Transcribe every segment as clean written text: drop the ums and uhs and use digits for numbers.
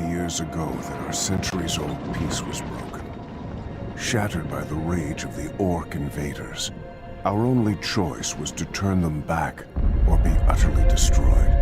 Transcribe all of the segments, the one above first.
years ago that our centuries-old peace was broken. Shattered by the rage of the orc invaders, our only choice was to turn them back or be utterly destroyed.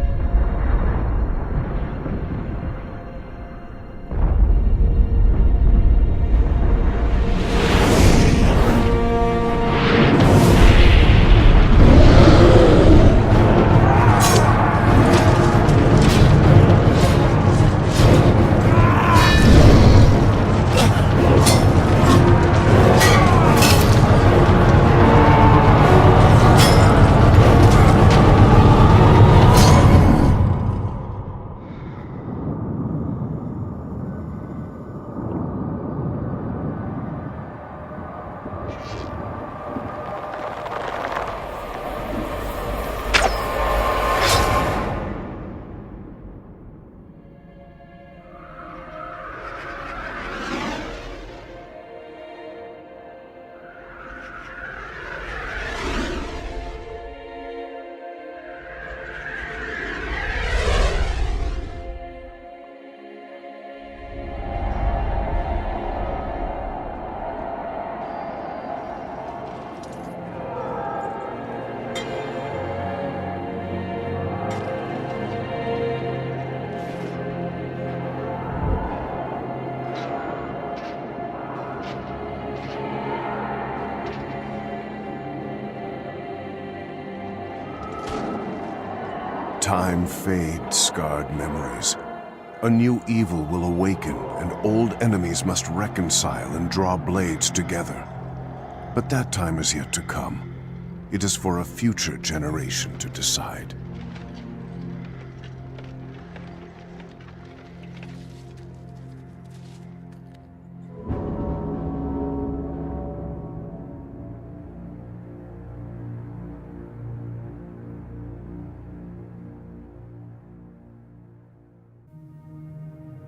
Time fades scarred memories. A new evil will awaken, and old enemies must reconcile and draw blades together. But that time is yet to come. It is for a future generation to decide.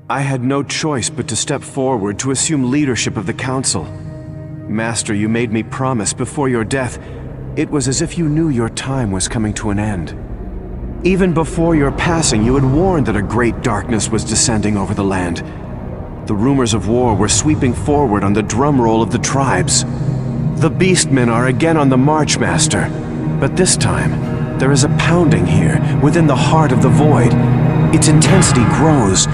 I had no choice but to step forward to assume leadership of the council. Master, you made me promise before your death. It was as if you knew your time was coming to an end. Even before your passing, you had warned that a great darkness was descending over the land. The rumors of war were sweeping forward on the drum roll of the tribes. The beastmen are again on the march, Master. But this time, there is a pounding here, within the heart of the void. Its intensity grows.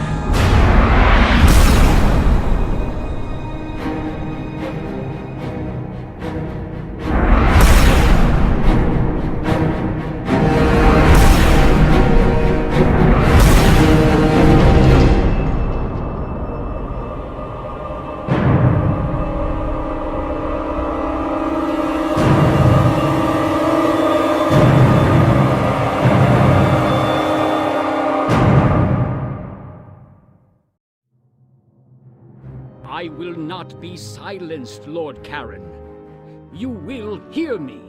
I will not be silenced, Lord Karen. You will hear me.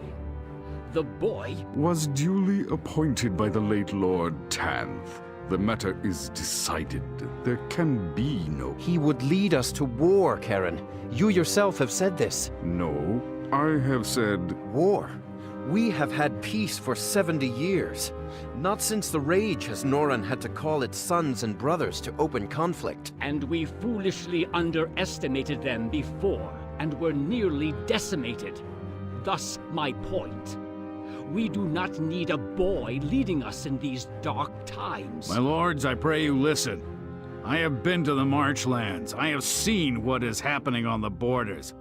The boy was duly appointed by the late Lord Tanth. The matter is decided. There can be no... He would lead us to war, Karen. You yourself have said this. No, I have said... War? We have had peace for 70 years. Not since the Rage has Noran had to call its sons and brothers to open conflict. and we foolishly underestimated them before and were nearly decimated. Thus my point. We do not need a boy leading us in these dark times. My lords, I pray you listen. I have been to the marchlands. I have seen what is happening on the borders.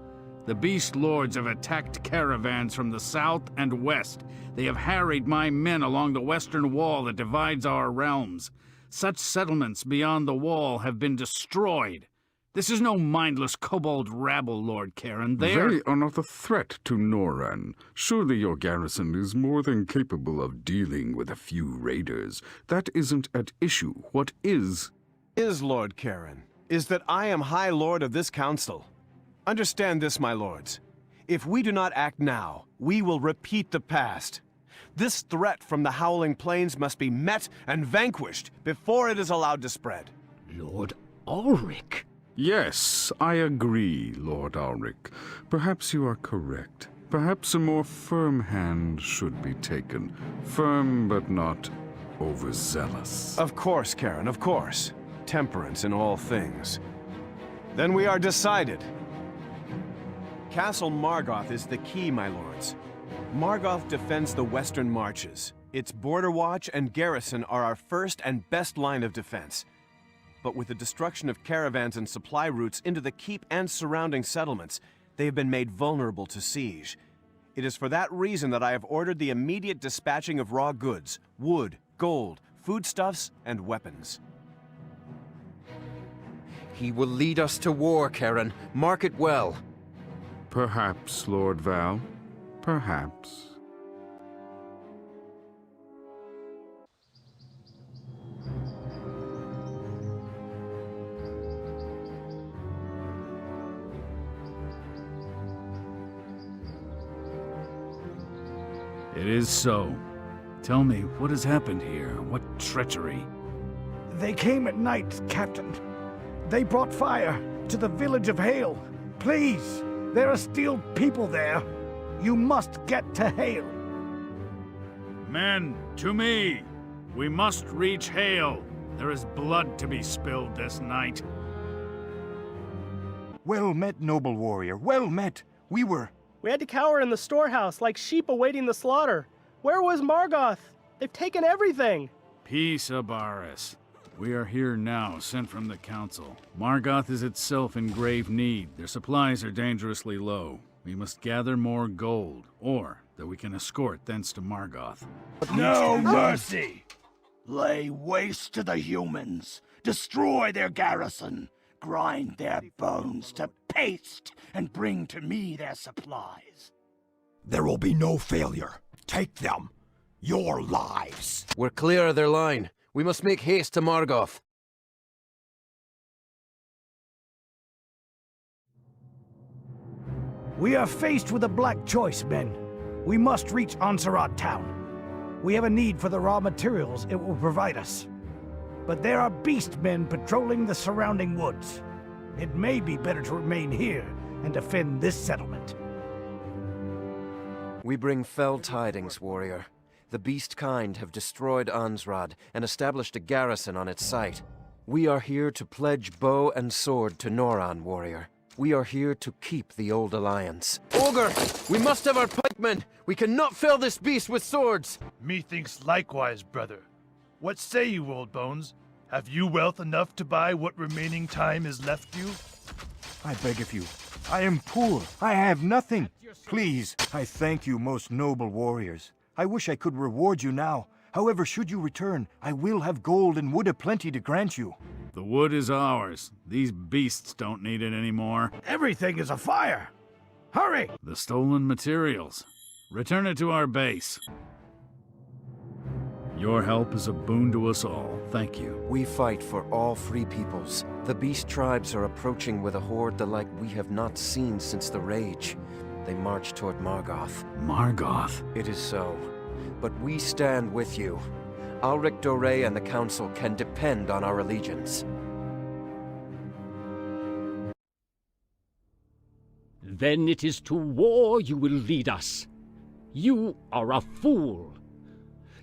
The Beast Lords have attacked caravans from the south and west. They have harried my men along the western wall that divides our realms. Such settlements beyond the wall have been destroyed. This is no mindless kobold rabble, Lord Karen. They are not a threat to Noran. Surely your garrison is more than capable of dealing with a few raiders. That isn't at issue. What is, Lord Karen, is that I am High Lord of this council. Understand this, my lords. If we do not act now, we will repeat the past. This threat from the Howling Plains must be met and vanquished before it is allowed to spread. Lord Ulrich. Yes, I agree, Lord Ulrich. Perhaps you are correct. Perhaps a more firm hand should be taken. Firm, but not overzealous. Of course, Karen, of course. temperance in all things. Then we are decided. Castle Margoth is the key, my lords. Margoth defends the western marches. Its border watch and garrison are our first and best line of defense. But with the destruction of caravans and supply routes into the keep and surrounding settlements, they have been made vulnerable to siege. It is for that reason that I have ordered the immediate dispatching of raw goods, wood, gold, foodstuffs, and weapons. He will lead us to war, Karen. Mark it well. Perhaps, Lord Val. Perhaps. It is so. Tell me, what has happened here? What treachery? They came at night, Captain. They brought fire to the village of Hale. Please, there are still people there. You must get to Hale. Men, to me! We must reach Hale. There is blood to be spilled this night. Well met, noble warrior. Well met. We had to cower in the storehouse like sheep awaiting the slaughter. Where was Margoth? They've taken everything. Peace, Abaris. We are here now, sent from the Council. Margoth is itself in grave need. Their supplies are dangerously low. We must gather more gold, or that we can escort thence to Margoth. No mercy! Lay waste to the humans. Destroy their garrison. Grind their bones to paste and bring to me their supplies. There will be no failure. Take them. Your lives. We're clear of their line. We must make haste to Margoth. We are faced with a black choice, men. We must reach Ansarat town. We have a need for the raw materials it will provide us. But there are beast men patrolling the surrounding woods. It may be better to remain here and defend this settlement. We bring fell tidings, warrior. The beast kind have destroyed Ansrad and established a garrison on its site. We are here to pledge bow and sword to Noran, warrior. We are here to keep the old alliance. Ogre! We must have our pikemen! We cannot fill this beast with swords! Methinks likewise, brother. What say you, old bones? Have you wealth enough to buy what remaining time is left you? I beg of you. I am poor. I have nothing. Please, I thank you, most noble warriors. I wish I could reward you now. However, should you return, I will have gold and wood aplenty to grant you. The wood is ours. These beasts don't need it anymore. Everything is afire! Hurry! The stolen materials. Return it to our base. Your help is a boon to us all. Thank you. We fight for all free peoples. The beast tribes are approaching with a horde the like we have not seen since the Rage. They march toward Margoth. Margoth? It is so. But we stand with you. Alric Doré and the Council can depend on our allegiance. Then it is to war you will lead us. You are a fool.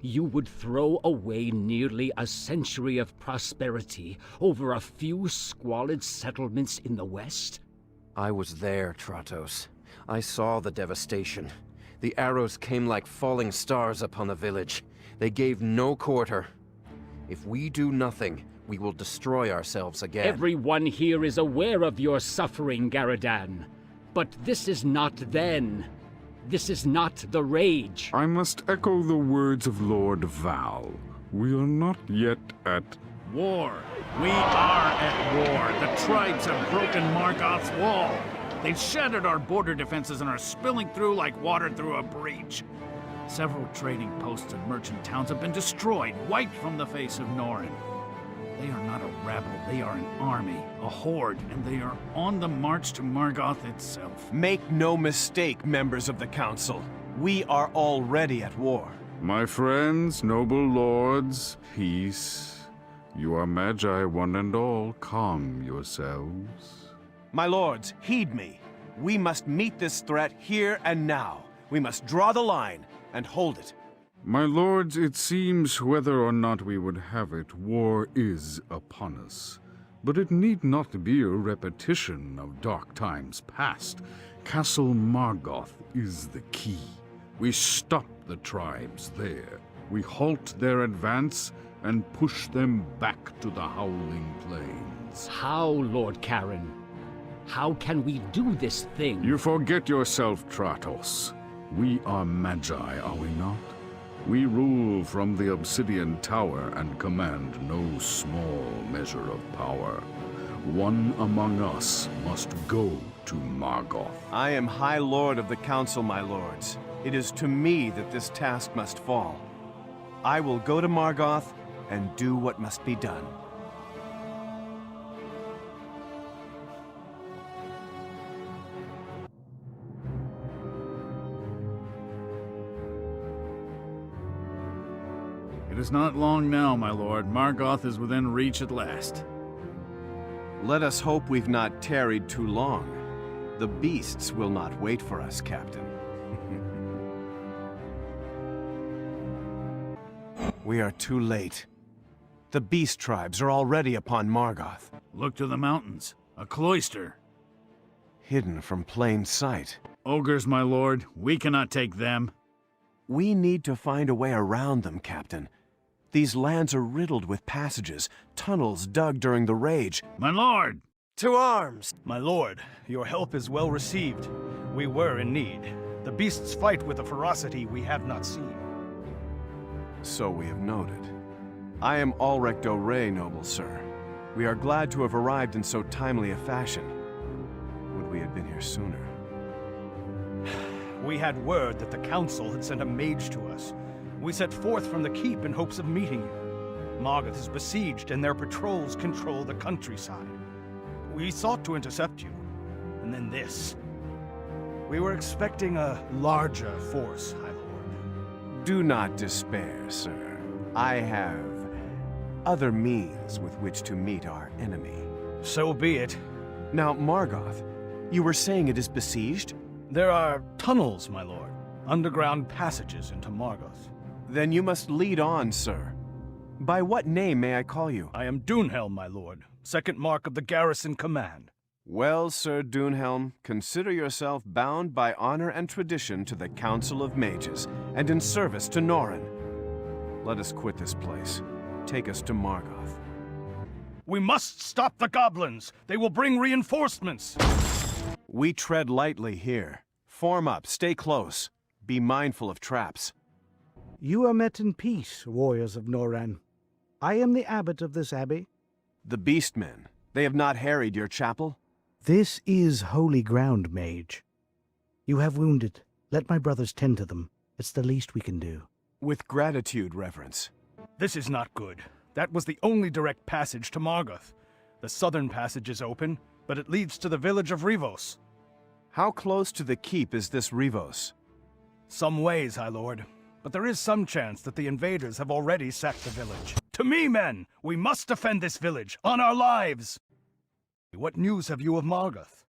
You would throw away nearly a century of prosperity over a few squalid settlements in the west? I was there, Tratos. I saw the devastation. The arrows came like falling stars upon the village. They gave no quarter. If we do nothing, we will destroy ourselves again. Everyone here is aware of your suffering, Garadan. But this is not then. This is not the Rage. I must echo the words of Lord Val. We are not yet at War. We are at war. The tribes have broken Margoth's wall. They've shattered our border defenses and are spilling through like water through a breach. Several trading posts and merchant towns have been destroyed, wiped from the face of Norin. They are not a rabble, they are an army, a horde, and they are on the march to Margoth itself. Make no mistake, members of the Council. We are already at war. My friends, noble lords, peace. You are magi, one and all. Calm yourselves. My lords, heed me. We must meet this threat here and now. We must draw the line and hold it. My lords, it seems whether or not we would have it, war is upon us. But it need not be a repetition of dark times past. Castle Margoth is the key. We stop the tribes there. We halt their advance and push them back to the Howling Plains. How, Lord Karen? How can we do this thing? You forget yourself, Tratos. We are Magi, are we not? We rule from the Obsidian Tower and command no small measure of power. One among us must go to Margoth. I am High Lord of the Council, my lords. It is to me that this task must fall. I will go to Margoth and do what must be done. It is not long now, my lord. Margoth is within reach at last. Let us hope we've not tarried too long. The beasts will not wait for us, Captain. We are too late. The beast tribes are already upon Margoth. Look to the mountains. A cloister. Hidden from plain sight. Ogres, my lord. We cannot take them. We need to find a way around them, Captain. These lands are riddled with passages, tunnels dug during the Rage. My lord! To arms! My lord, your help is well received. We were in need. The beasts fight with a ferocity we have not seen. So we have noted. I am Ulrich OK, noble sir. We are glad to have arrived in so timely a fashion. Would we had been here sooner. We had word that the Council had sent a mage to us. We set forth from the keep in hopes of meeting you. Margoth is besieged and their patrols control the countryside. We sought to intercept you, and then this. We were expecting a larger force, High Lord. Do not despair, sir. I have other means with which to meet our enemy. So be it. Now, Margoth, you were saying it is besieged? There are tunnels, my lord. Underground passages into Margoth. Then you must lead on, sir. By what name may I call you? I am Dunhelm, my lord. Second mark of the garrison command. Well, Sir Dunhelm, consider yourself bound by honor and tradition to the Council of Mages, and in service to Norren. Let us quit this place. Take us to Margoth. We must stop the goblins! They will bring reinforcements! We tread lightly here. Form up, stay close. Be mindful of traps. You are met in peace, warriors of Norren. I am the abbot of this abbey. The Beastmen, they have not harried your chapel? This is holy ground, mage. You have wounded. Let my brothers tend to them. It's the least we can do. With gratitude, Reverence. This is not good. That was the only direct passage to Margoth. The southern passage is open, but it leads to the village of Rivos. How close to the keep is this Rivos? Some ways, High Lord. But there is some chance that the invaders have already sacked the village. To me, men! We must defend this village, on our lives! What news have you of Margoth?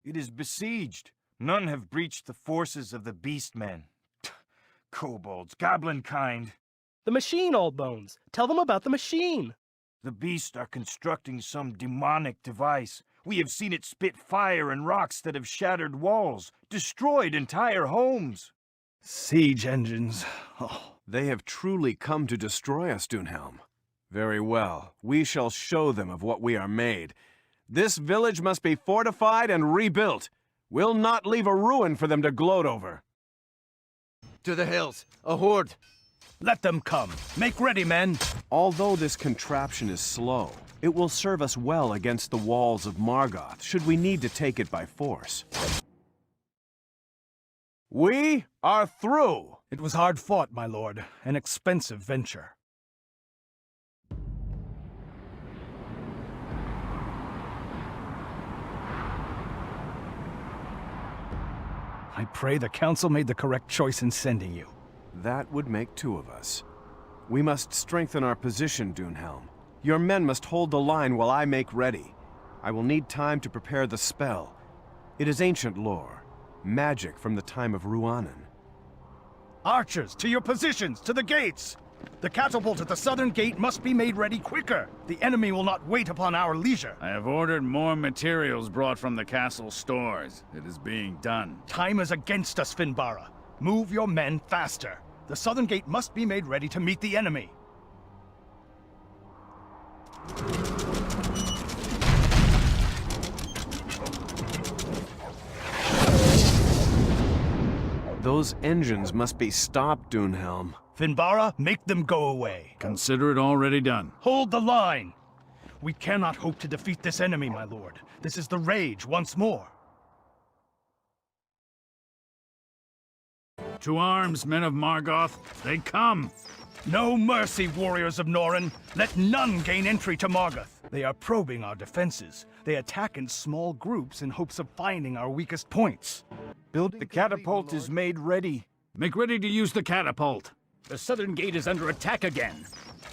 It is besieged. None have breached the forces of the Beastmen. Kobolds, goblin kind. The machine, Old Bones. Tell them about the machine. The beasts are constructing some demonic device. We have seen it spit fire and rocks that have shattered walls, destroyed entire homes. Siege engines. Oh. They have truly come to destroy us, Dunhelm. Very well. We shall show them of what we are made. This village must be fortified and rebuilt. We'll not leave a ruin for them to gloat over. To the hills. A horde. Let them come. Make ready, men. Although this contraption is slow, it will serve us well against the walls of Margoth, should we need to take it by force. We are through! It was hard fought, my lord. An expensive venture. I pray the Council made the correct choice in sending you. That would make two of us. We must strengthen our position, Dunhelm. Your men must hold the line while I make ready. I will need time to prepare the spell. It is ancient lore, magic from the time of Ruanan. Archers, to your positions, to the gates! The catapult at the southern gate must be made ready quicker. The enemy will not wait upon our leisure. I have ordered more materials brought from the castle stores. It is being done. Time is against us, Finbara. Move your men faster. The southern gate must be made ready to meet the enemy. Those engines must be stopped, Dunhelm. Finbara, make them go away. Consider it already done. Hold the line! We cannot hope to defeat this enemy, my lord. This is the rage once more. To arms, men of Margoth. They come! No mercy, warriors of Norren. Let none gain entry to Margoth. They are probing our defenses. They attack in small groups in hopes of finding our weakest points. The catapult is made ready. Make ready to use the catapult. The southern gate is under attack again.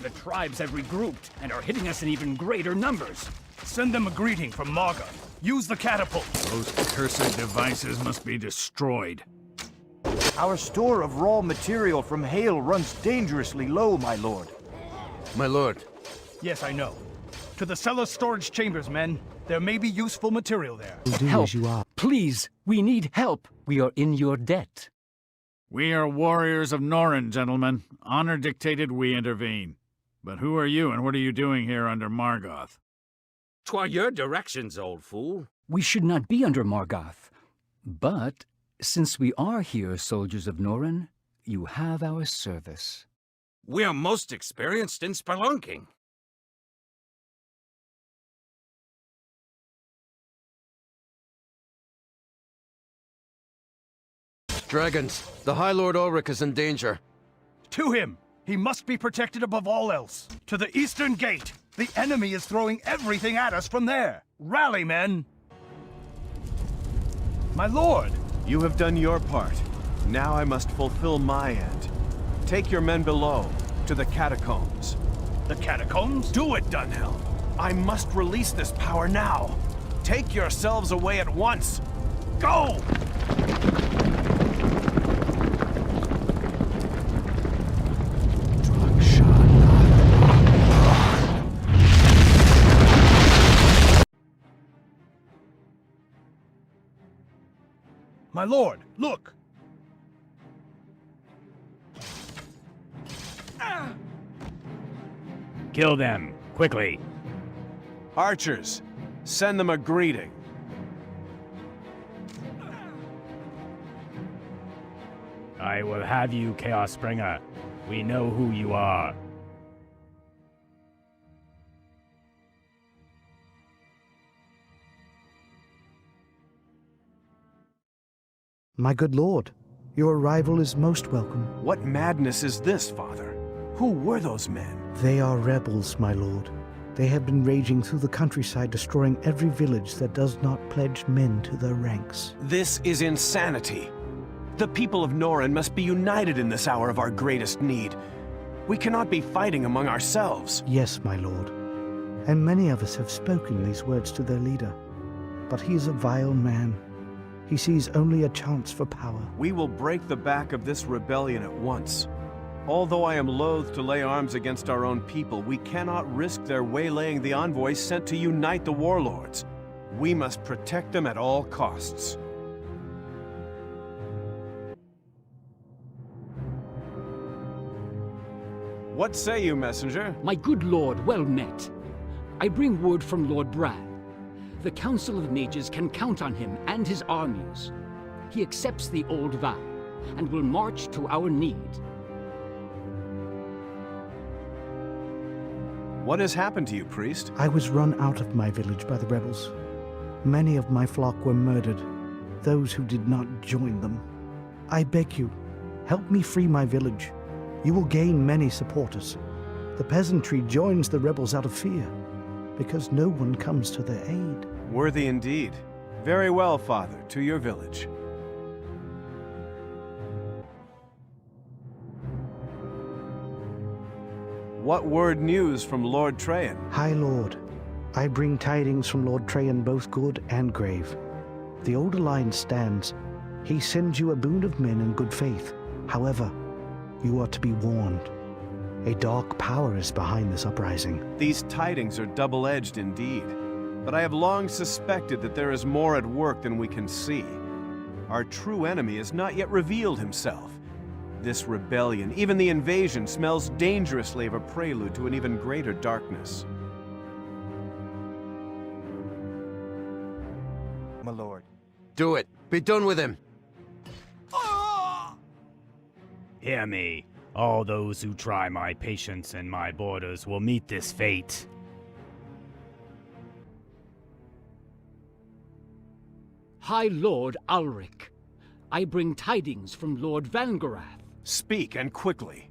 The tribes have regrouped and are hitting us in even greater numbers. Send them a greeting from Margoth. Use the catapult. Those cursed devices must be destroyed. Our store of raw material from hail runs dangerously low, my lord. My lord. Yes, I know. To the cellar storage chambers, men. There may be useful material there. Do Help! as you are. Please, we need help. We are in your debt. We are warriors of Norren, gentlemen. Honor dictated, we intervene. But who are you, and what are you doing here under Margoth? 'Twere your directions, old fool. We should not be under Margoth. But since we are here, soldiers of Norren, you have our service. We are most experienced in spelunking. Dragons, the High Lord Ulrich is in danger. To him! He must be protected above all else. To the eastern gate! The enemy is throwing everything at us from there. Rally, men! My lord! You have done your part. Now I must fulfill my end. Take your men below, to the catacombs. The catacombs? Do it, Dunhelm! I must release this power now. Take yourselves away at once. Go! My lord, look! Kill them, quickly. Archers, send them a greeting. I will have you, Chaos Springer. We know who you are. My good lord, your arrival is most welcome. What madness is this, father? Who were those men? They are rebels, my lord. They have been raging through the countryside, destroying every village that does not pledge men to their ranks. This is insanity. The people of Norren must be united in this hour of our greatest need. We cannot be fighting among ourselves. Yes, my lord. And many of us have spoken these words to their leader. But he is a vile man. He sees only a chance for power. We will break the back of this rebellion at once. Although I am loath to lay arms against our own people, we cannot risk their waylaying the envoys sent to unite the warlords. We must protect them at all costs. What say you, messenger? My good lord, well met. I bring word from Lord Bran. The Council of Mages can count on him and his armies. He accepts the old vow, and will march to our need. What has happened to you, priest? I was run out of my village by the rebels. Many of my flock were murdered, those who did not join them. I beg you, help me free my village. You will gain many supporters. The peasantry joins the rebels out of fear, because no one comes to their aid. Worthy indeed. Very well, father, to your village. What word news from Lord Trajan? High Lord, I bring tidings from Lord Trajan, both good and grave. The old alliance stands. He sends you a boon of men and good faith. However, You are to be warned. A dark power is behind this uprising. These tidings are double-edged indeed, but I have long suspected that there is more at work than we can see. Our true enemy has not yet revealed himself. This rebellion, even the invasion, smells dangerously of a prelude to an even greater darkness. My lord. Do it. Be done with him. Hear me. All those who try my patience and my borders will meet this fate. High Lord Ulrich, I bring tidings from Lord Vangorath. Speak, and quickly.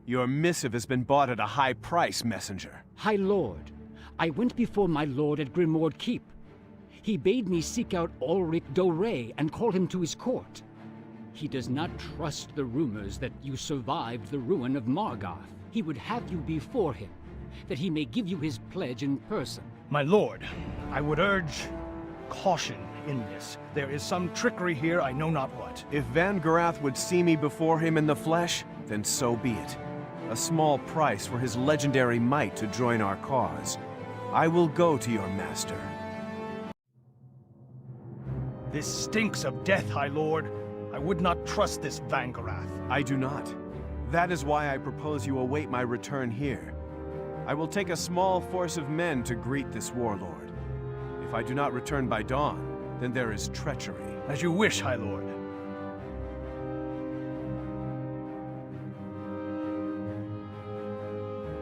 Your missive has been bought at a high price, messenger. High Lord, I went before my lord at Grimoire Keep. He bade me seek out Ulrich Doré and call him to his court. He does not trust the rumors that you survived the ruin of Margoth. He would have you before him, that he may give you his pledge in person. My lord, I would urge caution in this. There is some trickery here, I know not what. If Vangorath would see me before him in the flesh, then so be it. A small price for his legendary might to join our cause. I will go to your master. This stinks of death, High Lord. I would not trust this Vangorath. I do not. That is why I propose you await my return here. I will take a small force of men to greet this warlord. If I do not return by dawn, then there is treachery. As you wish, High Lord.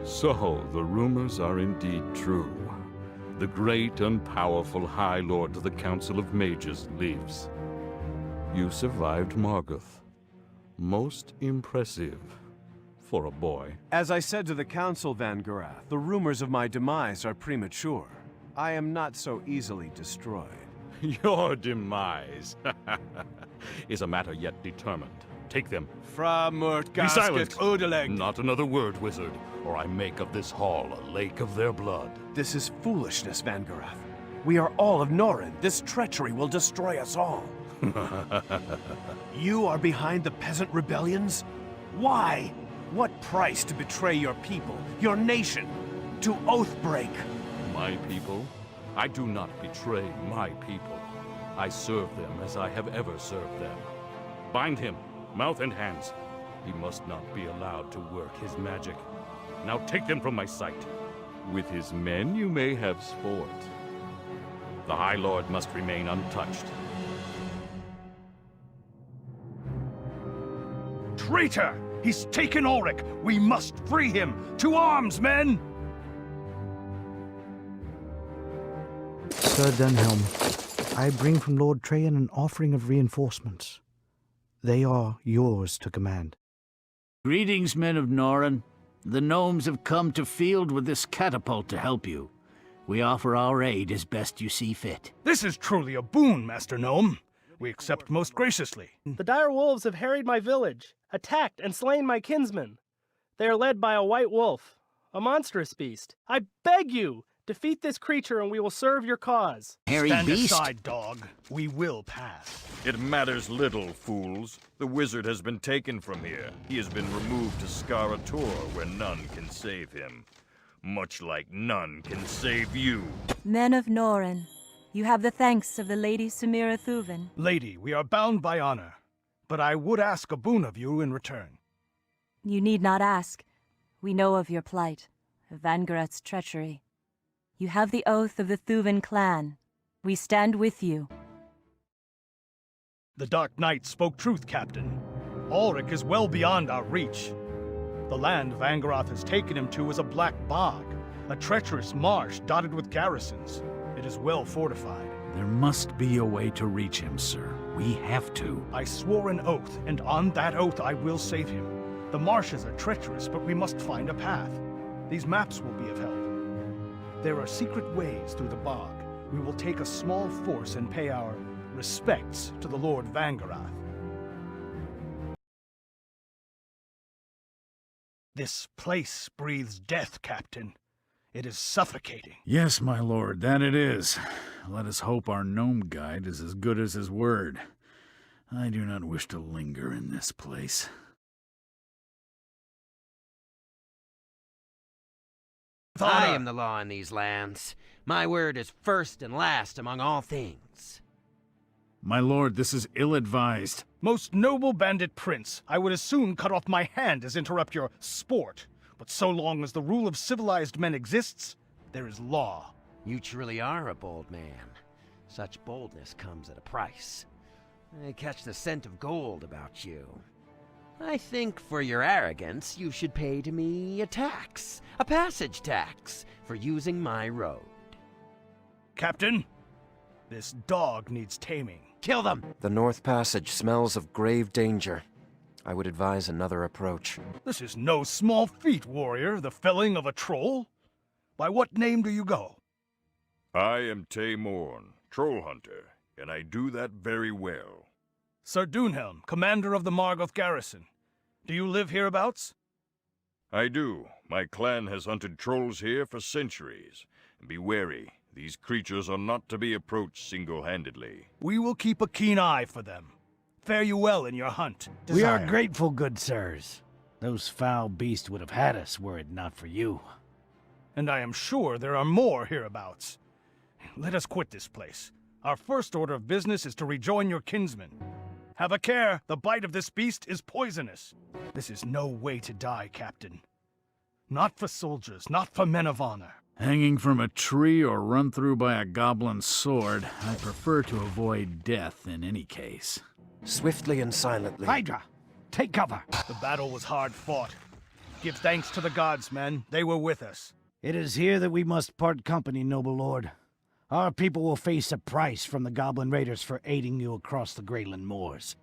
So, the rumors are indeed true. The great and powerful High Lord of the Council of Mages lives. You survived Margoth. Most impressive for a boy. As I said to the Council, Vangorath, the rumors of my demise are premature. I am not so easily destroyed. Your demise is a matter yet determined. Take them. Be silent! Not another word, wizard, or I make of this hall a lake of their blood. This is foolishness, Vangorath. We are all of Norin. This treachery will destroy us all. You are behind the peasant rebellions? Why? What price to betray your people, your nation, to oath break? My people? I do not betray my people. I serve them as I have ever served them. Bind him, mouth and hands. He must not be allowed to work his magic. Now take them from my sight. With his men you may have sport. The High Lord must remain untouched. Traitor! He's taken Ulrich! We must free him! To arms, men! Sir Dunhelm, I bring from Lord Trajan an offering of reinforcements. They are yours to command. Greetings, men of Norin. The gnomes have come to field with this catapult to help you. We offer our aid as best you see fit. This is truly a boon, Master Gnome. We accept most graciously. The dire wolves have harried my village, attacked and slain my kinsmen. They are led by a white wolf, a monstrous beast. I beg you, defeat this creature and we will serve your cause. Hairy Stand beast? aside, dog. We will pass. It matters little, fools. The wizard has been taken from here. He has been removed to Skarator, where none can save him. Much like none can save you. Men of Norin, you have the thanks of the Lady Samira Thuven. Lady, we are bound by honor, but I would ask a boon of you in return. You need not ask. We know of your plight, of Vangorath's treachery. You have the oath of the Thuven clan. We stand with you. The Dark Knight spoke truth, Captain. Ulrich is well beyond our reach. The land Vangorath has taken him to is a black bog, a treacherous marsh dotted with garrisons. It is well fortified. There must be a way to reach him, sir. We have to. I swore an oath, and on that oath I will save him. The marshes are treacherous, but we must find a path. These maps will be of help. There are secret ways through the bog. We will take a small force and pay our respects to the Lord Vangorath. This place breathes death, Captain. It is suffocating. Yes, my lord, that it is. Let us hope our gnome guide is as good as his word. I do not wish to linger in this place. I am the law in these lands. My word is first and last among all things. My lord, this is ill-advised. Most noble bandit prince, I would as soon cut off my hand as interrupt your sport. But so long as the rule of civilized men exists, there is law. You truly are a bold man. Such boldness comes at a price. I catch the scent of gold about you. I think for your arrogance, you should pay to me a tax, a passage tax, for using my road. Captain, this dog needs taming. Kill them! The North Passage smells of grave danger. I would advise another approach. This is no small feat, warrior, the felling of a troll. By what name do you go? I am Tay Morn, troll hunter, and I do that very well. Sir Dunhelm, commander of the Margoth garrison. Do you live hereabouts? I do. My clan has hunted trolls here for centuries. Be wary. These creatures are not to be approached single-handedly. We will keep a keen eye for them. Fare you well in your hunt. We are grateful, good sirs. Those foul beasts would have had us were it not for you. And I am sure there are more hereabouts. Let us quit this place. Our first order of business is to rejoin your kinsmen. Have a care, the bite of this beast is poisonous. This is no way to die, Captain. Not for soldiers, not for men of honor. Hanging from a tree or run through by a goblin sword, I prefer to avoid death in any case. Swiftly and silently. Hydra, take cover. The battle was hard fought. Give thanks to the gods, men. They were with us. It is here that we must part company, noble lord. Our people will face a price from the goblin raiders for aiding you across the Greyland moors.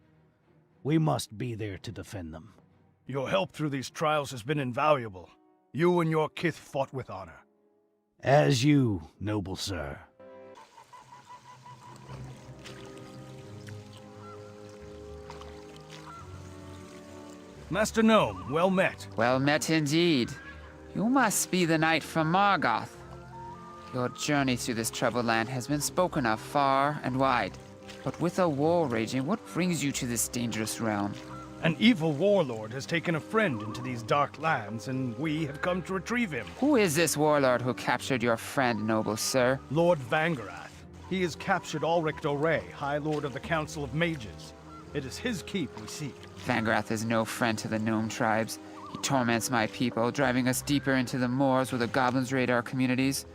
We must be there to defend them. Your help through these trials has been invaluable. You and your kith fought with honor. As you, noble sir. Master Gnome, well met. Well met indeed. You must be the knight from Margoth. Your journey through this troubled land has been spoken of far and wide. But with a war raging, what brings you to this dangerous realm? An evil warlord has taken a friend into these dark lands, and we have come to retrieve him. Who is this warlord who captured your friend, noble sir? Lord Vangarath. He has captured Ulrich Doré, High Lord of the Council of Mages. It is his keep we seek. Vangarath is no friend to the gnome tribes. He torments my people, driving us deeper into the moors where the goblins raid our communities.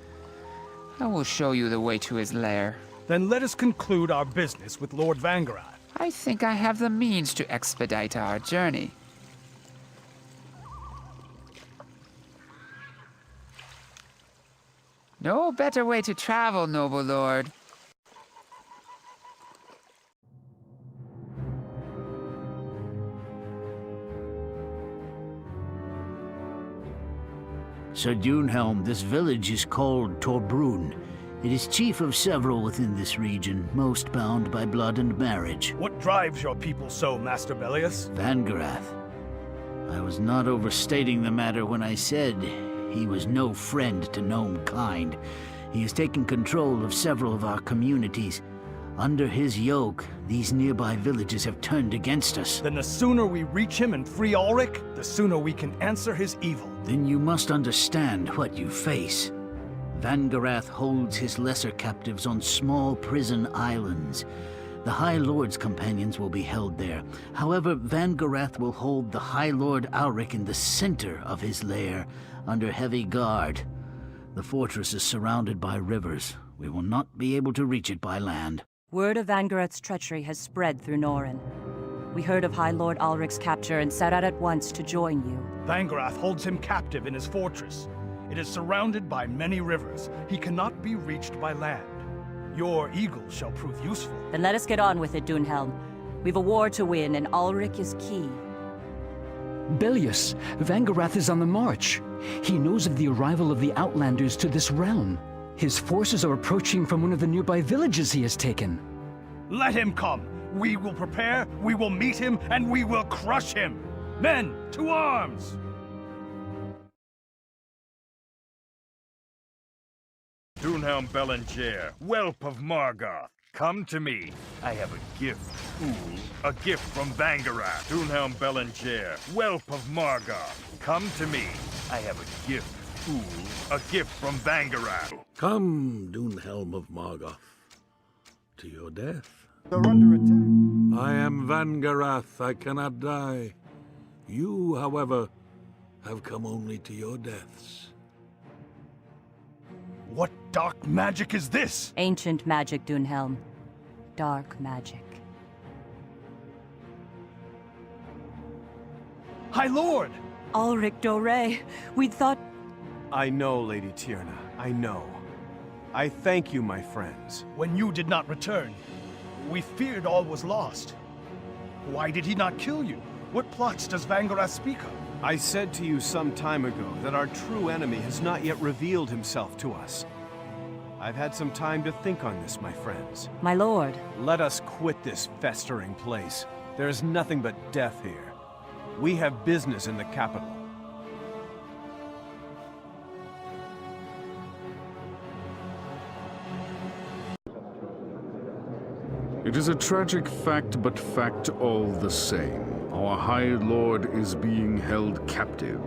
I will show you the way to his lair. Then let us conclude our business with Lord Vangarath. I think I have the means to expedite our journey. No better way to travel, noble lord. Sir Dunhelm, this village is called Torbruun. It is chief of several within this region, most bound by blood and marriage. What drives your people so, Master Bellius? Vangarath. I was not overstating the matter when I said he was no friend to gnome kind. He has taken control of several of our communities. Under his yoke, these nearby villages have turned against us. Then the sooner we reach him and free Ulrich, the sooner we can answer his evil. Then you must understand what you face. Vangarath holds his lesser captives on small prison islands. The High Lord's companions will be held there. However, Vangarath will hold the High Lord Ulrich in the center of his lair, under heavy guard. The fortress is surrounded by rivers. We will not be able to reach it by land. Word of Vangarath's treachery has spread through Norin. We heard of High Lord Ulrich's capture and set out at once to join you. Vangarath holds him captive in his fortress. It is surrounded by many rivers. He cannot be reached by land. Your eagle shall prove useful. Then let us get on with it, Dunhelm. We've a war to win, and Ulrich is key. Bellius, Vangarath is on the march. He knows of the arrival of the Outlanders to this realm. His forces are approaching from one of the nearby villages he has taken. Let him come. We will prepare, we will meet him, and we will crush him. Men, to arms! Dunhelm Bellanger, whelp of Margoth, come to me. I have a gift, fool. A gift from Vangarath. Dunhelm Bellanger, whelp of Margoth, come to me. I have a gift, fool. A gift from Vanguard. Come, Doonhelm of Margoth, to your death. They're under attack. I am Vangarath, I cannot die. You, however, have come only to your deaths. What dark magic is this? Ancient magic, Doonhelm. Dark magic. High Lord! Ulrich Dore, we'd thought... I know, Lady Tierna, I know. I thank you, my friends. When you did not return, we feared all was lost. Why did he not kill you? What plots does Vangarath speak of? I said to you some time ago that our true enemy has not yet revealed himself to us. I've had some time to think on this, my friends. My lord. Let us quit this festering place. There is nothing but death here. We have business in the capital. It is a tragic fact, but fact all the same. Our High Lord is being held captive,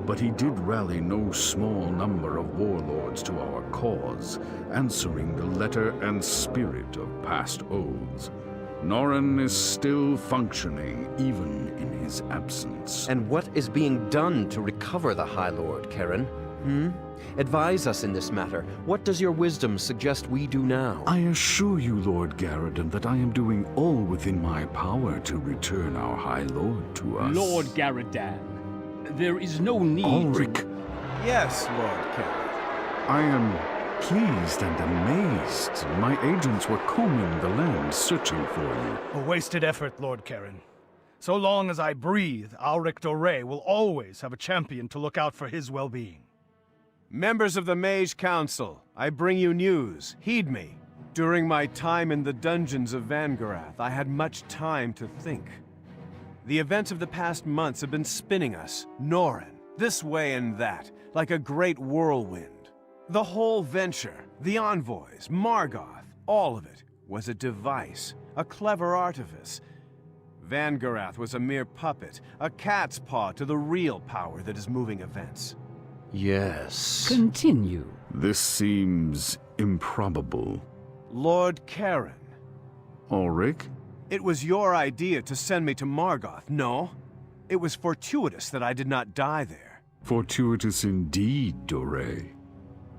but he did rally no small number of warlords to our cause, answering the letter and spirit of past oaths. Norrin is still functioning, even in his absence. And what is being done to recover the High Lord, Karen? Advise us in this matter. What does your wisdom suggest we do now? I assure you, Lord Garridan, that I am doing all within my power to return our High Lord to us. Lord Garridan, there is no need Ulrich. to... Yes, Lord Karen. I am pleased and amazed. My agents were combing the land, searching for you. A wasted effort, Lord Karen. So long as I breathe, Ulrich Dore will always have a champion to look out for his well-being. Members of the Mage Council, I bring you news. Heed me. During my time in the dungeons of Vangarath, I had much time to think. The events of the past months have been spinning us, Norrin, this way and that, like a great whirlwind. The whole venture, the envoys, Margoth, all of it, was a device, a clever artifice. Vangarath was a mere puppet, a cat's paw to the real power that is moving events. Yes. Continue. This seems improbable. Lord Karen. Ulrich? It was your idea to send me to Margoth, no? It was fortuitous that I did not die there. Fortuitous indeed, Dore.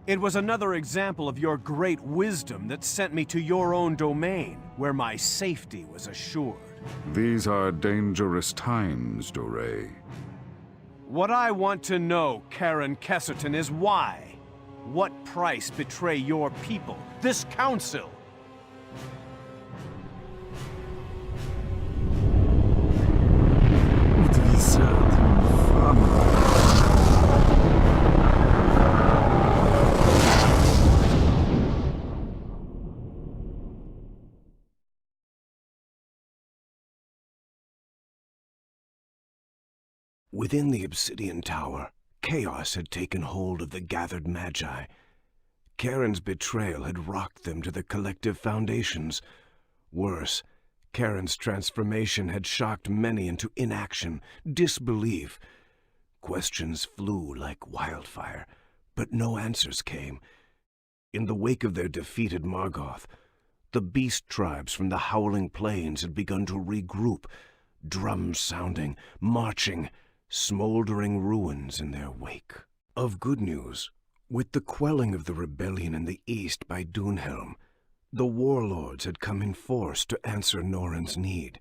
It was another example of your great wisdom that sent me to your own domain, where my safety was assured. These are dangerous times, Dore. What I want to know, Karen Kesserton, is why? What price betray your people, this council? Within the Obsidian Tower, chaos had taken hold of the gathered Magi. Karen's betrayal had rocked them to the collective foundations. Worse, Karen's transformation had shocked many into inaction, disbelief. Questions flew like wildfire, but no answers came. In the wake of their defeated Margoth, the beast tribes from the howling plains had begun to regroup, drums sounding, marching, smoldering ruins in their wake. Of good news, with the quelling of the rebellion in the east by Doonhelm, the warlords had come in force to answer Norrin's need.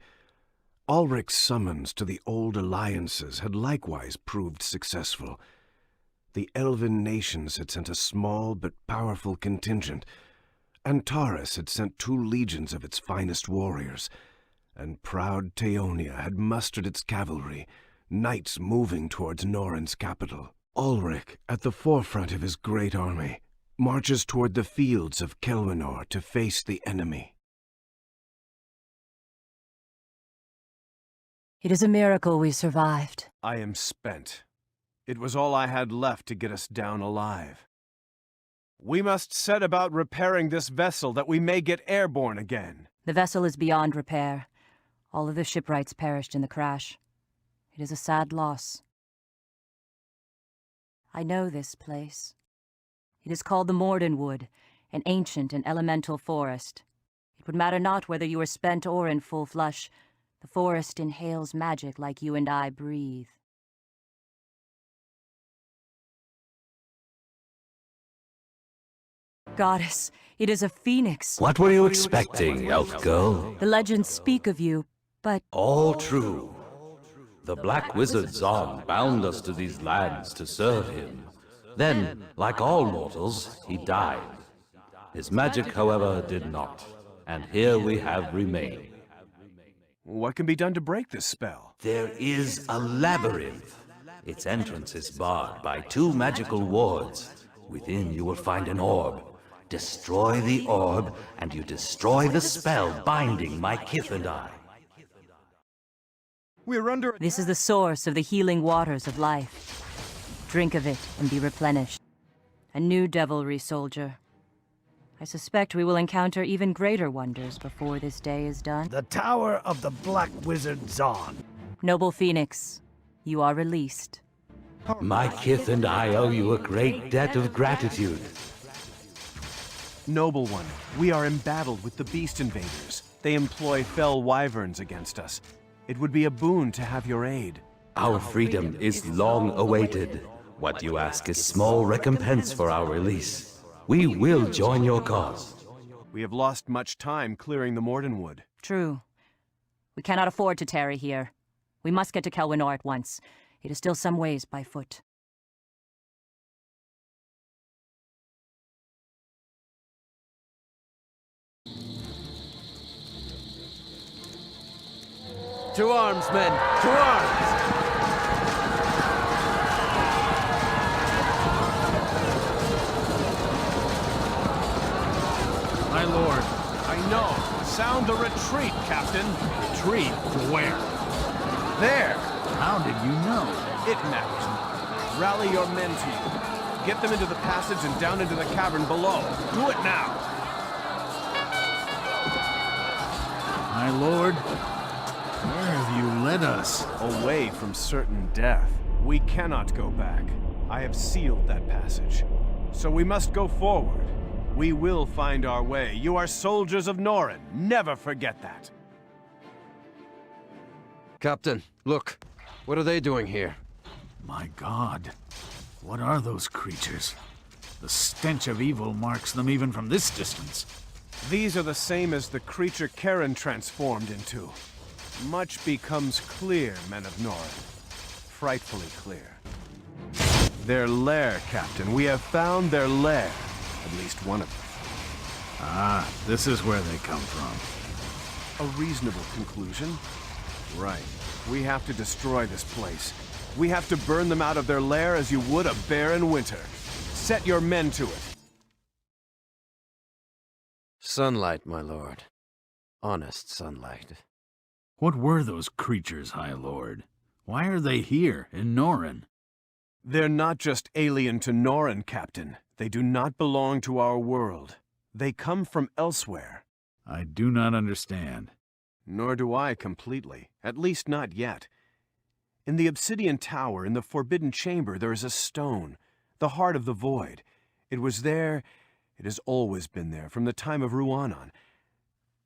Ulrich's summons to the old alliances had likewise proved successful. The elven nations had sent a small but powerful contingent. Antares had sent 2 legions of its finest warriors, and proud Teonia had mustered its cavalry, knights moving towards Norrin's capital. Ulrich, at the forefront of his great army, marches toward the fields of Kelwinor to face the enemy. It is a miracle we survived. I am spent. It was all I had left to get us down alive. We must set about repairing this vessel that we may get airborne again. The vessel is beyond repair. All of the shipwrights perished in the crash. It is a sad loss. I know this place. It is called the Mordenwood, an ancient and elemental forest. It would matter not whether you are spent or in full flush. The forest inhales magic like you and I breathe. Goddess, it is a phoenix. What were you expecting, elf girl? The legends speak of you, but... All true. The Black Wizard Zon bound us to these lands to serve him. Then, like all mortals, he died. His magic, however, did not. And here we have remained. What can be done to break this spell? There is a labyrinth. Its entrance is barred by 2 magical wards. Within you will find an orb. Destroy the orb, and you destroy the spell binding my kith and I. We're under... This is the source of the healing waters of life. Drink of it and be replenished. A new devilry soldier. I suspect we will encounter even greater wonders before this day is done. The Tower of the Black Wizard Zon. Noble Phoenix, you are released. My kith and I owe you a great debt of gratitude. Noble one, we are embattled with the beast invaders. They employ fell wyverns against us. It would be a boon to have your aid. Our freedom is long awaited. What you ask is small recompense for our release. We will join your cause. We have lost much time clearing the Mordenwood. True. We cannot afford to tarry here. We must get to Kelwinor at once. It is still some ways by foot. To arms, men! To arms! My lord. I know. Sound the retreat, Captain. Retreat? To where? There! How did you know? It matters. Rally your men to you. Get them into the passage and down into the cavern below. Do it now! My lord, where have you led us? Away from certain death. We cannot go back. I have sealed that passage. So we must go forward. We will find our way. You are soldiers of Norin. Never forget that. Captain, look. What are they doing here? My God. What are those creatures? The stench of evil marks them even from this distance. These are the same as the creature Karen transformed into. Much becomes clear, men of Norin. Frightfully clear. Their lair, Captain. We have found their lair. At least one of them. Ah, this is where they come from. A reasonable conclusion. Right. We have to destroy this place. We have to burn them out of their lair as you would a bear in winter. Set your men to it. Sunlight, my lord. Honest sunlight. What were those creatures, High Lord? Why are they here, in Norin? They're not just alien to Norin, Captain. They do not belong to our world. They come from elsewhere. I do not understand. Nor do I completely. At least not yet. In the Obsidian Tower, in the Forbidden Chamber, there is a stone, the heart of the void. It was there, it has always been there, from the time of Ruanon.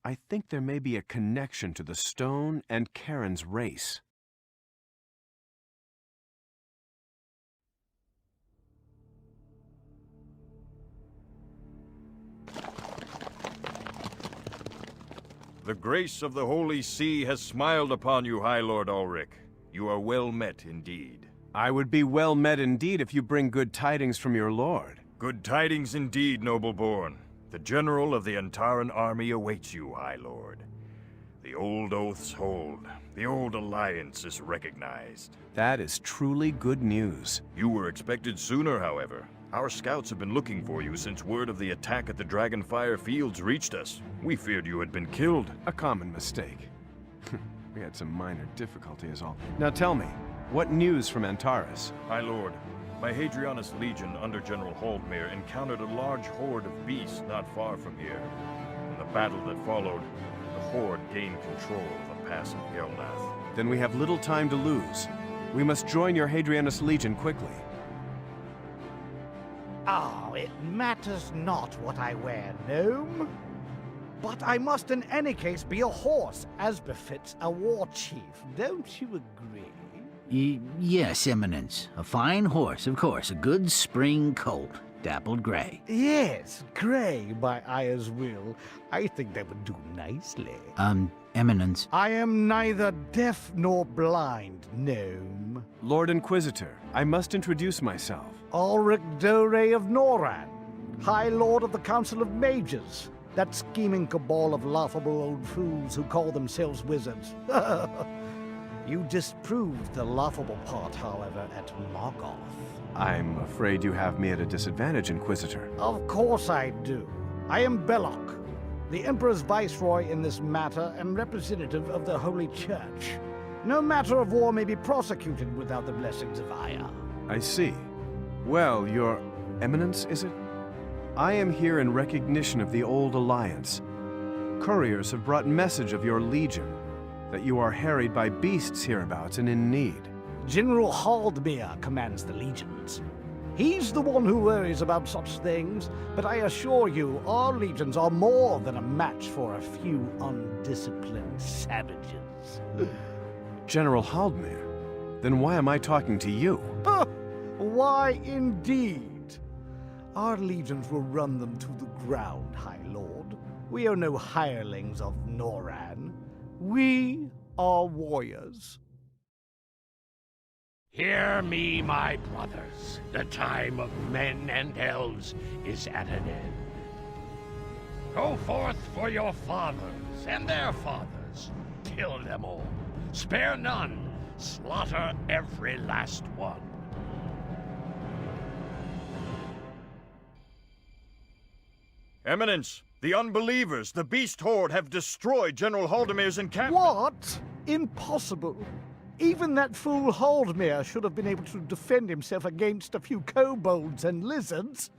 I think there may be a connection to the stone and Karen's race. The grace of the Holy See has smiled upon you, High Lord Ulrich. You are well met indeed. I would be well met indeed if you bring good tidings from your lord. Good tidings indeed, noble-born. The general of the Antaran army awaits you, High Lord. The old oaths hold. The old alliance is recognized. That is truly good news. You were expected sooner, however. Our scouts have been looking for you since word of the attack at the Dragonfire Fields reached us. We feared you had been killed. A common mistake. We had some minor difficulty is all. Now tell me, what news from Antares? High Lord, my Hadrianus Legion under General Haldmir encountered a large horde of beasts not far from here. In the battle that followed, the horde gained control of the pass of Gelnath. Then we have little time to lose. We must join your Hadrianus Legion quickly. it matters not what I wear, gnome. But I must in any case be a horse, as befits a war chief. Don't you agree? Yes, Eminence. A fine horse, of course. A good spring colt. Dappled gray. Yes, gray by Aya's will. I think that would do nicely. Eminence. I am neither deaf nor blind, gnome. Lord Inquisitor, I must introduce myself. Ulrich Dore of Noran, High Lord of the Council of Mages. That scheming cabal of laughable old fools who call themselves wizards. You disproved the laughable part, however, at Morgoth. I'm afraid you have me at a disadvantage, Inquisitor. Of course I do. I am Belloc, the Emperor's viceroy in this matter and representative of the Holy Church. No matter of war may be prosecuted without the blessings of Aya. I see. Well, Your Eminence, is it? I am here in recognition of the Old Alliance. Couriers have brought message of your legion, that you are harried by beasts hereabouts and in need. General Haldmere commands the legions. He's the one who worries about such things, but I assure you, our legions are more than a match for a few undisciplined savages. General Haldmere? Then why am I talking to you? Why indeed? Our legions will run them to the ground, High Lord. We are no hirelings of Noran. We are warriors. Hear me, my brothers. The time of men and elves is at an end. Go forth for your fathers and their fathers. Kill them all. Spare none. Slaughter every last one. Eminence, the unbelievers, the beast horde have destroyed General Haldemir's encampment. What? Impossible. Even that fool Haldmere should have been able to defend himself against a few kobolds and lizards.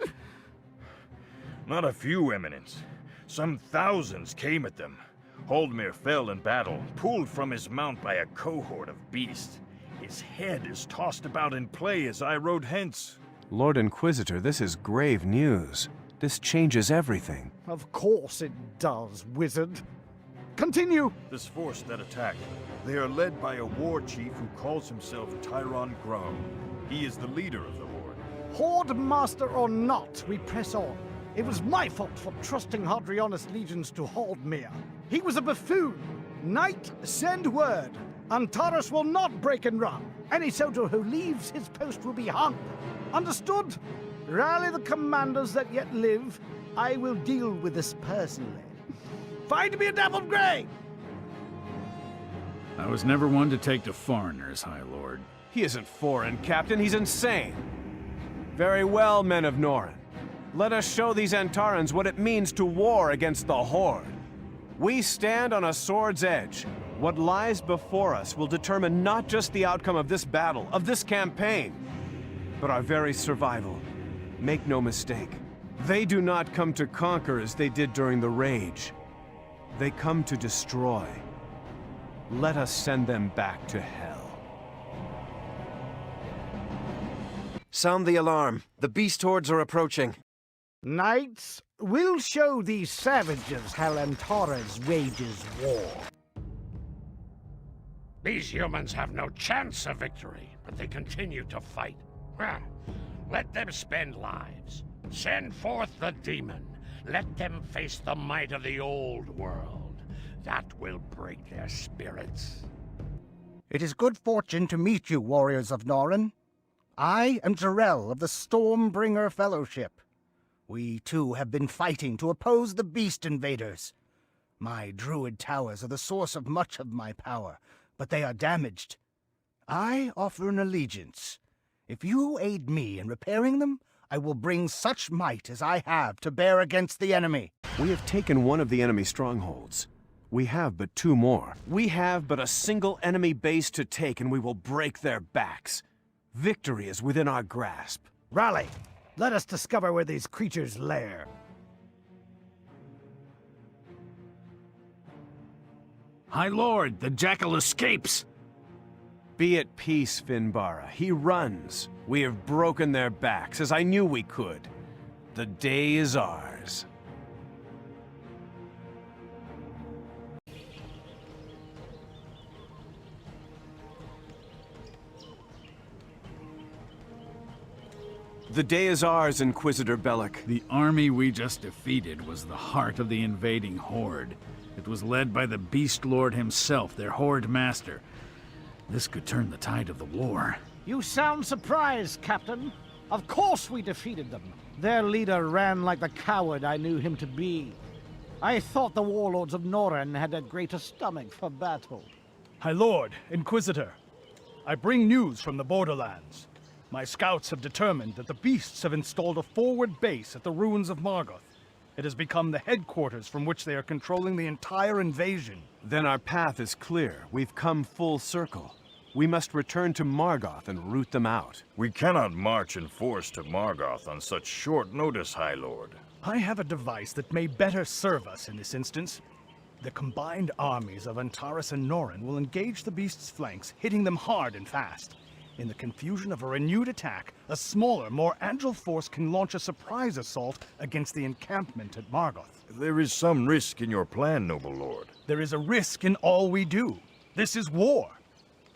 Not a few, Eminence. Some thousands came at them. Haldmere fell in battle, pulled from his mount by a cohort of beasts. His head is tossed about in play as I rode hence. Lord Inquisitor, this is grave news. This changes everything. Of course it does, wizard. Continue! This force that attacked, they are led by a war chief who calls himself Tyron Grom. He is the leader of the horde. Horde master or not, we press on. It was my fault for trusting Hadrianus' legions to Haldmere. He was a buffoon. Knight, send word. Antares will not break and run. Any soldier who leaves his post will be hung. Understood? Rally the commanders that yet live. I will deal with this personally. Find me a dappled gray! I was never one to take to foreigners, High Lord. He isn't foreign, Captain. He's insane. Very well, men of Noran. Let us show these Antarans what it means to war against the Horde. We stand on a sword's edge. What lies before us will determine not just the outcome of this battle, of this campaign, but our very survival. Make no mistake. They do not come to conquer as they did during the Rage. They come to destroy. Let us send them back to hell. Sound the alarm. The beast hordes are approaching. Knights, we'll show these savages how Antares wages war. These humans have no chance of victory, but they continue to fight. Let them spend lives. Send forth the demon. Let them face the might of the old world. That will break their spirits. It is good fortune to meet you, warriors of Noran. I am Jarrell of the Stormbringer Fellowship. We, too, have been fighting to oppose the beast invaders. My druid towers are the source of much of my power, but they are damaged. I offer an allegiance. If you aid me in repairing them, I will bring such might as I have to bear against the enemy. We have taken one of the enemy strongholds. We have but 2 more. We have but a single enemy base to take, and we will break their backs. Victory is within our grasp. Rally! Let us discover where these creatures lair. High Lord, the jackal escapes! Be at peace, Finbara. He runs. We have broken their backs, as I knew we could. The day is ours. The day is ours, Inquisitor Bellic. The army we just defeated was the heart of the invading horde. It was led by the Beast Lord himself, their horde master. This could turn the tide of the war. You sound surprised, Captain. Of course we defeated them. Their leader ran like the coward I knew him to be. I thought the warlords of Norren had a greater stomach for battle. High Lord, Inquisitor, I bring news from the borderlands. My scouts have determined that the beasts have installed a forward base at the ruins of Margoth. It has become the headquarters from which they are controlling the entire invasion. Then our path is clear. We've come full circle. We must return to Margoth and root them out. We cannot march in force to Margoth on such short notice, High Lord. I have a device that may better serve us in this instance. The combined armies of Antares and Norren will engage the beasts' flanks, hitting them hard and fast. In the confusion of a renewed attack, a smaller, more agile force can launch a surprise assault against the encampment at Margoth. There is some risk in your plan, noble lord. There is a risk in all we do. This is war.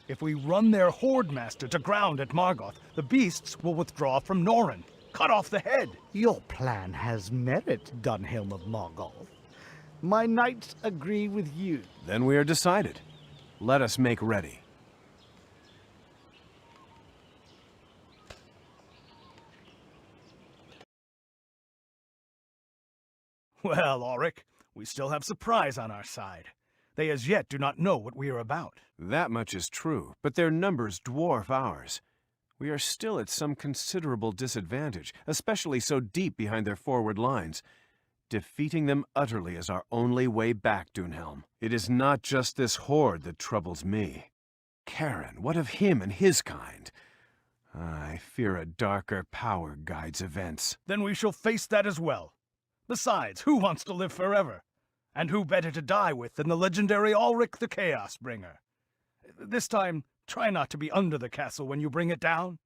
If we run their horde master to ground at Margoth, the beasts will withdraw from Norren. Cut off the head. Your plan has merit, Dunhelm of Margoth. My knights agree with you. Then we are decided. Let us make ready. Well, Auric, we still have surprise on our side. They as yet do not know what we are about. That much is true, but their numbers dwarf ours. We are still at some considerable disadvantage, especially so deep behind their forward lines. Defeating them utterly is our only way back, Dunhelm. It is not just this horde that troubles me. Karen, what of him and his kind? I fear a darker power guides events. Then we shall face that as well. Besides, who wants to live forever? And who better to die with than the legendary Ulrich the Chaos Bringer? This time, try not to be under the castle when you bring it down.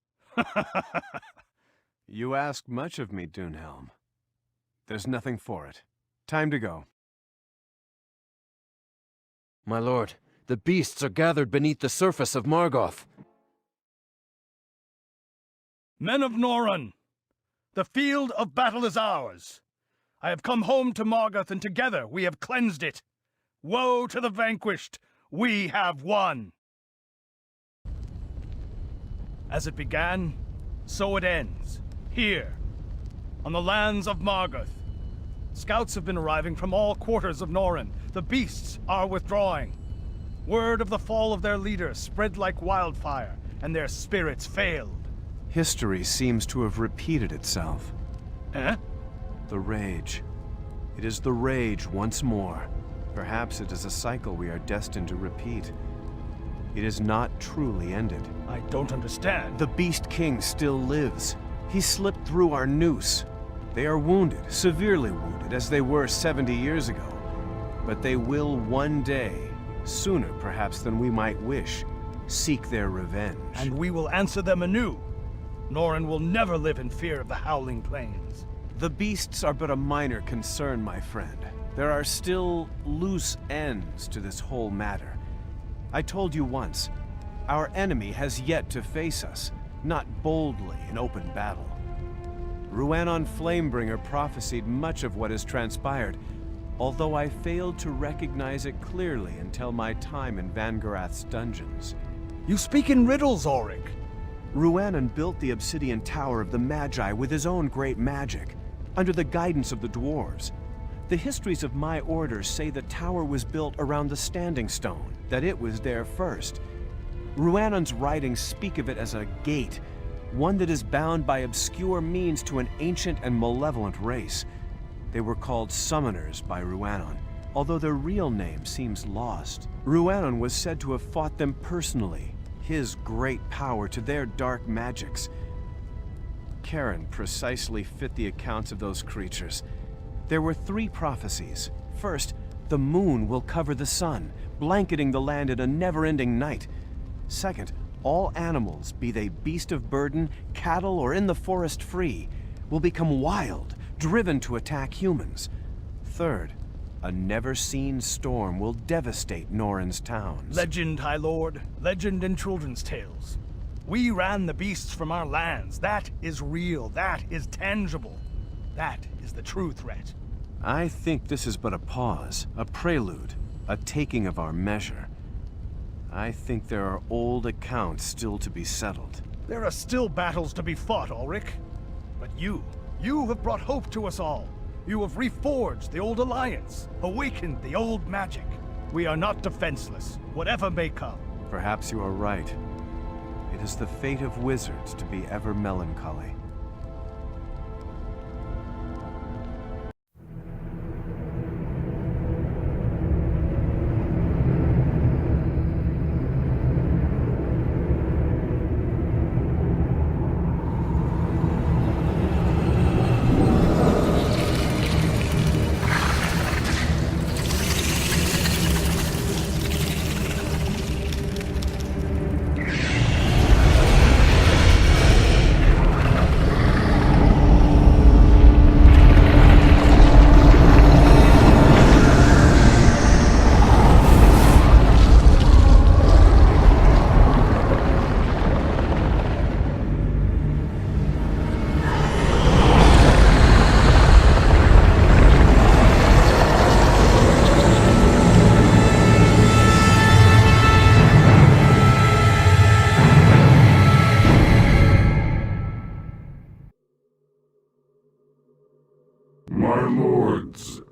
You ask much of me, Dunhelm. There's nothing for it. Time to go. My lord, the beasts are gathered beneath the surface of Margoth. Men of Norren, the field of battle is ours. I have come home to Margoth, and together we have cleansed it. Woe to the vanquished! We have won! As it began, so it ends. Here, on the lands of Margoth. Scouts have been arriving from all quarters of Norren. The beasts are withdrawing. Word of the fall of their leader spread like wildfire, and their spirits failed. History seems to have repeated itself. Eh? The rage. It is the rage once more. Perhaps it is a cycle we are destined to repeat. It is not truly ended. I don't understand. The Beast King still lives. He slipped through our noose. They are wounded, severely wounded, as they were 70 years ago. But they will one day, sooner perhaps than we might wish, seek their revenge. And we will answer them anew. Norren will never live in fear of the Howling Plains. The beasts are but a minor concern, my friend. There are still loose ends to this whole matter. I told you once, our enemy has yet to face us, not boldly in open battle. Rhiannon Flamebringer prophesied much of what has transpired, although I failed to recognize it clearly until my time in Vangarath's dungeons. You speak in riddles, Auric. Rhiannon built the obsidian tower of the Magi with his own great magic, under the guidance of the dwarves. The histories of my order say the tower was built around the Standing Stone, that it was there first. Rhiannon's writings speak of it as a gate, one that is bound by obscure means to an ancient and malevolent race. They were called Summoners by Rhiannon, although their real name seems lost. Rhiannon was said to have fought them personally, his great power to their dark magics. Karen precisely fit the accounts of those creatures. There were 3 prophecies. First, the moon will cover the sun, blanketing the land in a never-ending night. Second, all animals, be they beast of burden, cattle, or in the forest free, will become wild, driven to attack humans. Third, a never-seen storm will devastate Norin's towns. Legend, High Lord. Legend and children's tales. We ran the beasts from our lands. That is real. That is tangible. That is the true threat. I think this is but a pause, a prelude, a taking of our measure. I think there are old accounts still to be settled. There are still battles to be fought, Ulrich. But you have brought hope to us all. You have reforged the old alliance, awakened the old magic. We are not defenseless, whatever may come. Perhaps you are right. It is the fate of wizards to be ever melancholy.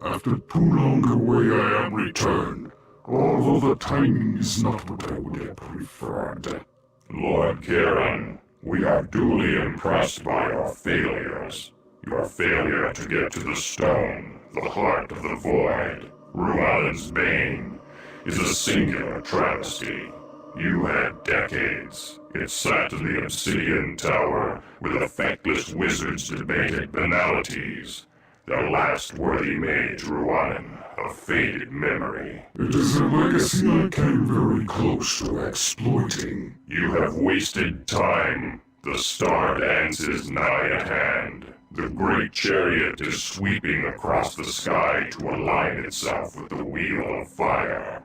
After too long away I am returned, although the timing is not what I would have preferred. Lord Kieran, we are duly impressed by your failures. Your failure to get to the stone, the heart of the void, Rualan's bane, is a singular travesty. You had decades. It sat in the obsidian tower with effectless wizards debated banalities. The last worthy mage, Rualan, a faded memory. It is a legacy I came very close to exploiting. You have wasted time. The star dance is nigh at hand. The great chariot is sweeping across the sky to align itself with the wheel of fire.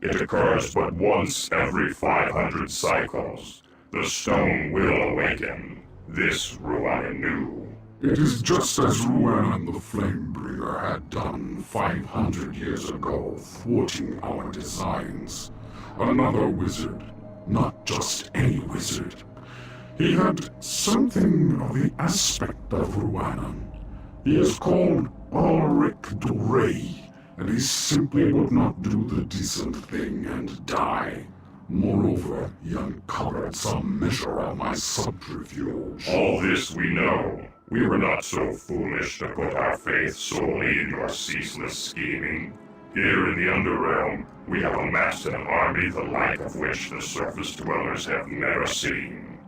It occurs but once every 500 cycles. The stone will awaken. This Rualan knew. It is just as Rualan the Flamebringer had done 500 years ago, thwarting our designs. Another wizard, not just any wizard. He had something of the aspect of Rualan. He is called Ulrich Duray, and he simply would not do the decent thing and die. Moreover, he uncovered some measure of my subterfuge. All this we know. We were not so foolish to put our faith solely in your ceaseless scheming. Here in the Underrealm, we have amassed an army the like of which the surface dwellers have never seen.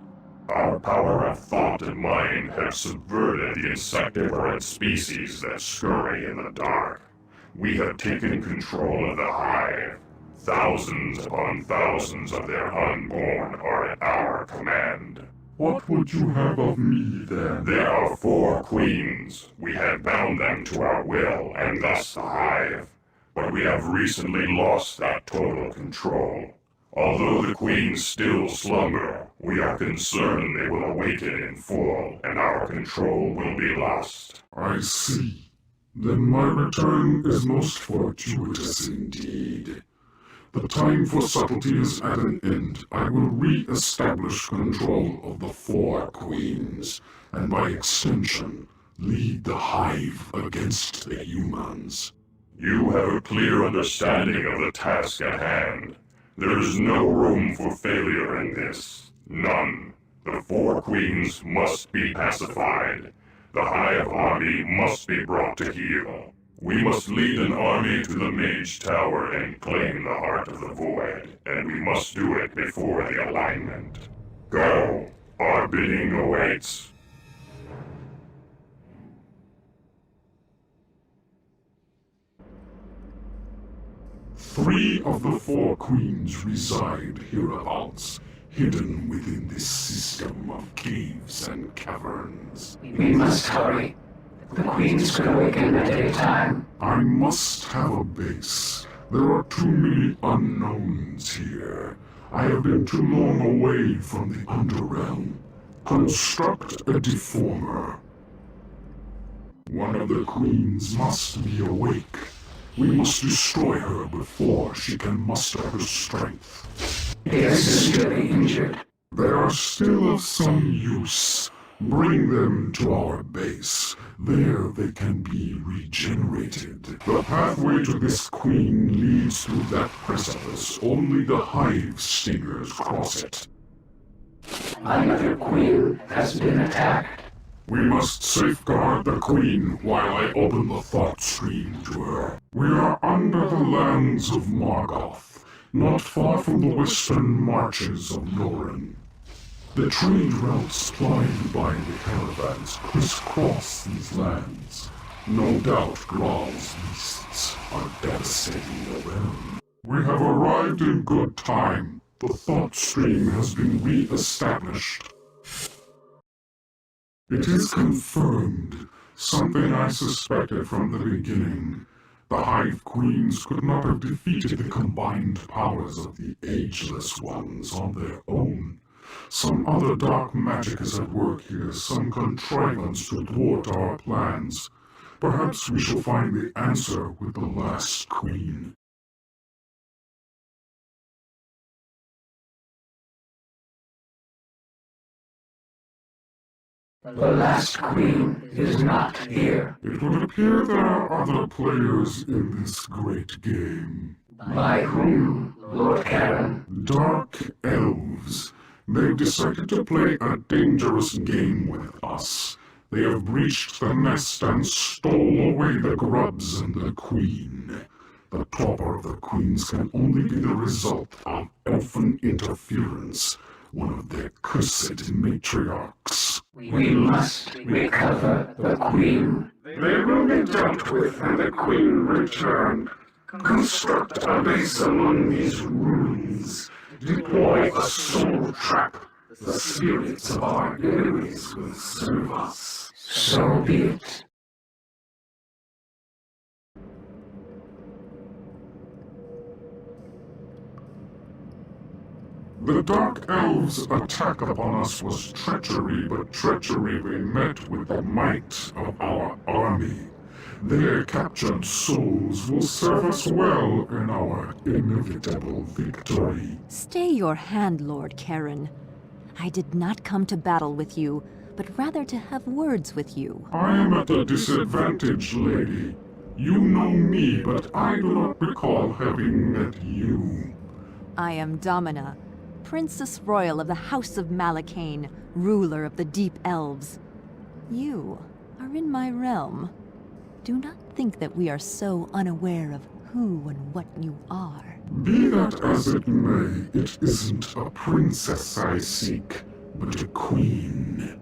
Our power of thought and mind have subverted the insectivorous species that scurry in the dark. We have taken control of the hive. Thousands upon thousands of their unborn are at our command. What would you have of me, then? There are 4 queens. We have bound them to our will, and thus the hive. But we have recently lost that total control. Although the queens still slumber, we are concerned they will awaken in full, and our control will be lost. I see. Then my return is most fortuitous indeed. The time for subtlety is at an end. I will re-establish control of the 4 queens, and by extension, lead the hive against the humans. You have a clear understanding of the task at hand. There is no room for failure in this. None. The 4 queens must be pacified. The hive army must be brought to heel. We must lead an army to the Mage Tower and claim the heart of the void, and we must do it before the alignment. Go. Our bidding awaits. Three of the 4 queens reside hereabouts, hidden within this system of caves and caverns. We must hurry. The Queens could awaken at any time. I must have a base. There are too many unknowns here. I have been too long away from the Underrealm. Construct a deformer. One of the Queens must be awake. We must destroy her before she can muster her strength. They are severely injured. They are still of some use. Bring them to our base. There they can be regenerated. The pathway to this queen leads through that precipice. Only the hive stingers cross it. Another queen has been attacked. We must safeguard the queen while I open the thought stream to her. We are under the lands of Margoth, not far from the western marches of Norin. The trade routes plying by the caravans crisscross these lands. No doubt Graal's beasts are devastating the realm. We have arrived in good time. The thought stream has been re-established. It is confirmed, something I suspected from the beginning. The Hive Queens could not have defeated the combined powers of the Ageless Ones on their own. Some other dark magic is at work here, some contrivance to thwart our plans. Perhaps we shall find the answer with the last queen. The last queen is not here. It would appear there are other players in this great game. By whom, Lord Karen? Dark elves. They've decided to play a dangerous game with us. They have breached the nest and stole away the grubs and the queen. The torpor of the queens can only be the result of elfin interference, one of their cursed matriarchs. We must recover the queen. They will be dealt with and the queen returned. Construct a base among these ruins. Deploy a soul trap. The spirits of our enemies will serve us. So be it. The Dark Elves' attack upon us was treachery, but treachery we met with the might of our army. Their captured souls will serve us well in our inevitable victory. Stay your hand, Lord Karen. I did not come to battle with you, but rather to have words with you. I am at a disadvantage, lady. You know me, but I do not recall having met you. I am Domina, Princess Royal of the House of Malakain, ruler of the Deep Elves. You are in my realm. Do not think that we are so unaware of who and what you are. Be that as it may, it isn't a princess I seek, but a queen.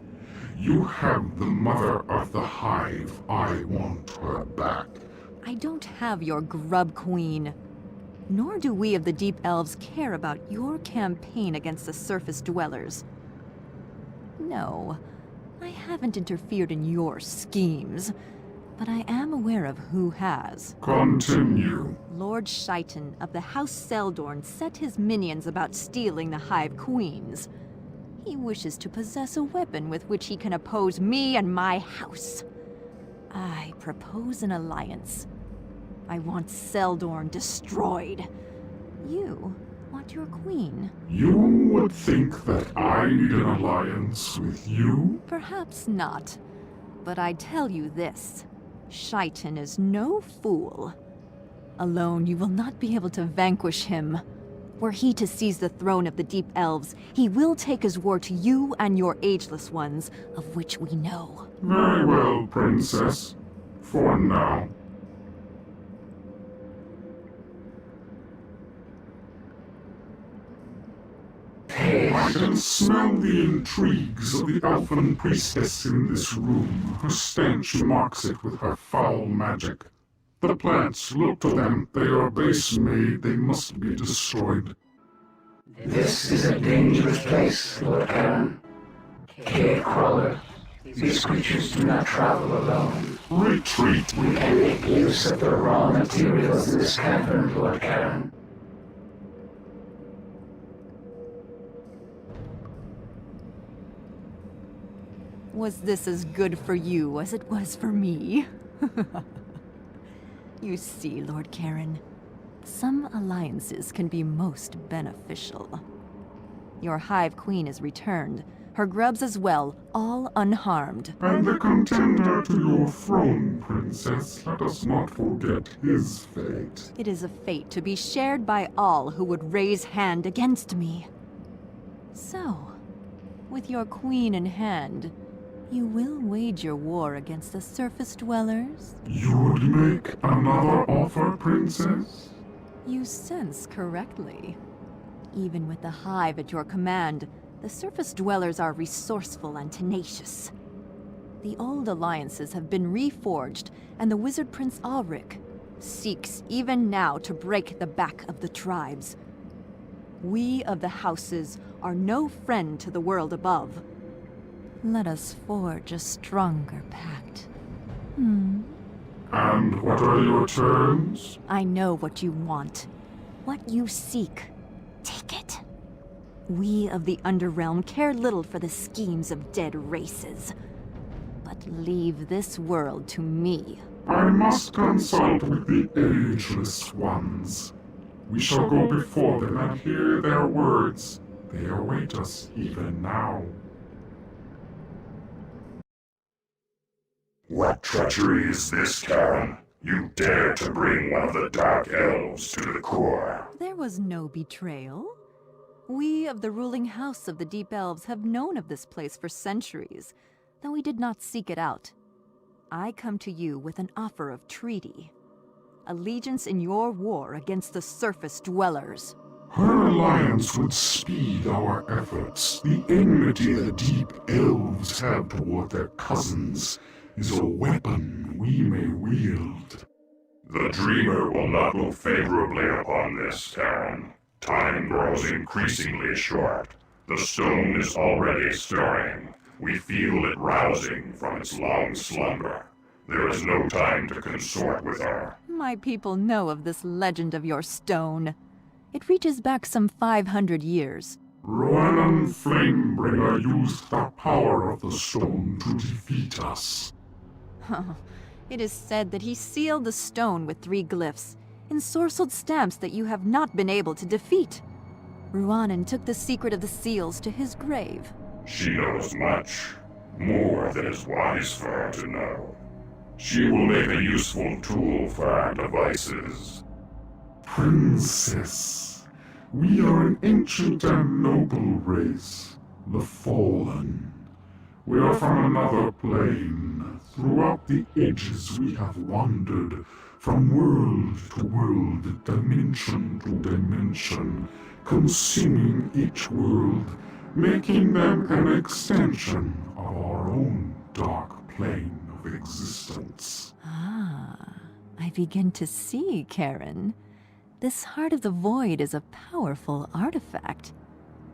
You have the mother of the hive. I want her back. I don't have your grub queen. Nor do we of the Deep Elves care about your campaign against the surface dwellers. No, I haven't interfered in your schemes. But I am aware of who has. Continue. Lord Shaitan of the House Seldorn set his minions about stealing the Hive Queens. He wishes to possess a weapon with which he can oppose me and my house. I propose an alliance. I want Seldorn destroyed. You want your queen. You would think that I need an alliance with you? Perhaps not. But I tell you this. Shaitan is no fool. Alone, you will not be able to vanquish him. Were he to seize the throne of the Deep Elves, he will take his war to you and your Ageless Ones, of which we know. Very well, Princess. For now. I can smell the intrigues of the elfin priestess in this room. Her stench marks it with her foul magic. The plants, look to them. They are base-made. They must be destroyed. This is a dangerous place, Lord Karen. Cave crawler, These creatures do not travel alone. Retreat! We can make use of the raw materials in this cavern, Lord Karen. Was this as good for you as it was for me? You see, Lord Karen, some alliances can be most beneficial. Your Hive Queen is returned, her grubs as well, all unharmed. And the contender to your throne, Princess, let us not forget his fate. It is a fate to be shared by all who would raise hand against me. So, with your queen in hand, you will wage your war against the surface dwellers? You would make another offer, Princess? You sense correctly. Even with the Hive at your command, the surface dwellers are resourceful and tenacious. The old alliances have been reforged, and the Wizard Prince Ulrich seeks even now to break the back of the tribes. We of the houses are no friend to the world above. Let us forge a stronger pact. And what are your terms? I know what you want. What you seek. Take it. We of the Underrealm care little for the schemes of dead races. But leave this world to me. I must consult with the Ageless Ones. We shall go before them and hear their words. They await us even now. What treachery is this, Karen? You dared to bring one of the Dark Elves to the core. There was no betrayal. We of the ruling house of the Deep Elves have known of this place for centuries, though we did not seek it out. I come to you with an offer of treaty. Allegiance in your war against the surface dwellers. Her alliance would speed our efforts. The enmity the Deep Elves have toward their cousins is a weapon we may wield. The Dreamer will not look favorably upon this, Karen. Time grows increasingly short. The stone is already stirring. We feel it rousing from its long slumber. There is no time to consort with her. My people know of this legend of your stone. It reaches back some 500 years. Roanan Flamebringer used the power of the stone to defeat us. It is said that he sealed the stone with 3 glyphs, ensorcelled stamps that you have not been able to defeat. Ruanan took the secret of the seals to his grave. She knows much, more than is wise for her to know. She will make a useful tool for our devices. Princess, we are an ancient and noble race, the Fallen. We are from another plane. Throughout the ages we have wandered, from world to world, dimension to dimension, consuming each world, making them an extension of our own dark plane of existence. I begin to see, Karen. This Heart of the Void is a powerful artifact.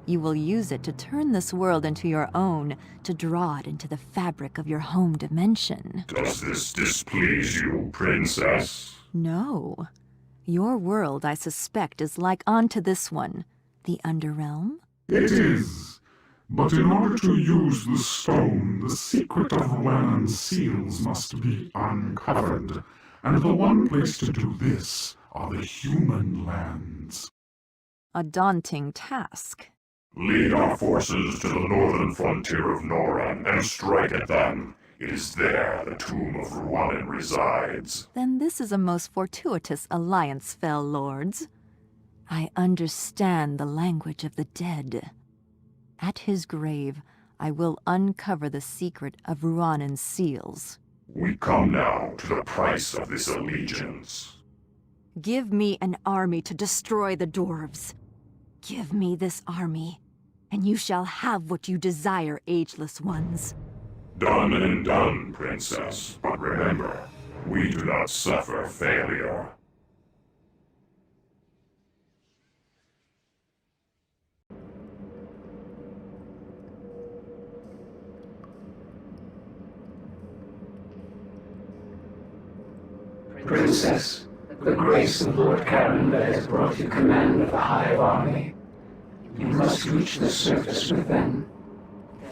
You will use it to turn this world into your own, to draw it into the fabric of your home dimension. Does this displease you, Princess? No. Your world, I suspect, is like onto this one, the Underrealm? It is. But in order to use the stone, the secret of Roanan's seals must be uncovered. And the one place to do this are the human lands. A daunting task. Lead our forces to the northern frontier of Noran and strike at them. It is there the tomb of Ruanan resides. Then this is a most fortuitous alliance, fell lords. I understand the language of the dead. At his grave, I will uncover the secret of Ruanan's seals. We come now to the price of this allegiance. Give me an army to destroy the dwarves. Give me this army, and you shall have what you desire, Ageless Ones. Done and done, Princess. But remember, we do not suffer failure. Princess, the grace of Lord Karen that has brought you command of the Hive Army. You must reach the surface with them.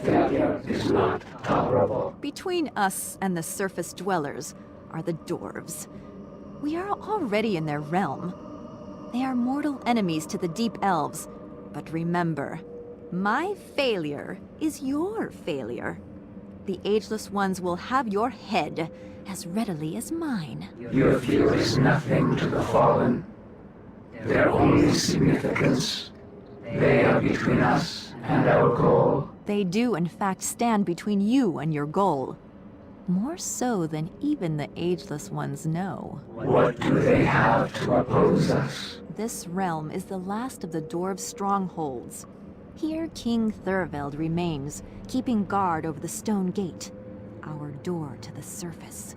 Failure is not tolerable. Between us and the surface dwellers are the dwarves. We are already in their realm. They are mortal enemies to the deep elves. But remember, my failure is your failure. The Ageless Ones will have your head as readily as mine. Your fear is nothing to the fallen. Their only significance. They are between us and our goal. They do, in fact, stand between you and your goal. More so than even the Ageless Ones know. What do they have to oppose us? This realm is the last of the dwarves' strongholds. Here King Thurveld remains, keeping guard over the stone gate, our door to the surface.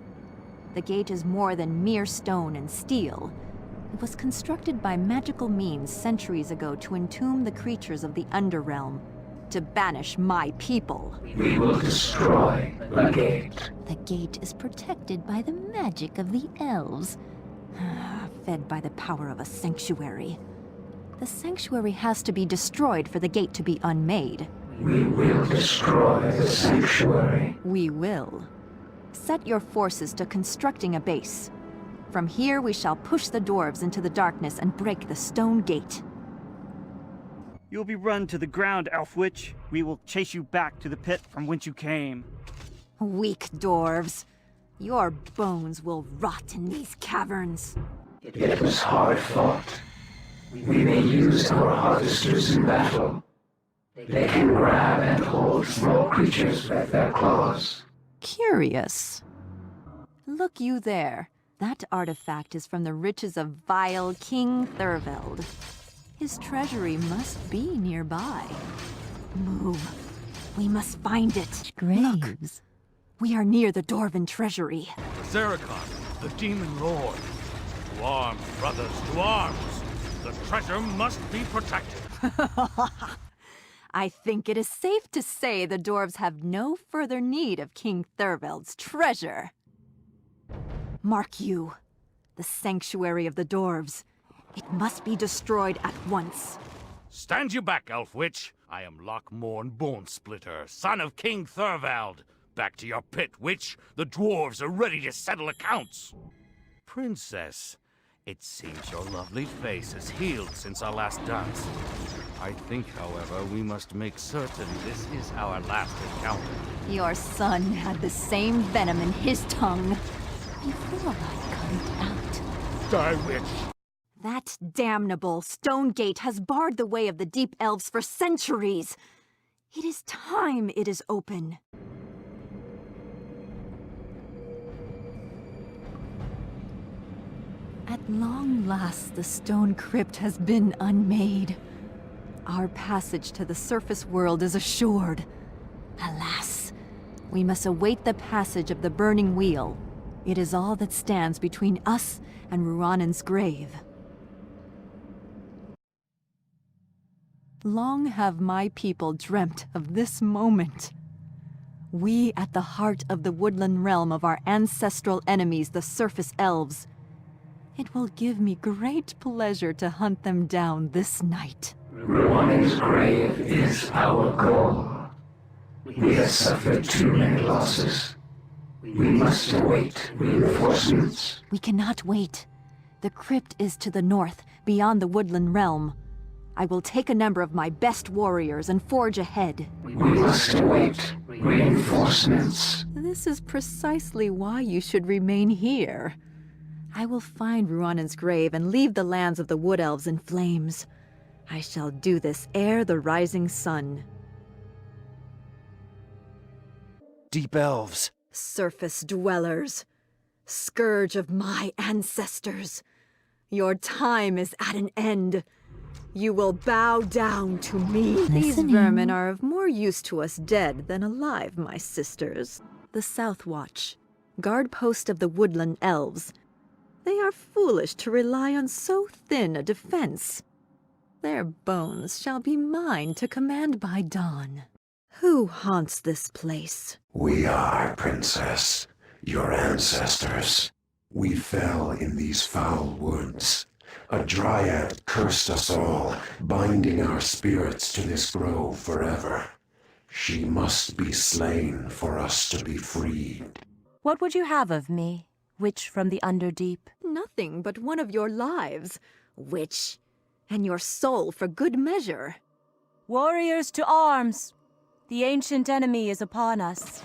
The gate is more than mere stone and steel. It was constructed by magical means centuries ago to entomb the creatures of the Underrealm, to banish my people. We will destroy the gate. The gate is protected by the magic of the elves, fed by the power of a sanctuary. The sanctuary has to be destroyed for the gate to be unmade. We will destroy the sanctuary. We will. Set your forces to constructing a base. From here we shall push the dwarves into the darkness and break the stone gate. You'll be run to the ground, Elf Witch. We will chase you back to the pit from whence you came. Weak dwarves. Your bones will rot in these caverns. It was hard fought. We may use our harvesters in battle. They can grab and hold small creatures with their claws. Curious. Look you there. That artifact is from the riches of vile King Thurveld. His treasury must be nearby. Move. We must find it. Graves. Look. We are near the Dwarven treasury. Zerikon, the Demon Lord. To arms, brothers, to arms! The treasure must be protected. I think it is safe to say the dwarves have no further need of King Thurveld's treasure. Mark you, the sanctuary of the dwarves. It must be destroyed at once. Stand you back, Elf Witch. I am Lochmorn Bonesplitter, son of King Thurvald. Back to your pit, witch. The dwarves are ready to settle accounts. Princess, it seems your lovely face has healed since our last dance. I think, however, we must make certain this is our last encounter. Your son had the same venom in his tongue before I cut it out. Die, witch! That damnable stone gate has barred the way of the deep elves for centuries. It is time it is open. At long last, the stone crypt has been unmade. Our passage to the surface world is assured. Alas, we must await the passage of the burning wheel. It is all that stands between us and Ruanan's grave. Long have my people dreamt of this moment. We at the heart of the woodland realm of our ancestral enemies, the surface elves. It will give me great pleasure to hunt them down this night. Ruanan's grave is our goal. We have suffered too many losses. We must await reinforcements. We cannot wait. The crypt is to the north, beyond the woodland realm. I will take a number of my best warriors and forge ahead. We must await reinforcements. This is precisely why you should remain here. I will find Ruanan's grave and leave the lands of the wood elves in flames. I shall do this ere the rising sun. Deep elves. Surface dwellers. Scourge of my ancestors. Your time is at an end. You will bow down to me. These vermin are of more use to us dead than alive, my sisters. The South Watch, guard post of the woodland elves. They are foolish to rely on so thin a defense. Their bones shall be mine to command by dawn. Who haunts this place? We are, Princess, your ancestors. We fell in these foul woods. A dryad cursed us all, binding our spirits to this grove forever. She must be slain for us to be freed. What would you have of me, witch from the Underdeep? Nothing but one of your lives, witch, and your soul for good measure. Warriors to arms! The ancient enemy is upon us.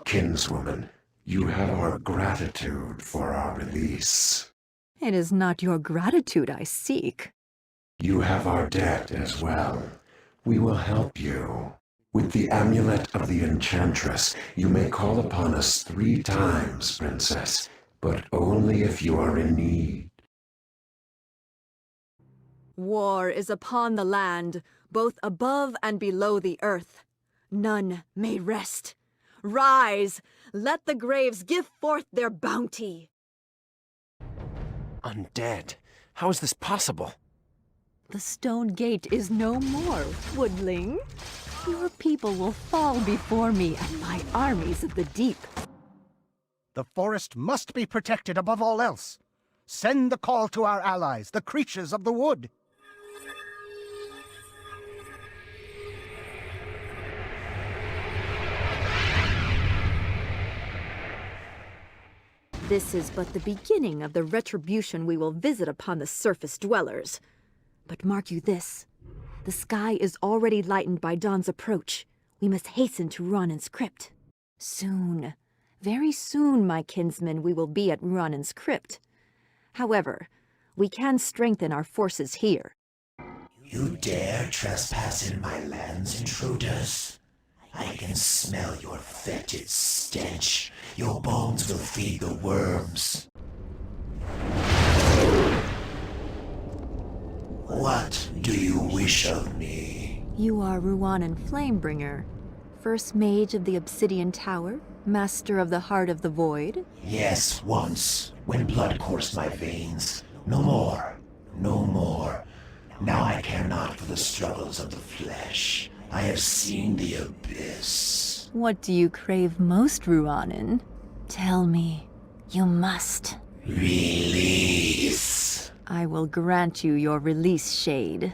Kinswoman, you have our gratitude for our release. It is not your gratitude I seek. You have our debt as well. We will help you. With the amulet of the Enchantress, you may call upon us 3 times, Princess, but only if you are in need. War is upon the land, both above and below the earth. None may rest. Rise! Let the graves give forth their bounty! Undead? How is this possible? The stone gate is no more, woodling. Your people will fall before me and my armies of the deep. The forest must be protected above all else. Send the call to our allies, the creatures of the wood. This is but the beginning of the retribution we will visit upon the surface dwellers. But mark you this. The sky is already lightened by dawn's approach. We must hasten to Ronan's crypt. Soon, very soon, my kinsmen, we will be at Ronan's crypt. However, we can strengthen our forces here. You dare trespass in my lands, intruders? I can smell your fetid stench. Your bones will feed the worms. What do you wish of me? You are Ruanan Flamebringer, first mage of the Obsidian Tower, master of the Heart of the Void. Yes, once, when blood coursed my veins. No more, no more. Now I care not for the struggles of the flesh. I have seen the abyss. What do you crave most, Ruanan? Tell me. You must. Release. I will grant you your release, Shade.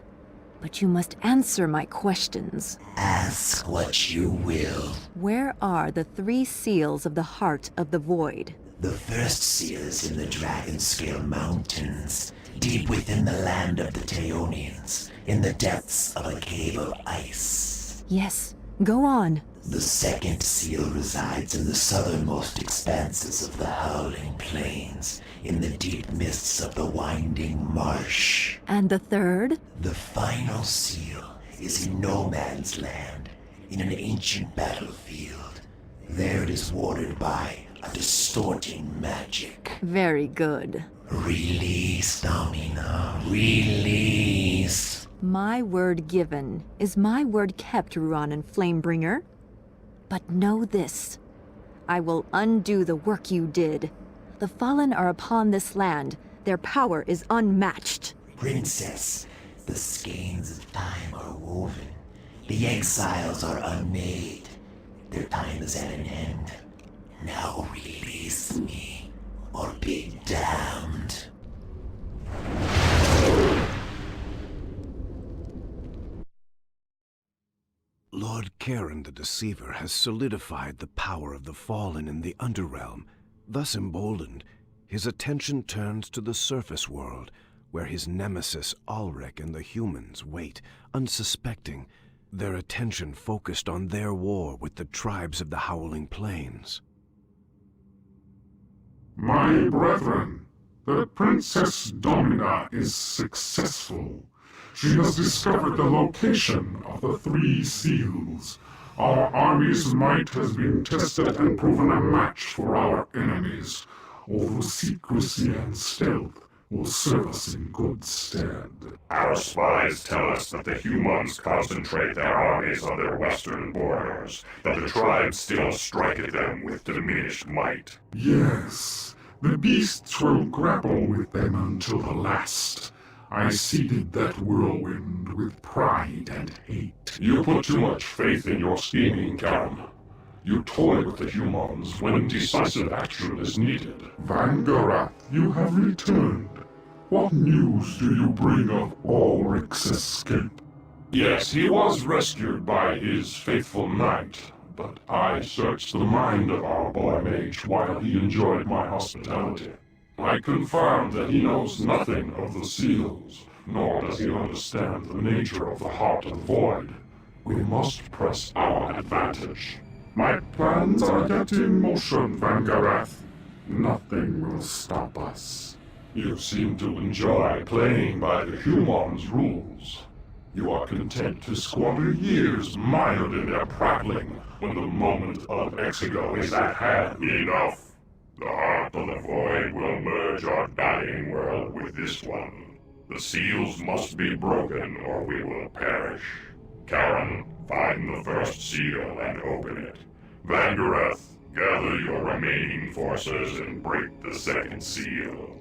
But you must answer my questions. Ask what you will. Where are the 3 seals of the Heart of the Void? The first seal is in the Dragonscale Mountains, deep within the land of the Teonians, in the depths of a cave of ice. Yes, go on. The second seal resides in the southernmost expanses of the Howling Plains, in the deep mists of the Winding Marsh. And the third? The final seal is in No Man's Land, in an ancient battlefield. There it is warded by a distorting magic. Very good. Release, Domina, release. My word given is my word kept, Ruanan Flamebringer. But know this. I will undo the work you did. The Fallen are upon this land. Their power is unmatched. Princess, the skeins of time are woven. The exiles are unmade. Their time is at an end. Now release me, or be damned. Lord Karen the Deceiver has solidified the power of the Fallen in the Underrealm. Thus emboldened, his attention turns to the surface world, where his nemesis Ulrich and the humans wait, unsuspecting, their attention focused on their war with the tribes of the Howling Plains. My brethren, the Princess Domina is successful. She has discovered the location of the 3 seals. Our army's might has been tested and proven a match for our enemies, although secrecy and stealth will serve us in good stead. Our spies tell us that the humans concentrate their armies on their western borders, that the tribes still strike at them with diminished might. Yes, the beasts will grapple with them until the last. I seeded that whirlwind with pride and hate. You put too much faith in your scheming, Karen. You toy with the humans when decisive action is needed. Vangarath, you have returned. What news do you bring of Ulrich's escape? Yes, he was rescued by his faithful knight, but I searched the mind of our boy mage while he enjoyed my hospitality. I confirmed that he knows nothing of the seals, nor does he understand the nature of the Heart of the Void. We must press our advantage. My plans are yet in motion, Vangarath. Nothing will stop us. You seem to enjoy playing by the humans' rules. You are content to squander years mired in their prattling when the moment of Exigo is at hand. Enough! The Heart of the Void will merge our dying world with this one. The seals must be broken or we will perish. Karen, find the first seal and open it. Vangarath, gather your remaining forces and break the second seal.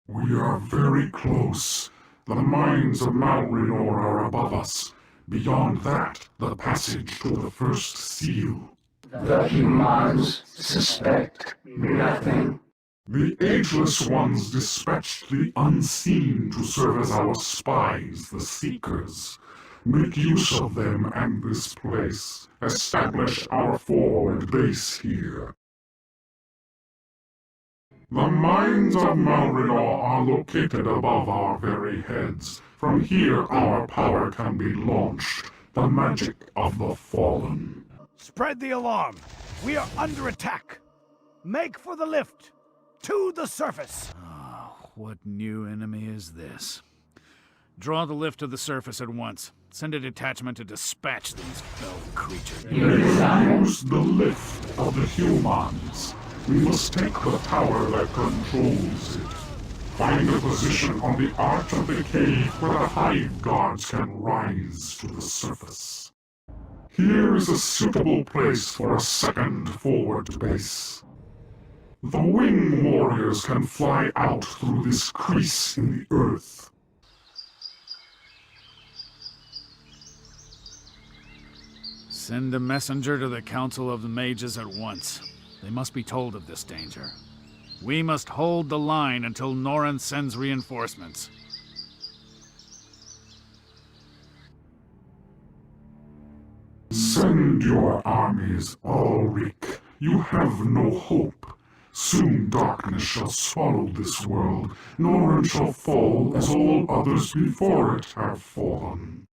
We are very close. The mines of Mount Renor are above us. Beyond that, the passage to the first seal. The humans suspect nothing. The Ageless Ones dispatched the Unseen to serve as our spies, the Seekers. Make use of them and this place. Establish our forward base here. The mines of Mount Renor are located above our very heads. From here our power can be launched. The magic of the Fallen. Spread the alarm. We are under attack. Make for the lift. To the surface. Oh, what new enemy is this? Draw the lift to the surface at once. Send a detachment to dispatch these fell creatures. Use the lift of the humans. We must take the power that controls it. Find a position on the arch of the cave where the hive guards can rise to the surface. Here is a suitable place for a second forward base. The wing warriors can fly out through this crease in the earth. Send a messenger to the Council of the Mages at once. They must be told of this danger. We must hold the line until Noran sends reinforcements. Send your armies, Ulrich. You have no hope. Soon darkness shall swallow this world. Noran shall fall as all others before it have fallen.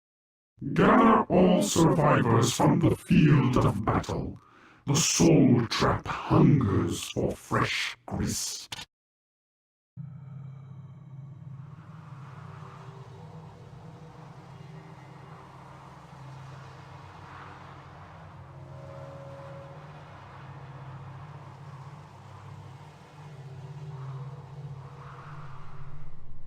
Gather all survivors from the field of battle. The soul trap hungers for fresh grist.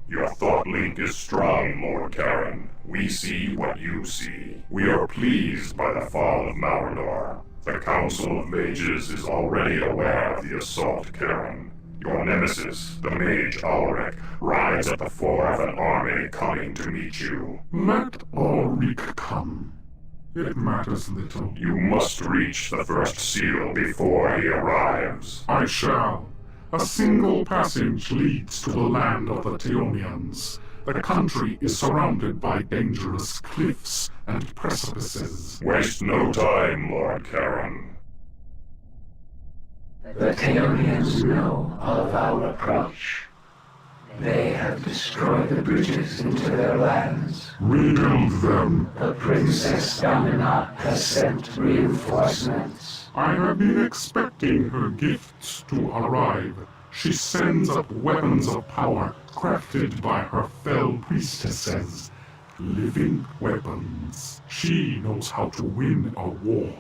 Your thought link is strong, Lord Karen. We see what you see. We are pleased by the fall of Maurinor. The Council of Mages is already aware of the assault, Karen. Your nemesis, the mage Ulrich, rides at the fore of an army coming to meet you. Let Ulrich come. It matters little. You must reach the first seal before he arrives. I shall. A single passage leads to the land of the Teonians. The country is surrounded by dangerous cliffs and precipices. Waste no time, Lord Karen. The Teonians know of our approach. They have destroyed the bridges into their lands. Rebuild them. The Princess Dominat has sent reinforcements. I have been expecting her gifts to arrive. She sends up weapons of power crafted by her fell priestesses. Living weapons. She knows how to win a war.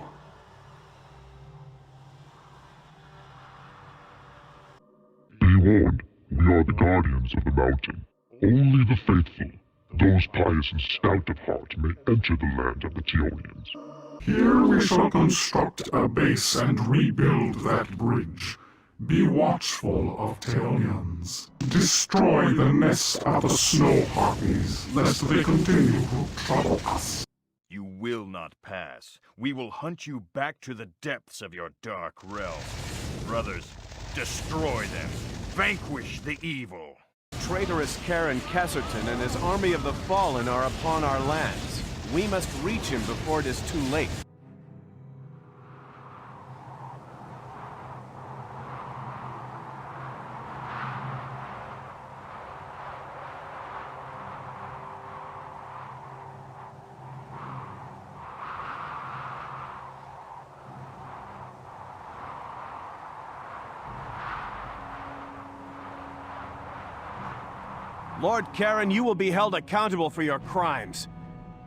Be warned, we are the guardians of the mountain. Only the faithful, those pious and stout of heart, may enter the land of the Teonians. Here we shall construct a base and rebuild that bridge. Be watchful of Teonians. Destroy the nest of the snow harpies, lest they continue to trouble us. You will not pass. We will hunt you back to the depths of your dark realm. Brothers, destroy them. Vanquish the evil. Traitorous Karen Casserton and his army of the Fallen are upon our lands. We must reach him before it is too late. Lord Karen, you will be held accountable for your crimes.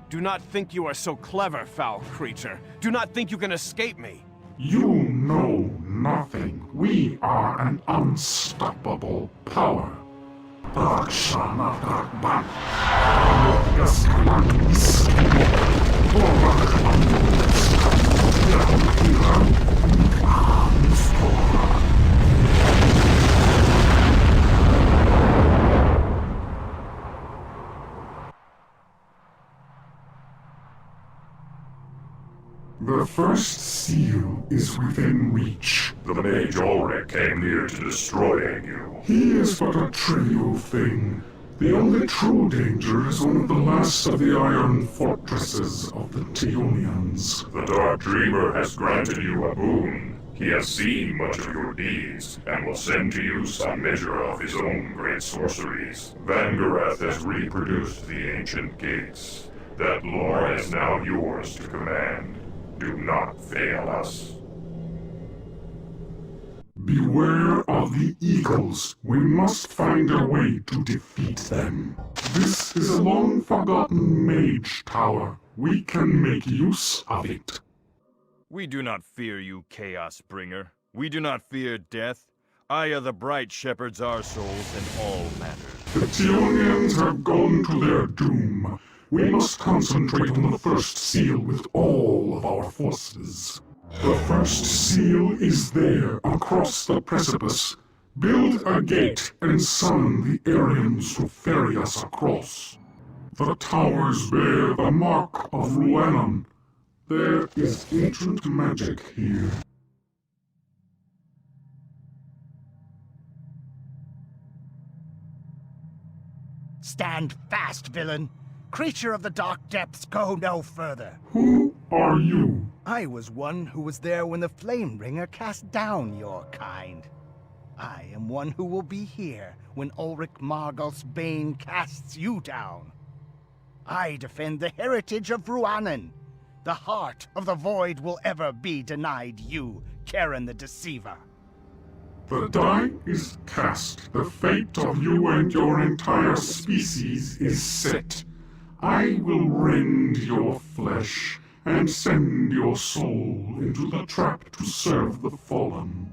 Do not think you are so clever, foul creature. Do not think you can escape me. You know nothing. We are an unstoppable power. The first seal is within reach. The mage Ulrich came near to destroying you. He is but a trivial thing. The only true danger is one of the last of the iron fortresses of the Teonians. The Dark Dreamer has granted you a boon. He has seen much of your deeds, and will send to you some measure of his own great sorceries. Vangareth has reproduced the ancient gates. That lore is now yours to command. Do not fail us. Beware of the eagles. We must find a way to defeat them. This is a long-forgotten mage tower. We can make use of it. We do not fear you, Chaos Bringer. We do not fear death. Aya the Bright shepherds our souls in all matters. The Teonians have gone to their doom. We must concentrate on the first seal with all of our forces. The first seal is there, across the precipice. Build a gate and summon the Aryans to ferry us across. The towers bear the mark of Rhiannon. There is ancient magic here. Stand fast, villain! Creature of the dark depths, go no further. Who are you? I was one who was there when the Flamebringer cast down your kind. I am one who will be here when Ulrich Margolf's bane casts you down. I defend the heritage of Rhiannon. The heart of the void will ever be denied you, Karen the Deceiver. The die is cast. The fate of you and your entire species is set. I will rend your flesh and send your soul into the trap to serve the fallen.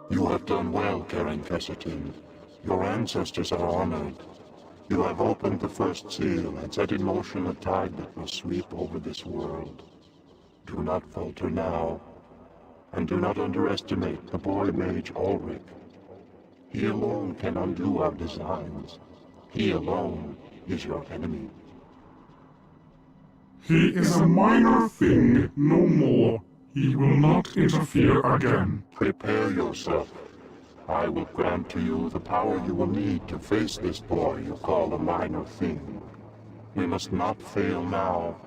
You have done well, Karen Casserton. Your ancestors are honored. You have opened the first seal and set in motion a tide that will sweep over this world. Do not falter now, and do not underestimate the boy mage Ulrich. He alone can undo our designs. He alone is your enemy. He is a minor thing, no more. He will not interfere again. Prepare yourself. I will grant to you the power you will need to face this boy you call a minor thing. We must not fail now.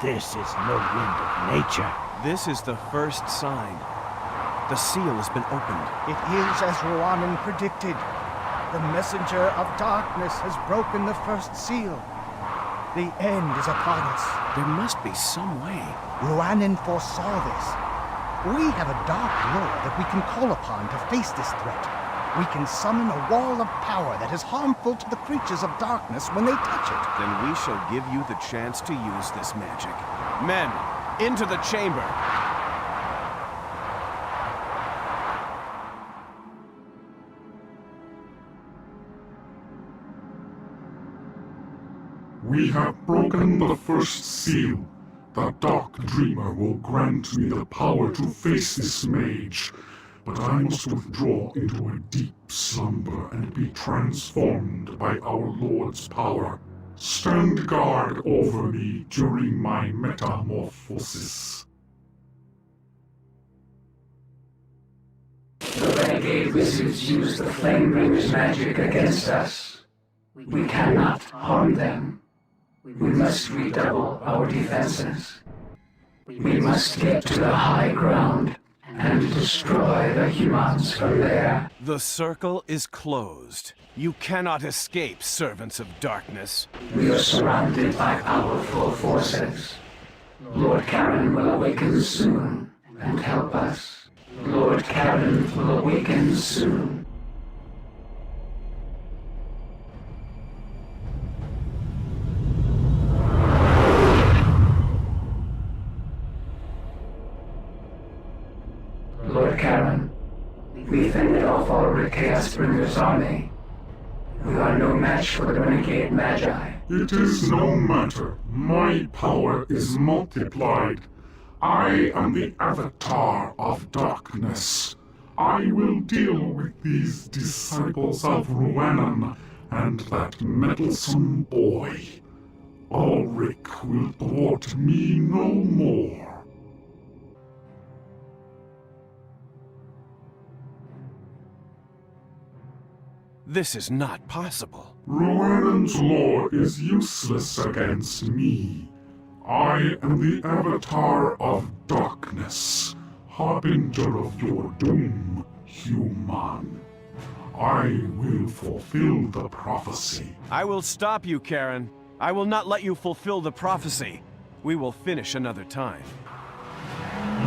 This is no wind of nature. This is the first sign. The seal has been opened. It is as Rhiannon predicted. The messenger of darkness has broken the first seal. The end is upon us. There must be some way. Rhiannon foresaw this. We have a dark lore that we can call upon to face this threat. we can summon a wall of power that is harmful to the creatures of darkness when they touch it. Then we shall give you the chance to use this magic. Men, into the chamber! We have broken the first seal. The Dark Dreamer will grant me the power to face this mage, but I must withdraw into a deep slumber and be transformed by our Lord's power. Stand guard over me during my metamorphosis. The renegade wizards use the Flamebringer's magic against us. We cannot harm them. We must redouble our defenses. We must get to the high ground and destroy the humans from there. The circle is closed. You cannot escape, servants of darkness. We are surrounded by powerful forces. Lord Karen will awaken soon and help us. Lord Karen will awaken soon. Lord Karen, we fended off our Chaos Bringer's army. We are no match for the renegade magi. It is no matter. My power is multiplied. I am the avatar of darkness. I will deal with these disciples of Ruanan and that meddlesome boy. Ulrich will thwart me no more. This is not possible. Ruanan's law is useless against me. I am the avatar of darkness, harbinger of your doom, human. I will fulfill the prophecy. I will stop you, Karen. I will not let you fulfill the prophecy. We will finish another time.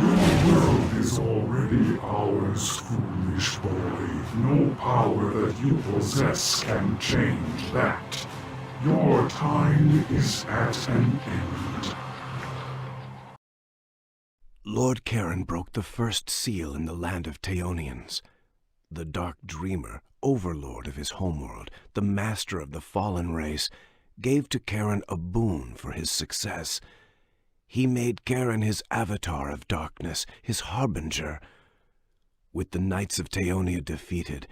Your world is already ours, foolish boy. No power that you possess can change that. Your time is at an end. Lord Karen broke the first seal in the land of Teonians. The Dark Dreamer, overlord of his homeworld, the master of the fallen race, gave to Karen a boon for his success. He made Karen his avatar of darkness, his harbinger. With the Knights of Teonia defeated,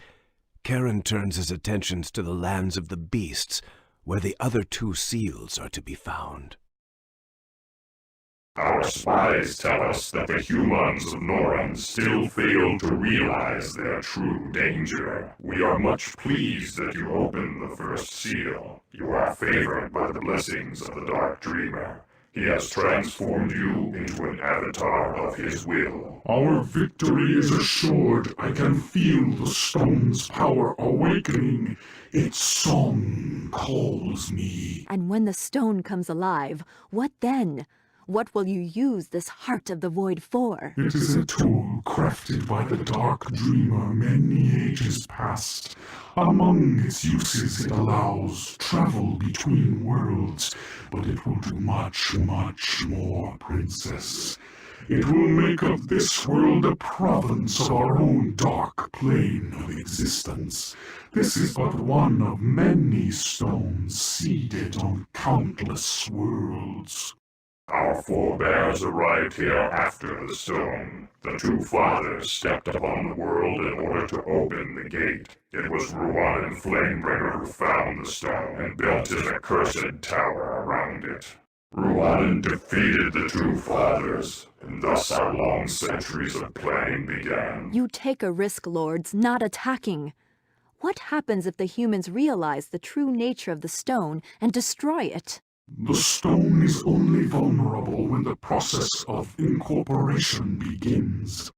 Karen turns his attentions to the lands of the beasts, where the other two seals are to be found. Our spies tell us that the humans of Noran still fail to realize their true danger. We are much pleased that you opened the first seal. You are favored by the blessings of the Dark Dreamer. He has transformed you into an avatar of his will. Our victory is assured. I can feel the stone's power awakening. Its song calls me. And when the stone comes alive, what then? What will you use this Heart of the Void for? It is a tool crafted by the Dark Dreamer many ages past. Among its uses, it allows travel between worlds, but it will do much, much more, Princess. It will make of this world a province of our own dark plane of existence. This is but one of many stones seeded on countless worlds. Our forebears arrived here after the stone. The two fathers stepped upon the world in order to open the gate. It was Ruanan Flamebringer who found the stone and built his accursed tower around it. Ruanan defeated the two fathers, and thus our long centuries of planning began. You take a risk, lords, not attacking. What happens if the humans realize the true nature of the stone and destroy it? The stone is only vulnerable when the process of incorporation begins.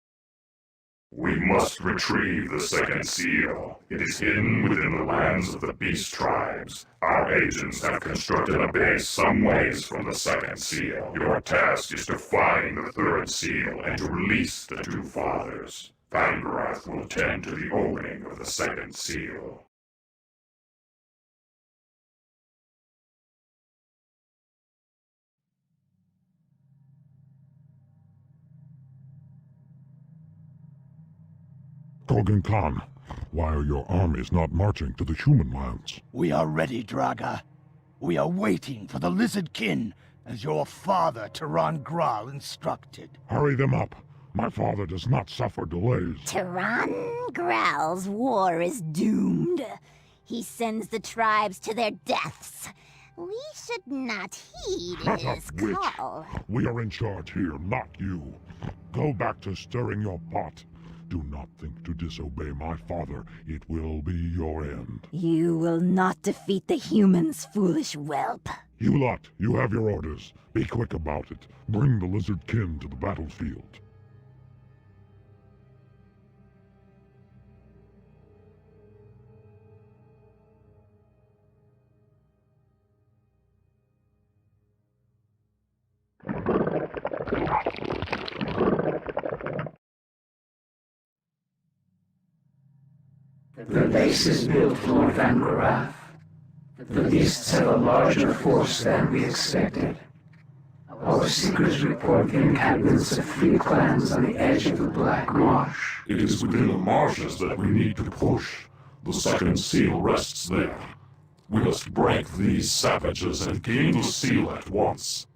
We must retrieve the second seal. It is hidden within the lands of the beast tribes. Our agents have constructed a base some ways from the second seal. Your task is to find the third seal and to release the two fathers. Vangarath will tend to the opening of the second seal. Kogan Khan, why are your armies not marching to the human lands? We are ready, Draga. We are waiting for the lizard kin, as your father, Taran Gral, instructed. Hurry them up. My father does not suffer delays. Taran Gral's war is doomed. He sends the tribes to their deaths. We should not heed Shut his up, witch. call. We are in charge here, not you. Go back to stirring your pot. Do not think to disobey my father. It will be your end. You will not defeat the humans, foolish whelp. You lot, you have your orders. Be quick about it. Bring the lizard kin to the battlefield. The base is built, Lord Vangarath. The beasts have a larger force than we expected. Our seekers report the encampments of 3 clans on the edge of the Black Marsh. It is within the marshes that we need to push. The second seal rests there. We must break these savages and gain the seal at once.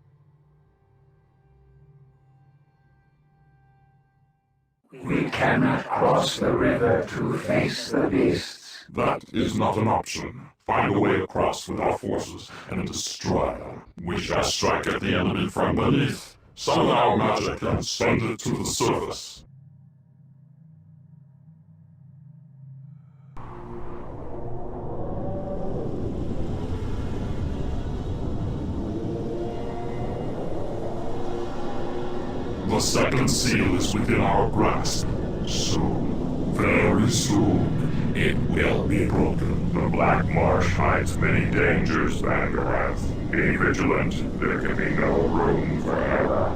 We cannot cross the river to face the beasts. That is not an option. Find a way across with our forces and destroy them. We shall strike at the enemy from beneath, summon our magic and send it to the surface. The second seal is within our grasp. Soon, very soon, it will be broken. The Black Marsh hides many dangers, Vangarath. Be vigilant. There can be no room for error.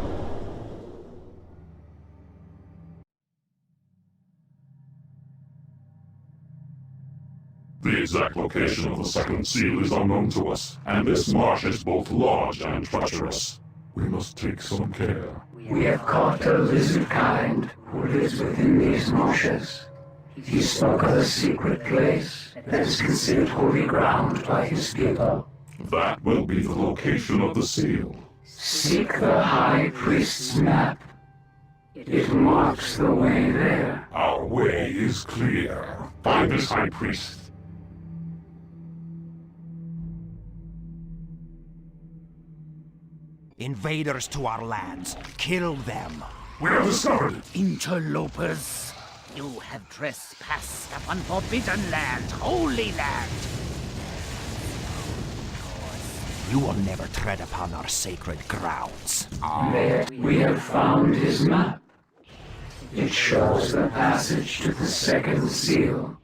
The exact location of the second seal is unknown to us, and this marsh is both large and treacherous. We must take some care. We have caught a lizard kind who lives within these marshes. He spoke of a secret place that is considered holy ground by his people. That will be the location of the seal. Seek the High Priest's map. It marks the way there. Our way is clear. Find this High Priest. Invaders to our lands. Kill them. We are discovered. Interlopers. You have trespassed upon forbidden land, holy land. You will never tread upon our sacred grounds. There we have found his map. It shows the passage to the second seal.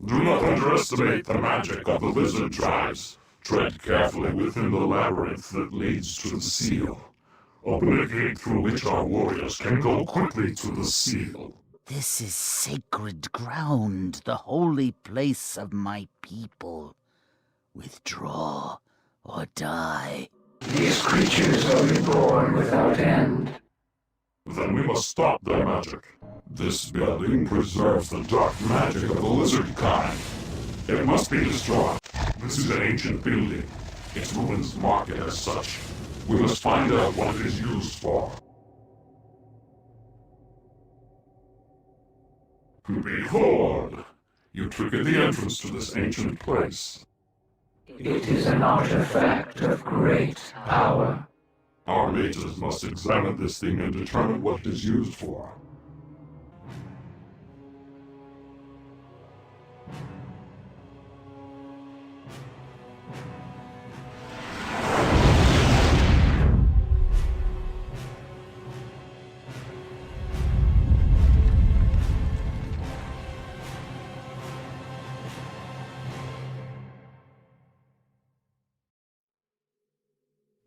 Do not underestimate the magic of the lizard tribes. Tread carefully within the labyrinth that leads to the seal. Open a gate through which our warriors can go quickly to the seal. This is sacred ground, the holy place of my people. Withdraw or die. These creatures are reborn without end. Then we must stop their magic. This building preserves the dark magic of the lizard kind. It must be destroyed. This is an ancient building. Its ruins mark it as such. We must find out what it is used for. Behold! You triggered the entrance to this ancient place. It is an artifact of great power. Our mages must examine this thing and determine what it is used for.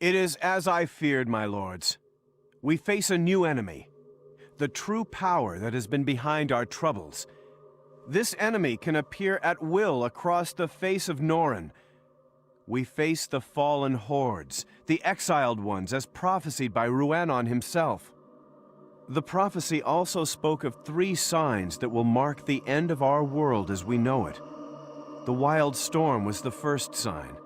It is as I feared, my lords. We face a new enemy. the true power that has been behind our troubles. This enemy can appear at will across the face of Norren. We face the fallen hordes, the exiled ones, as prophesied by Rhiannon himself. The prophecy also spoke of 3 signs that will mark the end of our world as we know it. The wild storm was the first sign.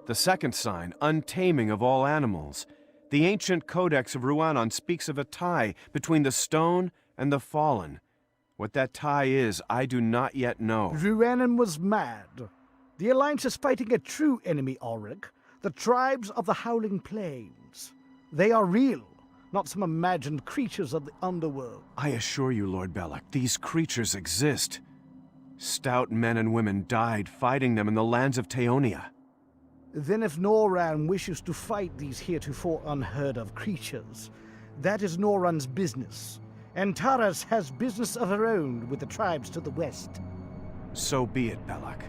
The second sign, untaming of all animals. The ancient codex of Rhiannon speaks of a tie between the stone and the fallen. What that tie is, I do not yet know. Rhiannon was mad. The Alliance is fighting a true enemy, Ulrich. The tribes of the Howling Plains. They are real, not some imagined creatures of the underworld. I assure you, Lord Belloc, these creatures exist. Stout men and women died fighting them in the lands of Teonia. Then if Norran wishes to fight these heretofore unheard-of creatures, that is Norran's business. And Taras has business of her own with the tribes to the west. So be it, Belloc.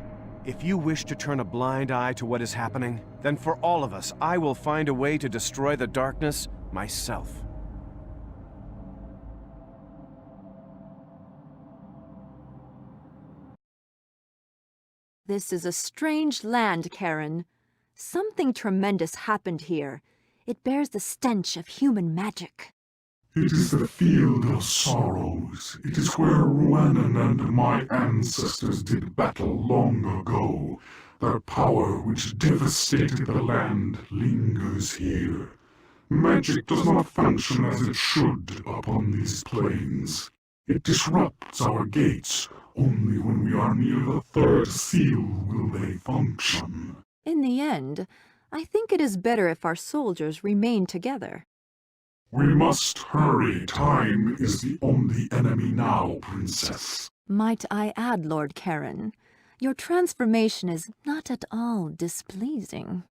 If you wish to turn a blind eye to what is happening, then for all of us, I will find a way to destroy the darkness myself. This is a strange land, Karen. Something tremendous happened here. It bears the stench of human magic. It is the Field of Sorrows. It is where Rhiannon and my ancestors did battle long ago. Their power which devastated the land lingers here. Magic does not function as it should upon these plains. It disrupts our gates. Only when we are near the 3rd seal will they function. In the end, I think it is better if our soldiers remain together. We must hurry. Time is the only enemy now, Princess. Might I add, Lord Karen, your transformation is not at all displeasing.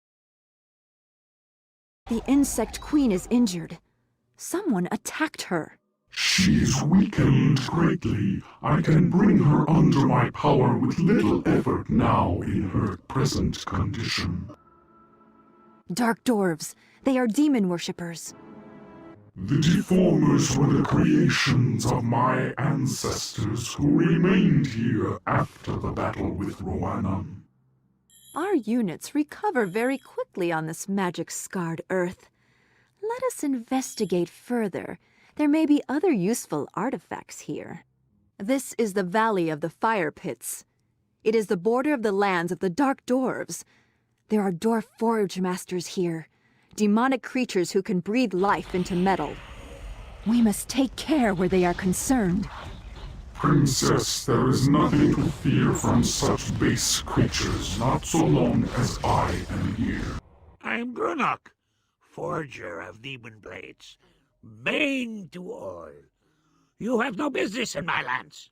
The Insect Queen is injured. Someone attacked her. She is weakened greatly. I can bring her under my power with little effort now in her present condition. Dark dwarves. They are demon worshippers. The Deformers were the creations of my ancestors who remained here after the battle with Rhiannon. Our units recover very quickly on this magic-scarred earth. Let us investigate further. There may be other useful artifacts here. This is the Valley of the Fire Pits. It is the border of the lands of the Dark Dwarves. There are dwarf forge masters here, demonic creatures who can breathe life into metal. We must take care where they are concerned. Princess, there is nothing to fear from such base creatures, not so long as I am here. I'm Grunnock, forger of demon blades. Bane to all. You have no business in my lands.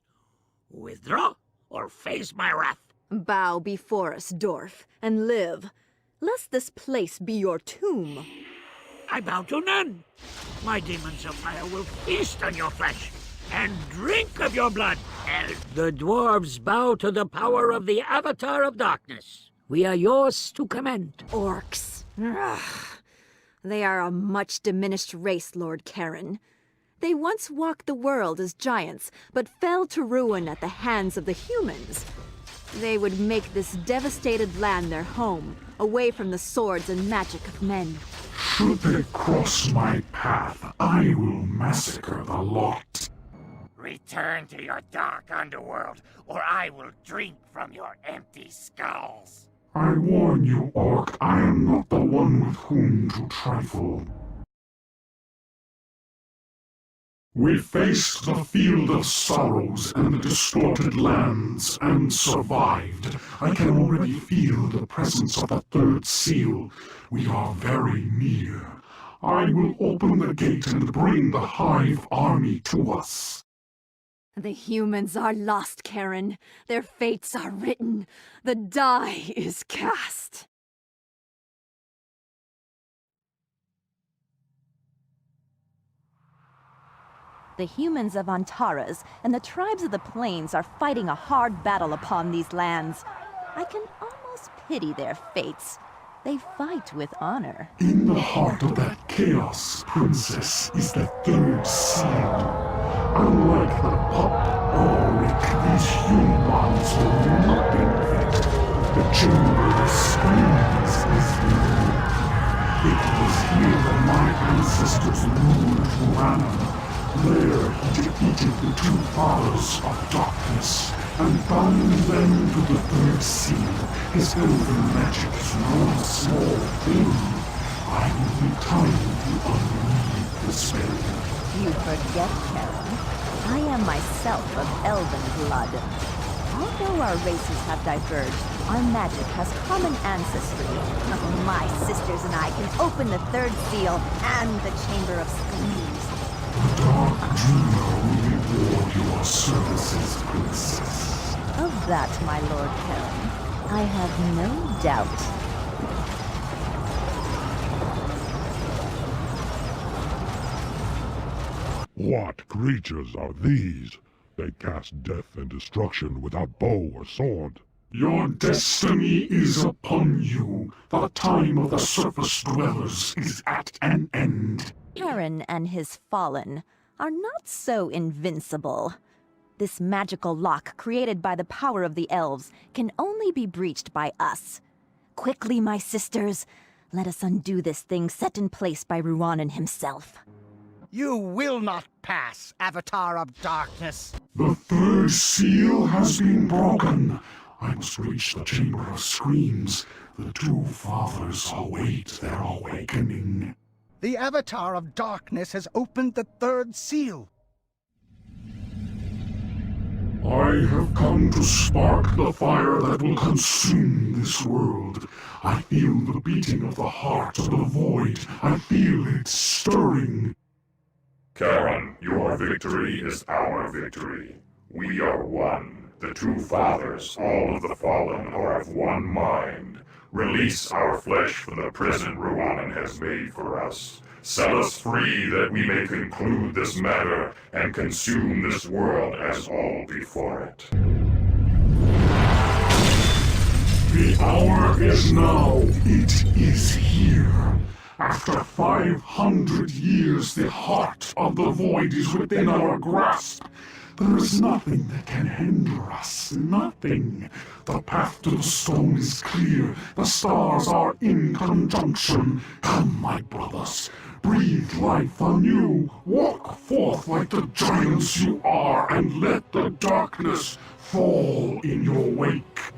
Withdraw or face my wrath. Bow before us, dwarf, and live, lest this place be your tomb. I bow to none. My demons of fire will feast on your flesh and drink of your blood. The dwarves bow to the power of the Avatar of Darkness. We are yours to command. Orcs. Ugh. They are a much diminished race, Lord Karen. They once walked the world as giants, but fell to ruin at the hands of the humans. They would make this devastated land their home, away from the swords and magic of men. Should they cross my path, I will massacre the lot. Return to your dark underworld, or I will drink from your empty skulls. I warn you, Orc, I am not the one with whom to trifle. We faced the Field of Sorrows and the distorted lands, and survived. I can already feel the presence of the 3rd seal. We are very near. I will open the gate and bring the Hive army to us. The humans are lost, Karen. Their fates are written. The die is cast. The humans of Antares and the tribes of the plains are fighting a hard battle upon these lands. I can almost pity their fates. They fight with honor. In the heart of that chaos, Princess, is the 3rd seal. Unlike the pup-oric, these humans will not invent. The chamber of screens is new. It was here that my ancestors ruled Rana. There he defeated the two fathers of darkness and bound them to the third seal. His elven magic is no small thing. I will need time to unweave the spell. You forget, Karen. I am myself of elven blood. Although our races have diverged, our magic has common ancestry. My sisters and I can open the third seal and the Chamber of Screens. The Dark Dreamer will reward your services, Princess. Of that, my Lord Karen, I have no doubt. What creatures are these? They cast death and destruction without bow or sword. Your destiny is upon you. The time of the surface dwellers is at an end. Karen and his fallen are not so invincible. This magical lock created by the power of the elves can only be breached by us. Quickly, my sisters, let us undo this thing set in place by Ruanan himself. You will not pass, Avatar of Darkness. The third seal has been broken. I must reach the Chamber of Screens. The two fathers await their awakening. The Avatar of Darkness has opened the third seal. I have come to spark the fire that will consume this world. I feel the beating of the heart of the void. I feel it stirring. Karen, your victory is our victory. We are one. The two fathers, all of the fallen, are of one mind. Release our flesh from the prison Ruanan has made for us. Set us free that we may conclude this matter and consume this world as all before it. The hour is now. It is here. After 500 years, the heart of the void is within our grasp. There is nothing that can hinder us, nothing. The path to the stone is clear. The stars are in conjunction. Come, my brothers, breathe life anew. Walk forth like the giants you are, and let the darkness fall in your wake.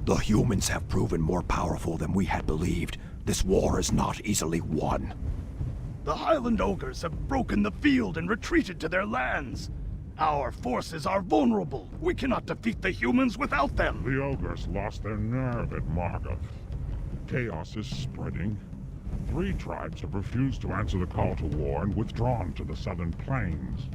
The humans have proven more powerful than we had believed. This war is not easily won. The Highland Ogres have broken the field and retreated to their lands. Our forces are vulnerable. We cannot defeat the humans without them. The ogres lost their nerve at Margath. Chaos is spreading. 3 tribes have refused to answer the call to war and withdrawn to the southern plains.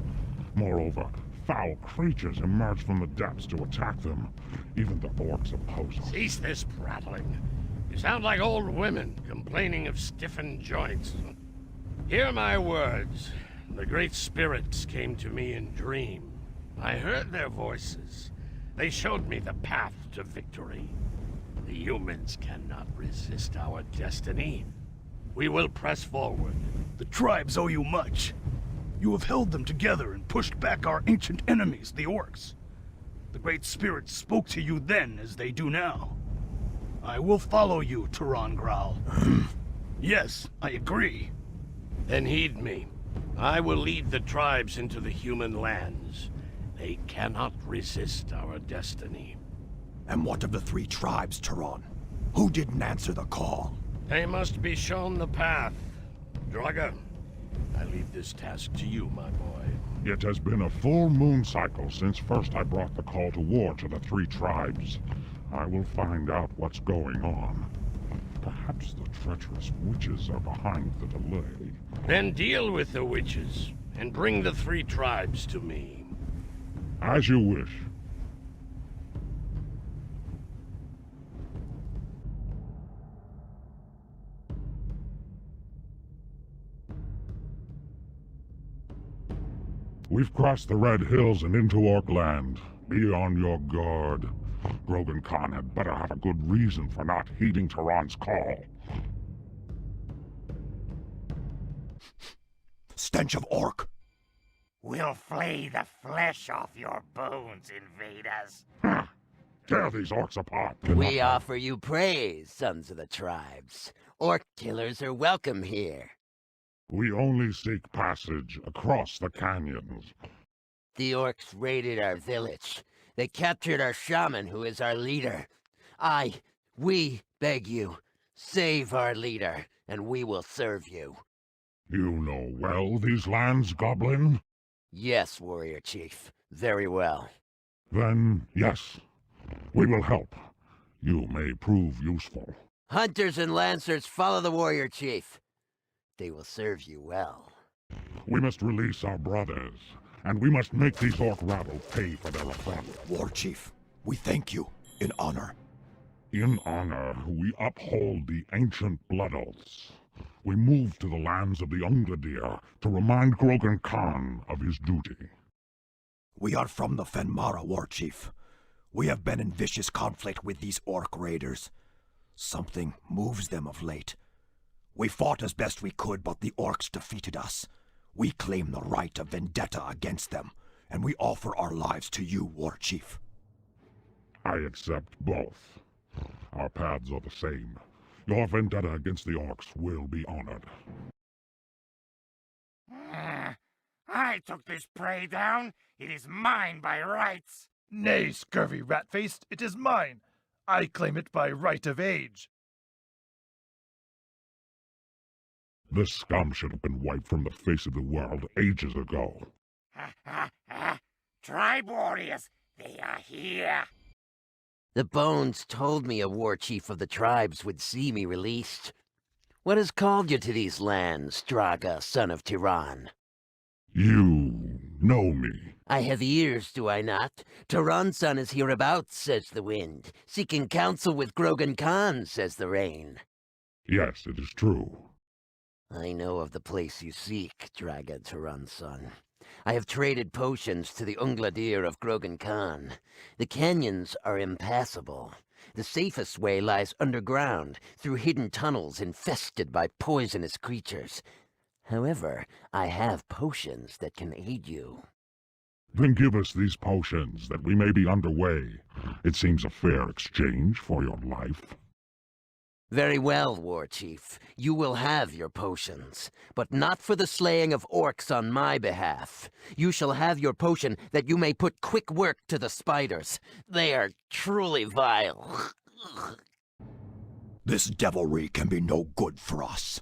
Moreover, foul creatures emerge from the depths to attack them. Even the orcs oppose us. Cease this prattling. You sound like old women complaining of stiffened joints. Hear my words. The great spirits came to me in dream. I heard their voices. They showed me the path to victory. The humans cannot resist our destiny. We will press forward. The tribes owe you much. You have held them together and pushed back our ancient enemies, the orcs. The Great Spirit spoke to you then as they do now. I will follow you, Turan Growl. Yes, I agree. Then heed me. I will lead the tribes into the human lands. They cannot resist our destiny. And what of the 3 tribes, Turan? Who didn't answer the call? They must be shown the path. Draga, I leave this task to you, my boy. It has been a full moon cycle since first I brought the call to war to the 3 tribes. I will find out what's going on. Perhaps the treacherous witches are behind the delay. Then deal with the witches, and bring the 3 tribes to me. As you wish. We've crossed the Red Hills and into Orc land. Be on your guard. Grogan Khan had better have a good reason for not heeding Turan's call. Stench of Orc. We'll flay the flesh off your bones, invaders. Tear these orcs apart. We offer you praise, sons of the tribes. Orc killers are welcome here. We only seek passage across the canyons. The orcs raided our village. They captured our shaman, who is our leader. We beg you, save our leader, and we will serve you. You know well these lands, Goblin? Yes, warrior chief. Very well. Then, yes. We will help. You may prove useful. Hunters and lancers, follow the warrior chief. They will serve you well. We must release our brothers, and we must make these orc rabble pay for their affront. War Chief, we thank you, in honor. In honor, we uphold the ancient blood oaths. We move to the lands of the Ungladir to remind Grogan Khan of his duty. We are from the Fenmara, War Chief. We have been in vicious conflict with these orc raiders. Something moves them of late. We fought as best we could, but the orcs defeated us. We claim the right of vendetta against them, and we offer our lives to you, War Chief. I accept both. Our paths are the same. Your vendetta against the orcs will be honored. I took this prey down. It is mine by rights. Nay, scurvy rat-faced, it is mine. I claim it by right of age. This scum should have been wiped from the face of the world ages ago. Tribe warriors, they are here. The bones told me a war chief of the tribes would see me released. What has called you to these lands, Draga, son of Tiran? You know me. I have ears, do I not? Tiran's son is hereabouts, says the wind. Seeking counsel with Grogan Khan, says the rain. Yes, it is true. I know of the place you seek, Draga, Tiran's son. I have traded potions to the Ungladir of Grogan Khan. The canyons are impassable. The safest way lies underground, through hidden tunnels infested by poisonous creatures. However, I have potions that can aid you. Then give us these potions, that we may be underway. It seems a fair exchange for your life. Very well, War Chief. You will have your potions, but not for the slaying of orcs on my behalf. You shall have your potion that you may put quick work to the spiders. They are truly vile. This devilry can be no good for us.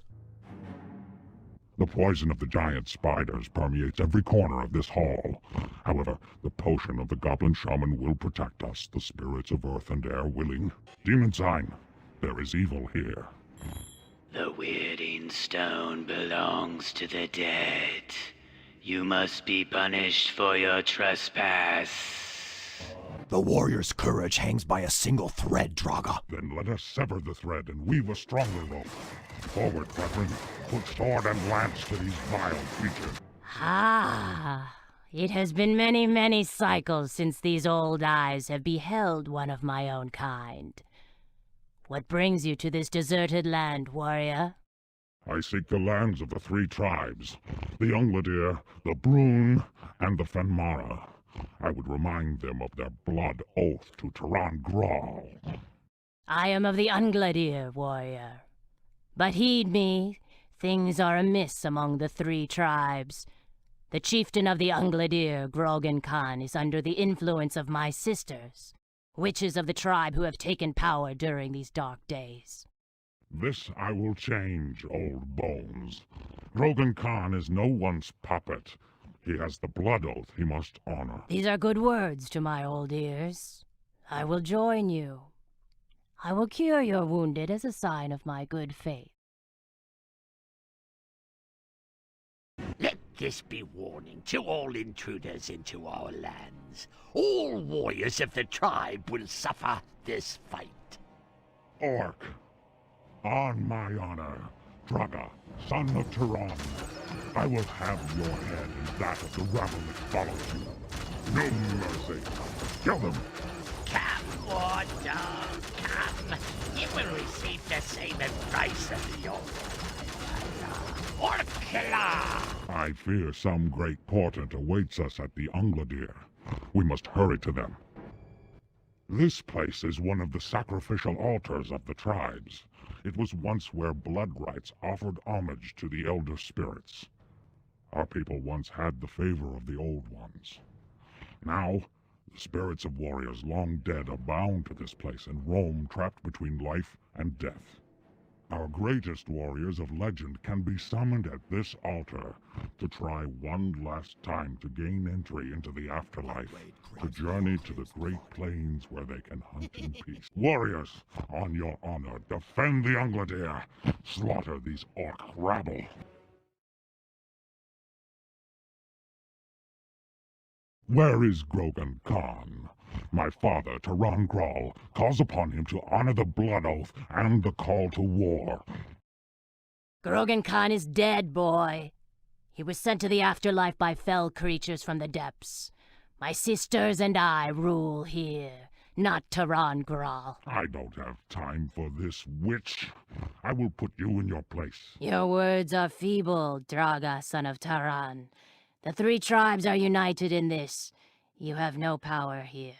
The poison of the giant spiders permeates every corner of this hall. However, the potion of the goblin shaman will protect us, the spirits of earth and air willing. Demon sign. There is evil here. The weirding stone belongs to the dead. You must be punished for your trespass. The warrior's courage hangs by a single thread, Draga. Then let us sever the thread and weave a stronger rope. Forward, brethren. Put sword and lance to these vile creatures. It has been many, many cycles since these old eyes have beheld one of my own kind. What brings you to this deserted land, warrior? I seek the lands of the 3 tribes, the Ungladir, the Brune, and the Fenmara. I would remind them of their blood oath to Taran Graal. I am of the Ungladir, warrior. But heed me, things are amiss among the three tribes. The chieftain of the Ungladir, Grogan Khan, is under the influence of my sisters, witches of the tribe who have taken power during these dark days. This I will change, old bones. Grogan Khan is no one's puppet. He has the blood oath he must honor. These are good words to my old ears. I will join you. I will cure your wounded as a sign of my good faith. Let this be warning to all intruders into our lands. All warriors of the tribe will suffer this fight. Orc, on my honor, Draga, son of Taran, I will have your head and that of the rabble that follows you. No mercy. Kill them. Come, war dog, come. You will receive the same advice of your Orc killer! I fear some great portent awaits us at the Ungladir. We must hurry to them. This place is one of the sacrificial altars of the tribes. It was once where blood rites offered homage to the elder spirits. Our people once had the favor of the old ones. Now, the spirits of warriors long dead are bound to this place and roam trapped between life and death. Our greatest warriors of legend can be summoned at this altar to try one last time to gain entry into the afterlife, to journey to the great plains where they can hunt in peace. Warriors, on your honor, defend the Ungladir, slaughter these orc rabble. Where is Grogan Khan? My father, Taran Graal, calls upon him to honor the blood oath and the call to war. Grogan Khan is dead, boy. He was sent to the afterlife by fell creatures from the depths. My sisters and I rule here, not Taran Graal. I don't have time for this, witch. I will put you in your place. Your words are feeble, Draga, son of Taran. The three tribes are united in this. You have no power here.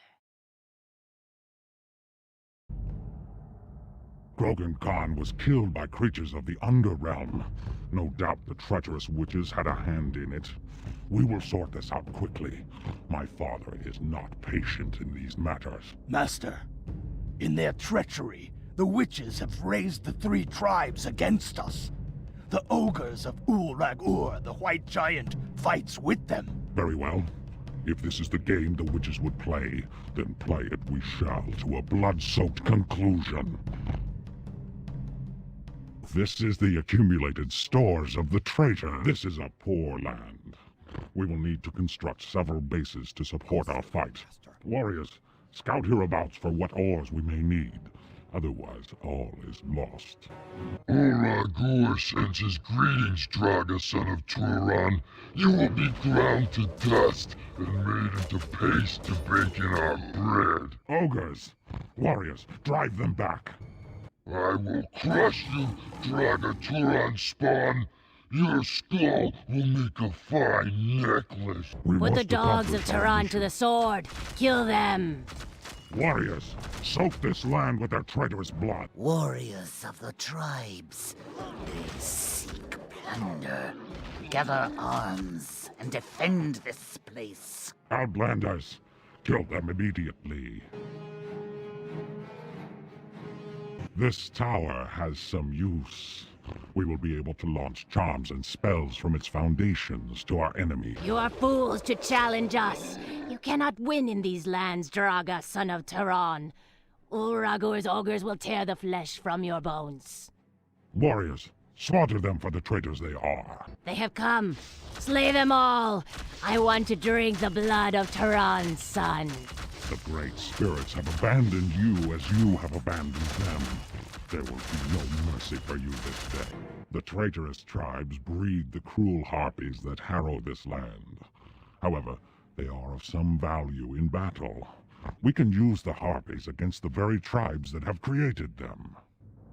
Grogan Khan was killed by creatures of the Underrealm. No doubt the treacherous witches had a hand in it. We will sort this out quickly. My father is not patient in these matters. Master, in their treachery, the witches have raised the three tribes against us. The ogres of Ulrag-Ur, the White Giant, fights with them. Very well. If this is the game the witches would play, then play it we shall to a blood-soaked conclusion. This is the accumulated stores of the traitor. This is a poor land. We will need to construct several bases to support our fight. Warriors, scout hereabouts for what ores we may need. Otherwise, all is lost. Ulrag-Ur sends his greetings, Draga, son of Turan. You will be ground to dust and made into paste to bake in our bread. Ogres! Warriors, drive them back! I will crush you, Draga Turan spawn! Your skull will make a fine necklace. Put the dogs of Taran to the sword! Kill them! Warriors, soak this land with their traitorous blood. Warriors of the tribes, they seek plunder. Gather arms and defend this place. Outlanders, kill them immediately. This tower has some use. We will be able to launch charms and spells from its foundations to our enemy. You are fools to challenge us. You cannot win in these lands, Draga, son of Taran. Ulrag-Ur's ogres will tear the flesh from your bones. Warriors, slaughter them for the traitors they are. They have come. Slay them all. I want to drink the blood of Taran's son. The great spirits have abandoned you as you have abandoned them. There will be no mercy for you this day. The traitorous tribes breed the cruel harpies that harrow this land. However, they are of some value in battle. We can use the harpies against the very tribes that have created them.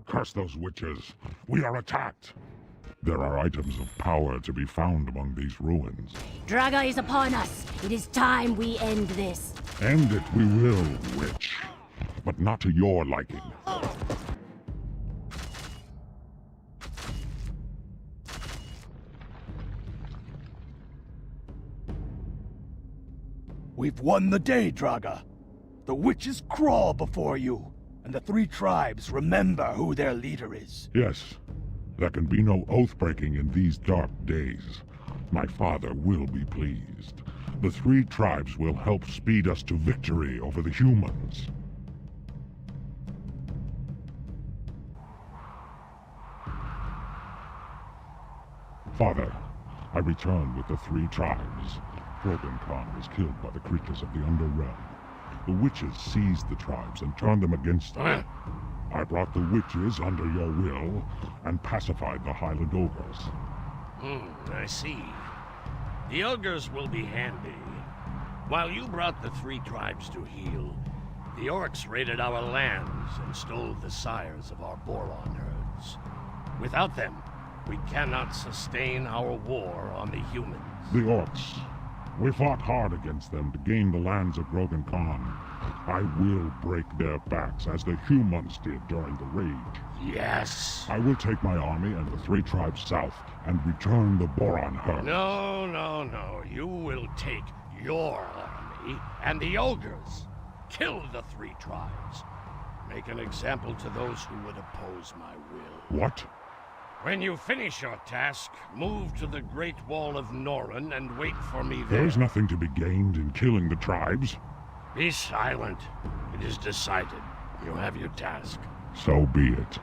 Curse those witches! We are attacked! There are items of power to be found among these ruins. Draga is upon us. It is time we end this. End it we will, witch. But not to your liking. We've won the day, Draga. The witches crawl before you, and the three tribes remember who their leader is. Yes, there can be no oath-breaking in these dark days. My father will be pleased. The three tribes will help speed us to victory over the humans. Father, I return with the three tribes. Grogan Khan was killed by the creatures of the Underrealm. The witches seized the tribes and turned them against us. I brought the witches under your will and pacified the Highland Ogres. I see. The Ogres will be handy. While you brought the three tribes to heal, the Orcs raided our lands and stole the sires of our Boron herds. Without them, we cannot sustain our war on the humans. The Orcs. We fought hard against them to gain the lands of Grogan Khan. I will break their backs as the humans did during the raid. Yes! I will take my army and the three tribes south and return the Boron herd. No. You will take your army and the Ogres. Kill the three tribes. Make an example to those who would oppose my will. What? When you finish your task, move to the Great Wall of Norren and wait for me there. There's nothing to be gained in killing the tribes. Be silent. It is decided. You have your task. So be it.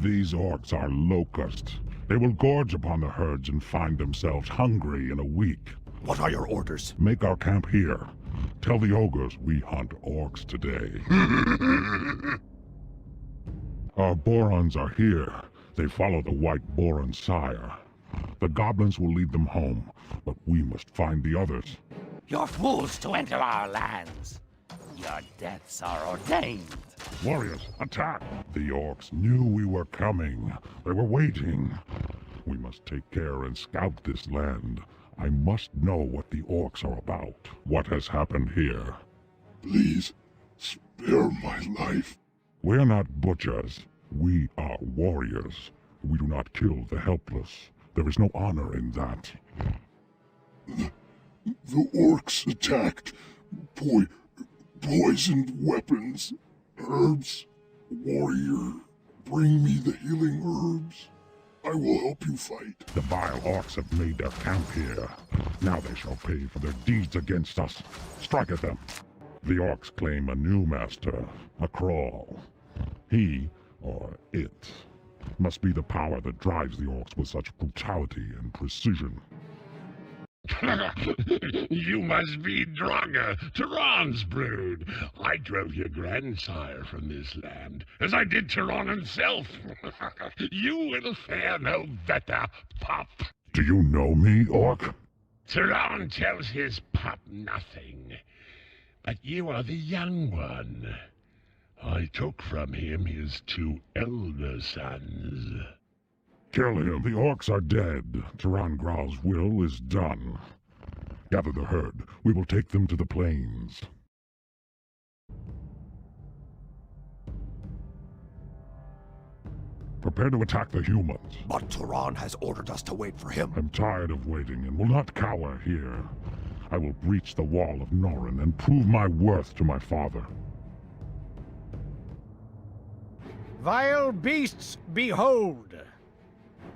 These orcs are locusts. They will gorge upon the herds and find themselves hungry in a week. What are your orders? Make our camp here. Tell the ogres we hunt orcs today. Our Borons are here. They follow the White Boron sire. The goblins will lead them home, but we must find the others. You're fools to enter our lands. Your deaths are ordained. Warriors, attack! The orcs knew we were coming. They were waiting. We must take care and scout this land. I must know what the orcs are about. What has happened here? Please, spare my life. We're not butchers. We are warriors. We do not kill the helpless. There is no honor in that. The orcs attacked. Poisoned weapons. Herbs. Warrior, bring me the healing herbs. I will help you fight. The vile orcs have made their camp here. Now they shall pay for their deeds against us. Strike at them. The orcs claim a new master, a Crawl. He, or it, must be the power that drives the orcs with such brutality and precision. You must be Draga, Tehran's brood. I drove your grandsire from this land, as I did Tehran himself. You will fare no better, pup. Do you know me, orc? Tehran tells his pup nothing, but you are the young one. I took from him his two elder sons. Kill him. The orcs are dead. Tehran Graal's will is done. Gather the herd. We will take them to the plains. Prepare to attack the humans. But Tehran has ordered us to wait for him. I'm tired of waiting and will not cower here. I will breach the wall of Norren and prove my worth to my father. Vile beasts, behold!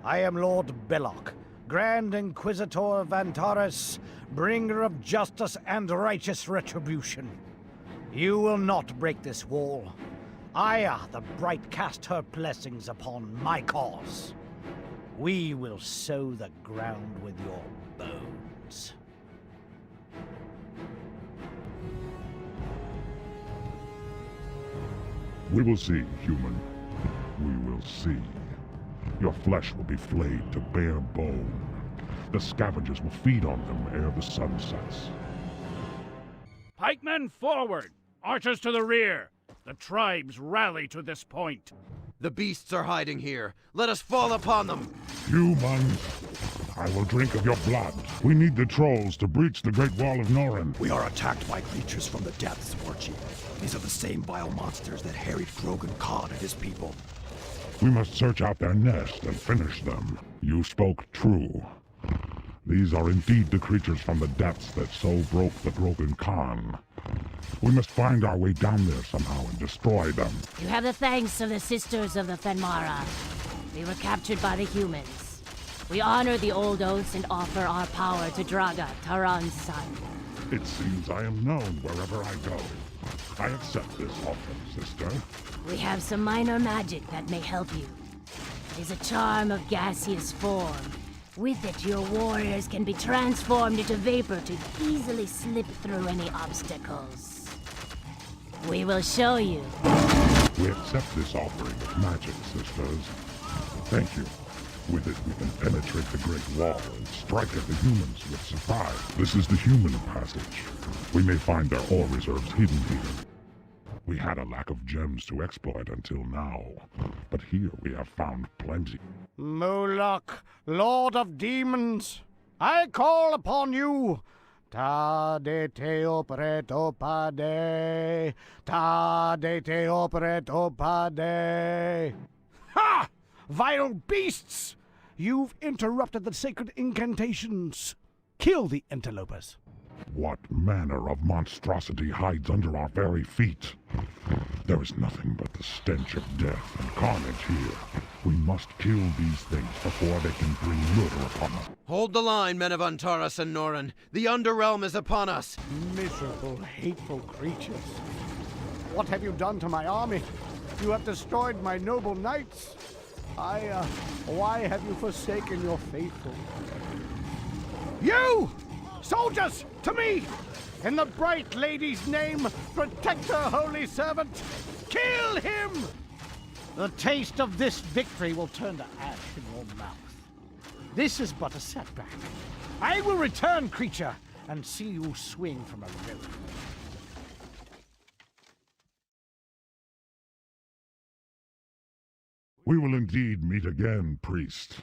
I am Lord Belloc, Grand Inquisitor of Antares, bringer of justice and righteous retribution. You will not break this wall. Aya the Bright cast her blessings upon my cause. We will sow the ground with your bones. We will see, human. We will see. Your flesh will be flayed to bare bone. The scavengers will feed on them ere the sun sets. Pikemen forward! Archers to the rear! The tribes rally to this point. The beasts are hiding here. Let us fall upon them. Humans, I will drink of your blood. We need the trolls to breach the Great Wall of Norren. We are attacked by creatures from the depths, Warchief. These are the same vile monsters that harried Grogan Khan and his people. We must search out their nest and finish them. You spoke true. These are indeed the creatures from the depths that so broke the Grogan Khan. We must find our way down there somehow and destroy them. You have the thanks of the Sisters of the Fenmara. We were captured by the humans. We honor the old oaths and offer our power to Draga, Taran's son. It seems I am known wherever I go. I accept this offer, sister. We have some minor magic that may help you. It is a charm of gaseous form. With it, your warriors can be transformed into vapor to easily slip through any obstacles. We will show you. We accept this offering of magic, sisters. Thank you. With it, we can penetrate the Great Wall and strike at the humans with surprise. This is the human passage. We may find their ore reserves hidden here. We had a lack of gems to exploit until now, but here we have found plenty. Moloch, Lord of Demons, I call upon you. Ta de te operet opade, ta de te operet opade. Ha! Vile beasts! You've interrupted the sacred incantations. Kill the interlopers. What manner of monstrosity hides under our very feet? There is nothing but the stench of death and carnage here. We must kill these things before they can bring murder upon us. Hold the line, men of Antares and Norren. The Underrealm is upon us. Miserable, hateful creatures. What have you done to my army? You have destroyed my noble knights. Why have you forsaken your faithful? You! Soldiers, to me! In the bright lady's name, protect her holy servant! Kill him! The taste of this victory will turn to ash in your mouth. This is but a setback. I will return, creature, and see you swing from a rope. We will indeed meet again, priest.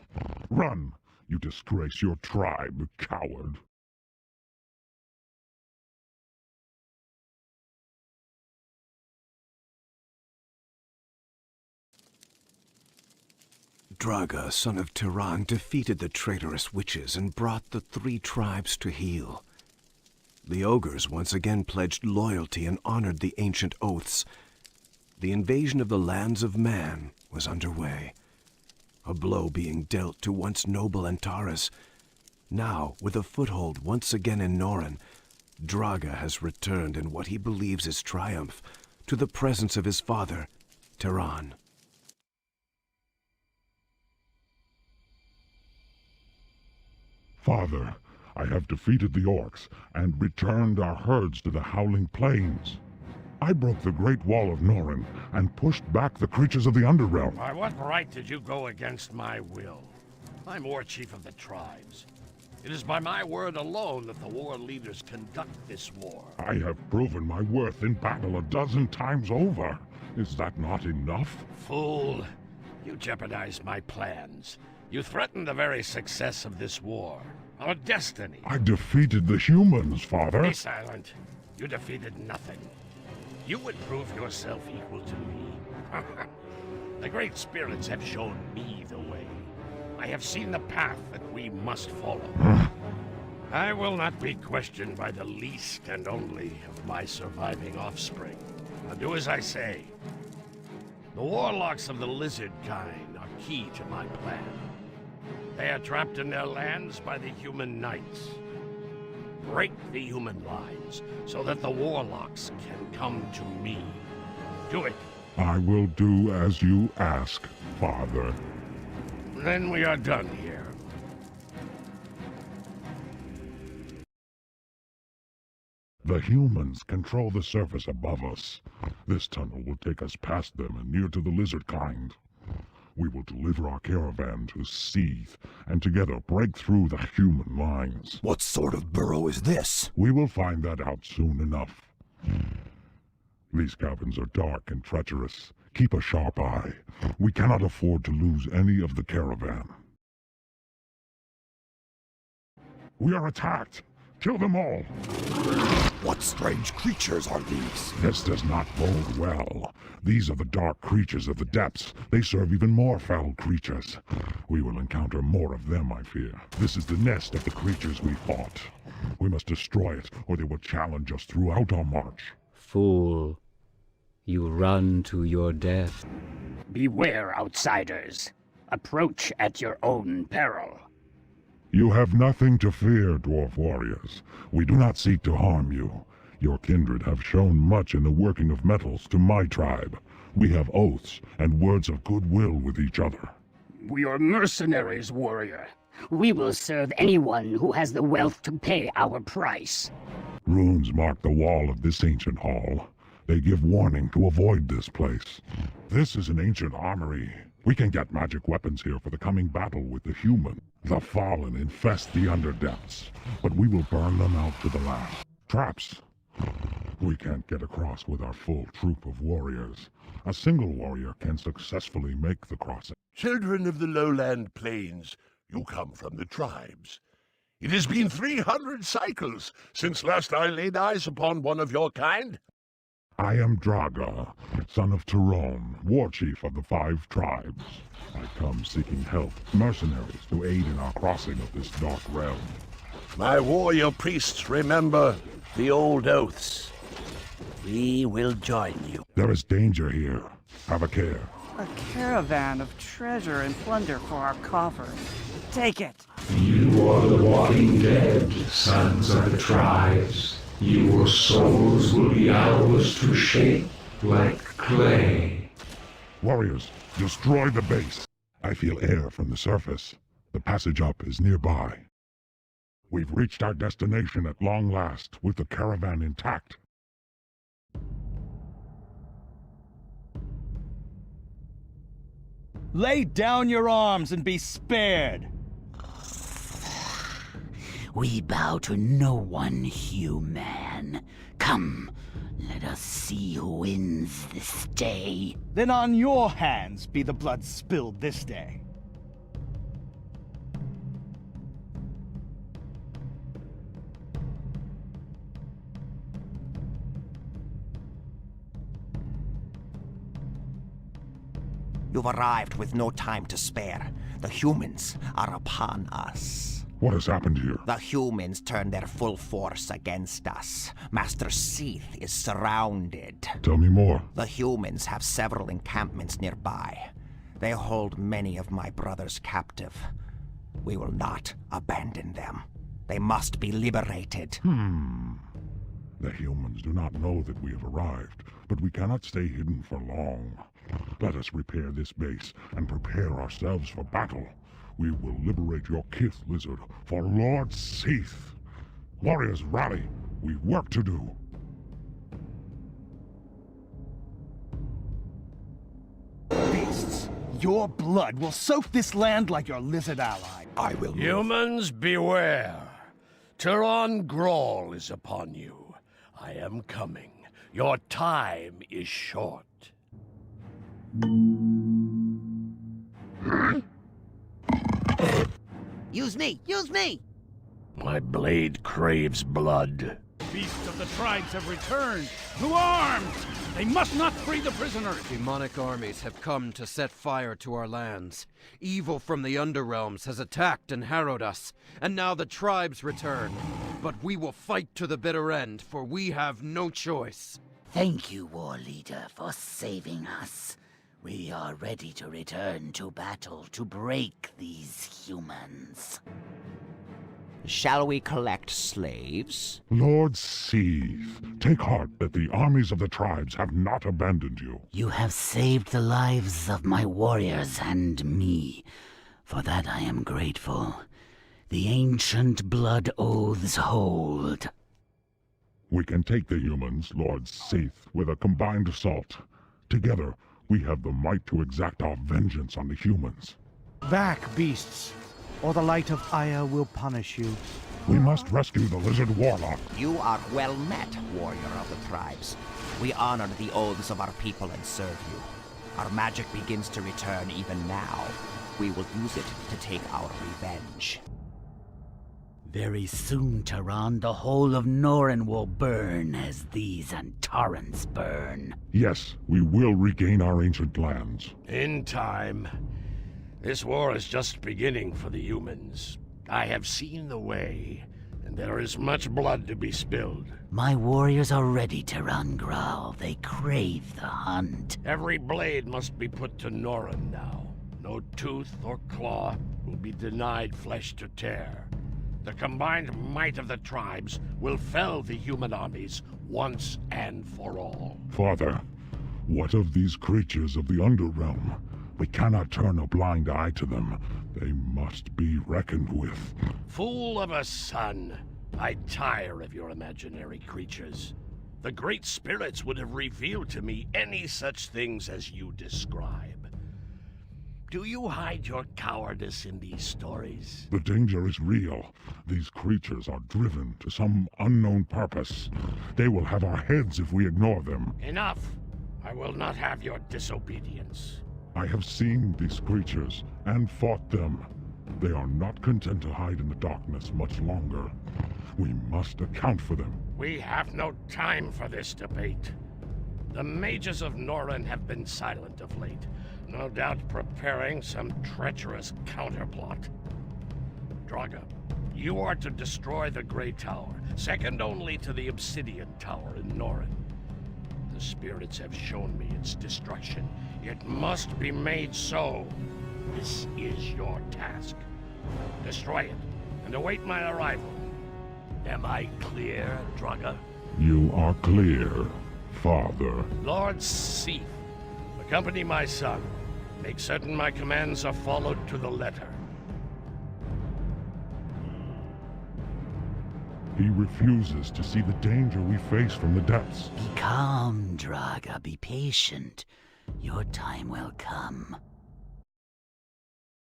Run, you disgrace your tribe, coward. Draga, son of Tiran, defeated the traitorous witches and brought the three tribes to heel. The ogres once again pledged loyalty and honored the ancient oaths. The invasion of the lands of man was underway, a blow being dealt to once noble Antares. Now, with a foothold once again in Norren, Draga has returned in what he believes is triumph to the presence of his father, Tiran. Father, I have defeated the orcs and returned our herds to the Howling Plains. I broke the Great Wall of Norren and pushed back the creatures of the Underrealm. By what right did you go against my will? I'm war chief of the tribes. It is by my word alone that the war leaders conduct this war. I have proven my worth in battle 12 times over. Is that not enough? Fool! You jeopardized my plans. You threatened the very success of this war. Our destiny. I defeated the humans, Father. Be silent. You defeated nothing. You would prove yourself equal to me. The Great Spirits have shown me the way. I have seen the path that we must follow. I will not be questioned by the least and only of my surviving offspring. I'll do as I say. The warlocks of the lizard kind are key to my plan. They are trapped in their lands by the human knights. Break the human lines so that the warlocks can come to me. Do it. I will do as you ask, Father. Then we are done here. The humans control the surface above us. This tunnel will take us past them and near to the lizard kind. We will deliver our caravan to Seath, and together break through the human lines. What sort of burrow is this? We will find that out soon enough. These caverns are dark and treacherous. Keep a sharp eye. We cannot afford to lose any of the caravan. We are attacked! Kill them all! What strange creatures are these? This does not bode well. These are the dark creatures of the depths. They serve even more foul creatures. We will encounter more of them, I fear. This is the nest of the creatures we fought. We must destroy it, or they will challenge us throughout our march. Fool. You run to your death. Beware, outsiders. Approach at your own peril. You have nothing to fear, dwarf warriors. We do not seek to harm you. Your kindred have shown much in the working of metals to my tribe. We have oaths and words of goodwill with each other. We are mercenaries, warrior. We will serve anyone who has the wealth to pay our price. Runes mark the wall of this ancient hall. They give warning to avoid this place. This is an ancient armory. We can get magic weapons here for the coming battle with the human. The fallen infest the underdepths, but we will burn them out to the last. Traps. We can't get across with our full troop of warriors. A single warrior can successfully make the crossing. Children of the lowland plains, you come from the tribes. It has been 300 cycles since last I laid eyes upon one of your kind. I am Draga, son of Tyrone, war chief of the 5 tribes. I come seeking help, mercenaries to aid in our crossing of this dark realm. My warrior priests remember the old oaths. We will join you. There is danger here. Have a care. A caravan of treasure and plunder for our coffers. Take it. You are the walking dead, sons of the tribes. Your souls will be ours to shape like clay. Warriors, destroy the base. I feel air from the surface. The passage up is nearby. We've reached our destination at long last, with the caravan intact. Lay down your arms and be spared. We bow to no one, human. Come, let us see who wins this day. Then on your hands be the blood spilled this day. You've arrived with no time to spare. The humans are upon us. What has happened here? The humans turned their full force against us. Master Seath is surrounded. Tell me more. The humans have several encampments nearby. They hold many of my brothers captive. We will not abandon them. They must be liberated. The humans do not know that we have arrived, but we cannot stay hidden for long. Let us repair this base and prepare ourselves for battle. We will liberate your kith, lizard, for Lord Seath. Warriors, rally. We've work to do. Beasts, your blood will soak this land like your lizard ally. I will move. Humans, beware. Tyron Grawl is upon you. I am coming. Your time is short. Use me! Use me! My blade craves blood. Beasts of the tribes have returned. To arms! They must not free the prisoners! Demonic armies have come to set fire to our lands. Evil from the Underrealms has attacked and harrowed us, and now the tribes return. But we will fight to the bitter end, for we have no choice. Thank you, War Leader, for saving us. We are ready to return to battle to break these humans. Shall we collect slaves? Lord Seath, take heart that the armies of the tribes have not abandoned you. You have saved the lives of my warriors and me. For that I am grateful. The ancient blood oaths hold. We can take the humans, Lord Seath, with a combined assault. Together, we have the might to exact our vengeance on the humans. Back, beasts, or the light of Aya will punish you. We must rescue the lizard warlock. You are well met, warrior of the tribes. We honor the oaths of our people and serve you. Our magic begins to return even now. We will use it to take our revenge. Very soon, Tehran, the whole of Norren will burn as these Antarans burn. Yes, we will regain our ancient lands. In time. This war is just beginning for the humans. I have seen the way, and there is much blood to be spilled. My warriors are ready, Tehran Graal. They crave the hunt. Every blade must be put to Norren now. No tooth or claw will be denied flesh to tear. The combined might of the tribes will fell the human armies once and for all. Father, what of these creatures of the Underrealm? We cannot turn a blind eye to them. They must be reckoned with. Fool of a son! I tire of your imaginary creatures. The great spirits would have revealed to me any such things as you describe. Do you hide your cowardice in these stories? The danger is real. These creatures are driven to some unknown purpose. They will have our heads if we ignore them. Enough! I will not have your disobedience. I have seen these creatures and fought them. They are not content to hide in the darkness much longer. We must account for them. We have no time for this debate. The mages of Norren have been silent of late, no doubt preparing some treacherous counterplot. Draga, you are to destroy the Grey Tower, second only to the Obsidian Tower in Norren. The spirits have shown me its destruction. It must be made so. This is your task. Destroy it, and await my arrival. Am I clear, Draga? You are clear, Father. Lord Seath, accompany my son. Make certain my commands are followed to the letter. He refuses to see the danger we face from the depths. Be calm, Draga. Be patient. Your time will come.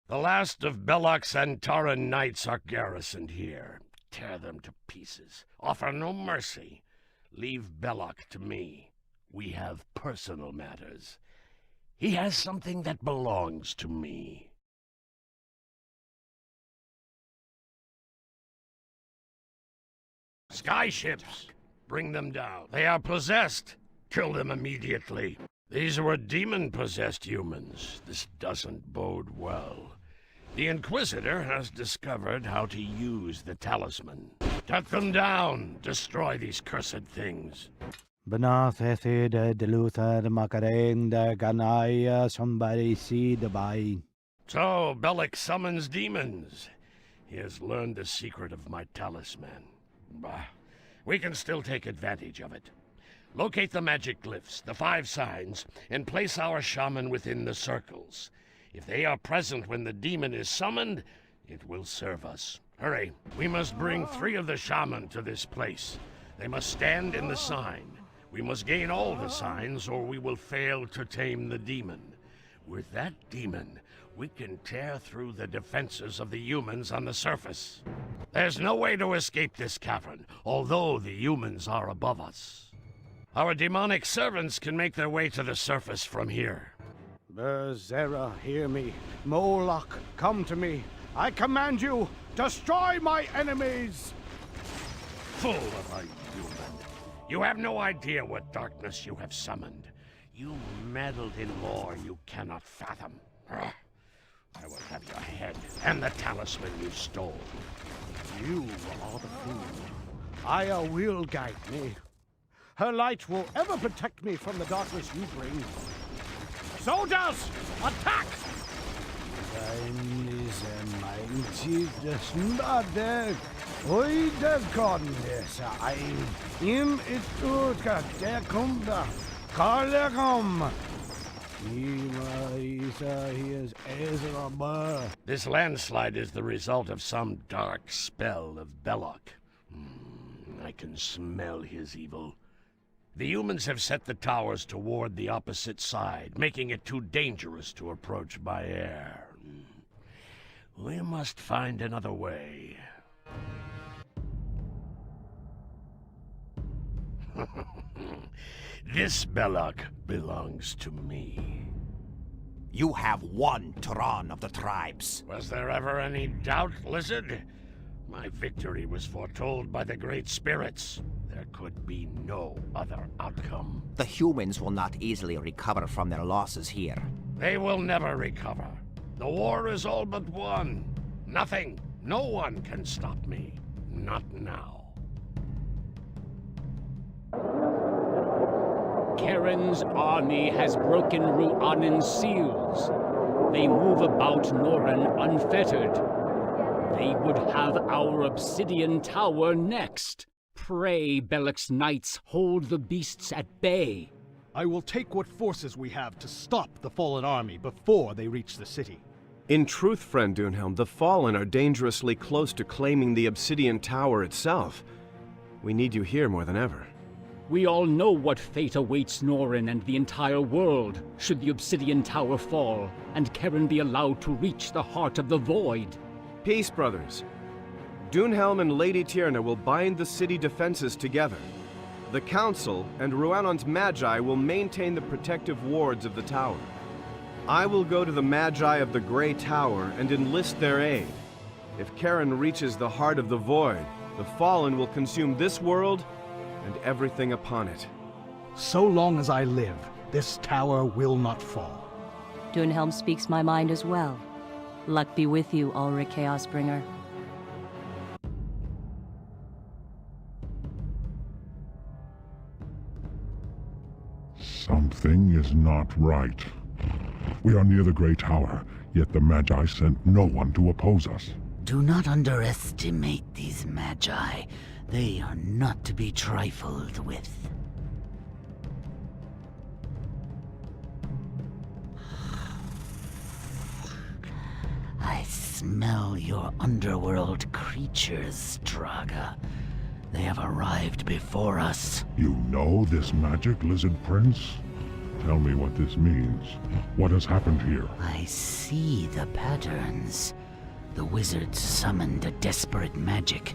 The last of Belloq's Antaran knights are garrisoned here. Tear them to pieces. Offer no mercy. Leave Belloq to me. We have personal matters. He has something that belongs to me. Skyships! Bring them down. They are possessed. Kill them immediately. These were demon-possessed humans. This doesn't bode well. The Inquisitor has discovered how to use the talisman. Cut them down. Destroy these cursed things. Somebody see the bay. So, Belloq summons demons. He has learned the secret of my talisman. Bah, we can still take advantage of it. Locate the magic glyphs, the 5 signs, and place our shaman within the circles. If they are present when the demon is summoned, it will serve us. Hurry, we must bring 3 of the shaman to this place. They must stand in the sign. We must gain all the signs, or we will fail to tame the demon. With that demon, we can tear through the defenses of the humans on the surface. There's no way to escape this cavern, although the humans are above us. Our demonic servants can make their way to the surface from here. Berzera, hear me. Moloch, come to me. I command you, destroy my enemies! Fool of a human. You have no idea what darkness you have summoned. You meddled in lore you cannot fathom. Ugh. I will have your head and the talisman you stole. You are the fool. Aya will guide me. Her light will ever protect me from the darkness you bring. Soldiers, attack! This landslide is the result of some dark spell of Belloq. I can smell his evil. The humans have set the towers toward the opposite side, making it too dangerous to approach by air. We must find another way. This Belloc belongs to me. You have one Turan of the tribes. Was there ever any doubt, Lizard? My victory was foretold by the Great Spirits. There could be no other outcome. The humans will not easily recover from their losses here. They will never recover. The war is all but won. Nothing, no one can stop me. Not now. Karen's army has broken Ruanen's seals. They move about Noren unfettered. They would have our obsidian tower next. Pray, Belloc's knights, hold the beasts at bay. I will take what forces we have to stop the fallen army before they reach the city. In truth, friend Dunhelm, the Fallen are dangerously close to claiming the Obsidian Tower itself. We need you here more than ever. We all know what fate awaits Noren and the entire world should the Obsidian Tower fall and Karen be allowed to reach the heart of the Void. Peace, brothers. Dunhelm and Lady Tierna will bind the city defenses together. The Council and Ruanon's Magi will maintain the protective wards of the tower. I will go to the Magi of the Grey Tower and enlist their aid. If Karen reaches the heart of the Void, the Fallen will consume this world and everything upon it. So long as I live, this tower will not fall. Dunhelm speaks my mind as well. Luck be with you, Ulrich Chaosbringer. Something is not right. We are near the Grey Tower, yet the Magi sent no one to oppose us. Do not underestimate these Magi. They are not to be trifled with. I smell your underworld creatures, Draga. They have arrived before us. You know this magic, Lizard Prince? Tell me what this means. What has happened here? I see the patterns. The wizards summoned a desperate magic.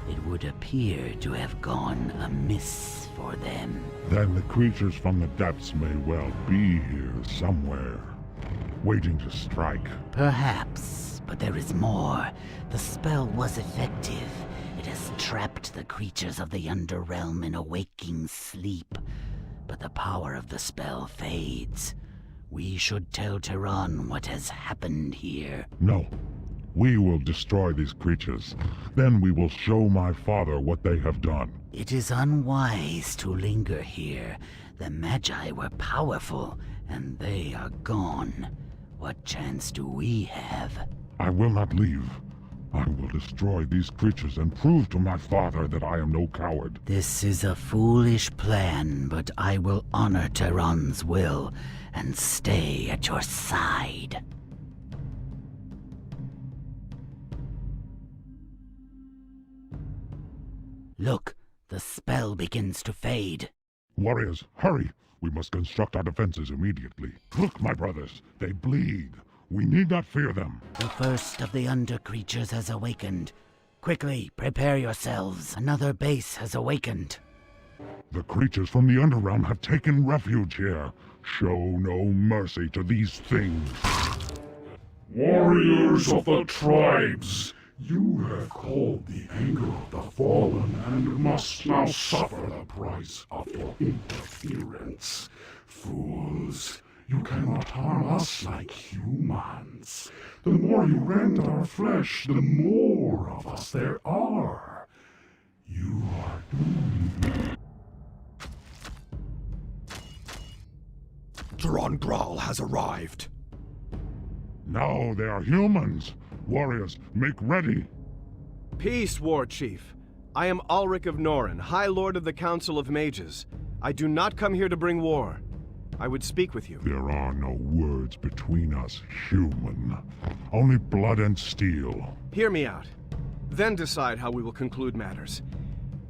It would appear to have gone amiss for them. Then the creatures from the depths may well be here somewhere, waiting to strike. Perhaps, but there is more. The spell was effective. It has trapped the creatures of the Underrealm in a waking sleep. But the power of the spell fades. We should tell Tehran what has happened here. No. We will destroy these creatures. Then we will show my father what they have done. It is unwise to linger here. The Magi were powerful, and they are gone. What chance do we have? I will not leave. I will destroy these creatures and prove to my father that I am no coward. This is a foolish plan, but I will honor Tehran's will and stay at your side. Look, the spell begins to fade. Warriors, hurry! We must construct our defenses immediately. Look, my brothers, they bleed. We need not fear them. The first of the Under creatures has awakened. Quickly, prepare yourselves. Another base has awakened. The creatures from the Underrealm have taken refuge here. Show no mercy to these things. Warriors of the tribes, you have called the anger of the fallen and must now suffer the price of your interference. Fools, you cannot harm us like humans. The more you rend our flesh, the more of us there are. You are doomed. Duran Graal has arrived. No, they are humans. Warriors, make ready. Peace, War Chief. I am Ulrich of Noren, High Lord of the Council of Mages. I do not come here to bring war. I would speak with you. There are no words between us, human. Only blood and steel. Hear me out. Then decide how we will conclude matters.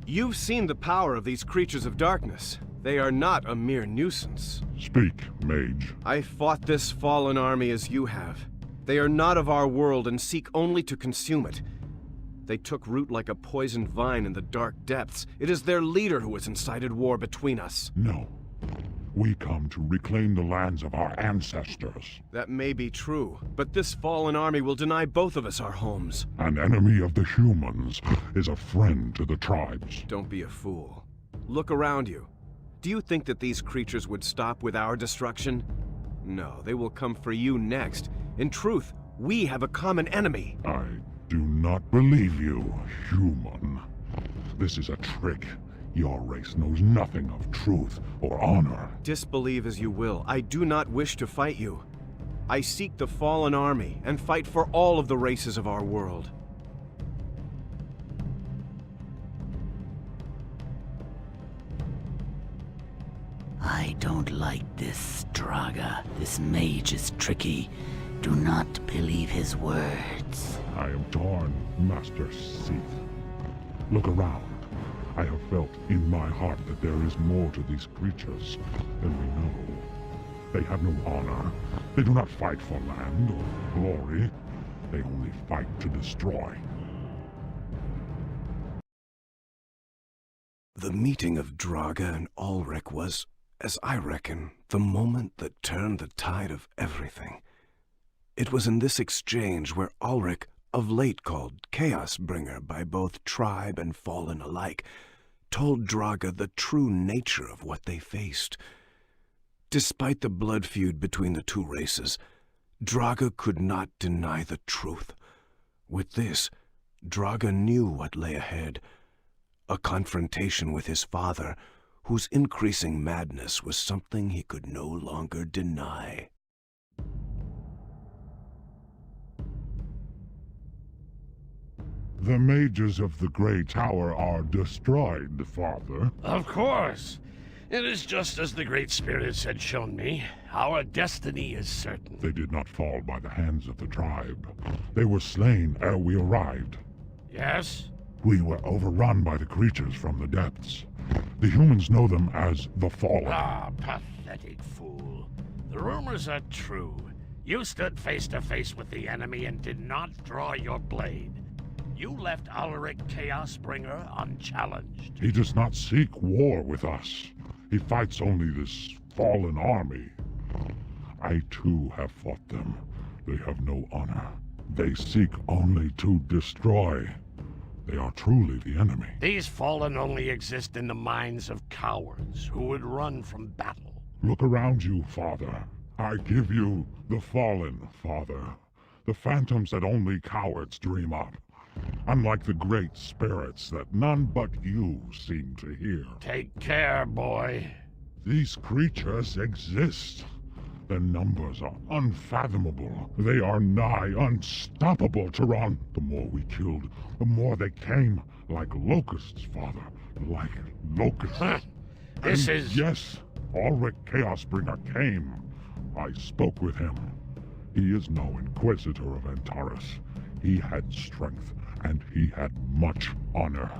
You've seen the power of these creatures of darkness. They are not a mere nuisance. Speak, mage. I fought this fallen army as you have. They are not of our world and seek only to consume it. They took root like a poisoned vine in the dark depths. It is their leader who has incited war between us. No. We come to reclaim the lands of our ancestors. That may be true, but this fallen army will deny both of us our homes. An enemy of the humans is a friend to the tribes. Don't be a fool. Look around you. Do you think that these creatures would stop with our destruction? No, they will come for you next. In truth, we have a common enemy. I do not believe you, human. This is a trick. Your race knows nothing of truth or honor. Disbelieve as you will, I do not wish to fight you. I seek the fallen army and fight for all of the races of our world. I don't like this, Draga. This mage is tricky. Do not believe his words. I am torn, Master Sith. Look around. I have felt in my heart that there is more to these creatures than we know. They have no honor. They do not fight for land or glory. They only fight to destroy. The meeting of Draga and Ulrich was, as I reckon, the moment that turned the tide of everything. It was in this exchange where Ulrich, of late called Chaos Bringer by both tribe and fallen alike, told Draga the true nature of what they faced. Despite the blood feud between the two races, Draga could not deny the truth. With this, Draga knew what lay ahead. A confrontation with his father, whose increasing madness was something he could no longer deny. The mages of the Grey Tower are destroyed, Father. Of course. It is just as the Great Spirits had shown me. Our destiny is certain. They did not fall by the hands of the tribe. They were slain ere we arrived. Yes? We were overrun by the creatures from the depths. The humans know them as the Fallen. Ah, pathetic fool. The rumors are true. You stood face to face with the enemy and did not draw your blade. You left Ulrich Chaosbringer unchallenged. He does not seek war with us. He fights only this fallen army. I too have fought them. They have no honor. They seek only to destroy. They are truly the enemy. These fallen only exist in the minds of cowards who would run from battle. Look around you, Father. I give you the fallen, Father. The phantoms that only cowards dream up. Unlike the great spirits that none but you seem to hear. Take care, boy. These creatures exist. Their numbers are unfathomable. They are nigh unstoppable, Tyrann. The more we killed, the more they came. Like locusts, Father. Like locusts. This is... Yes, Ulrich Chaosbringer came. I spoke with him. He is no Inquisitor of Antares. He had strength, and he had much honor.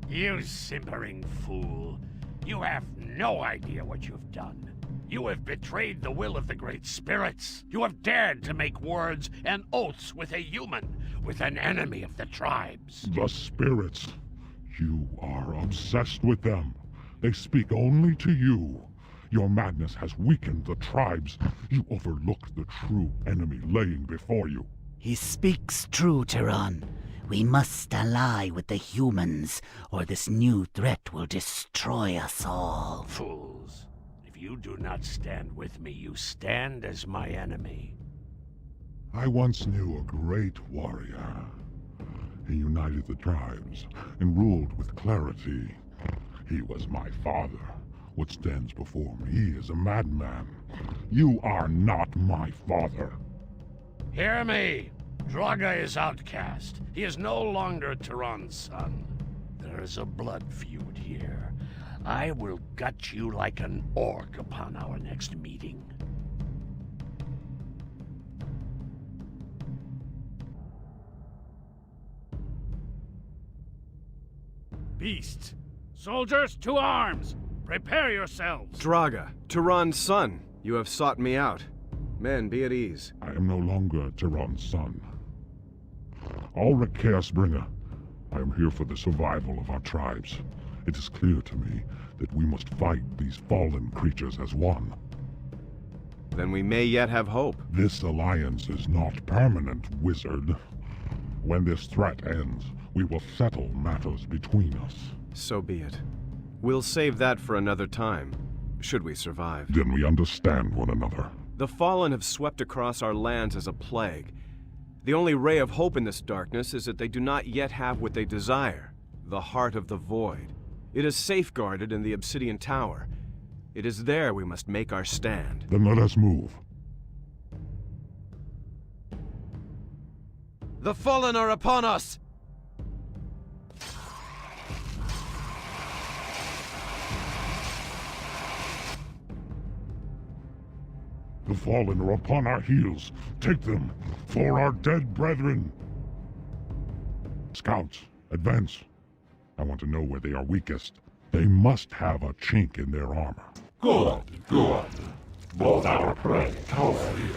You simpering fool. You have no idea what you've done. You have betrayed the will of the Great Spirits. You have dared to make words and oaths with a human, with an enemy of the tribes. The spirits. You are obsessed with them. They speak only to you. Your madness has weakened the tribes. You overlooked the true enemy laying before you. He speaks true, Tyrann. We must ally with the humans, or this new threat will destroy us all. Fools. If you do not stand with me, you stand as my enemy. I once knew a great warrior. He united the tribes and ruled with clarity. He was my father. What stands before me is a madman. You are not my father. Hear me! Draga is outcast. He is no longer Tyrann's son. There is a blood feud here. I will gut you like an orc upon our next meeting. Beasts! Soldiers, to arms! Prepare yourselves! Draga, Tyrann's son, you have sought me out. Men, be at ease. I am no longer Tyrann's son. Ulrich Chaosbringer, I am here for the survival of our tribes. It is clear to me that we must fight these fallen creatures as one. Then we may yet have hope. This alliance is not permanent, wizard. When this threat ends, we will settle matters between us. So be it. We'll save that for another time, should we survive. Then we understand one another. The Fallen have swept across our lands as a plague. The only ray of hope in this darkness is that they do not yet have what they desire, the Heart of the Void. It is safeguarded in the Obsidian Tower. It is there we must make our stand. Then let us move. The Fallen are upon us! The Fallen are upon our heels. Take them, for our dead brethren. Scouts, advance. I want to know where they are weakest. They must have a chink in their armor. Good, good. Both our prey cower here.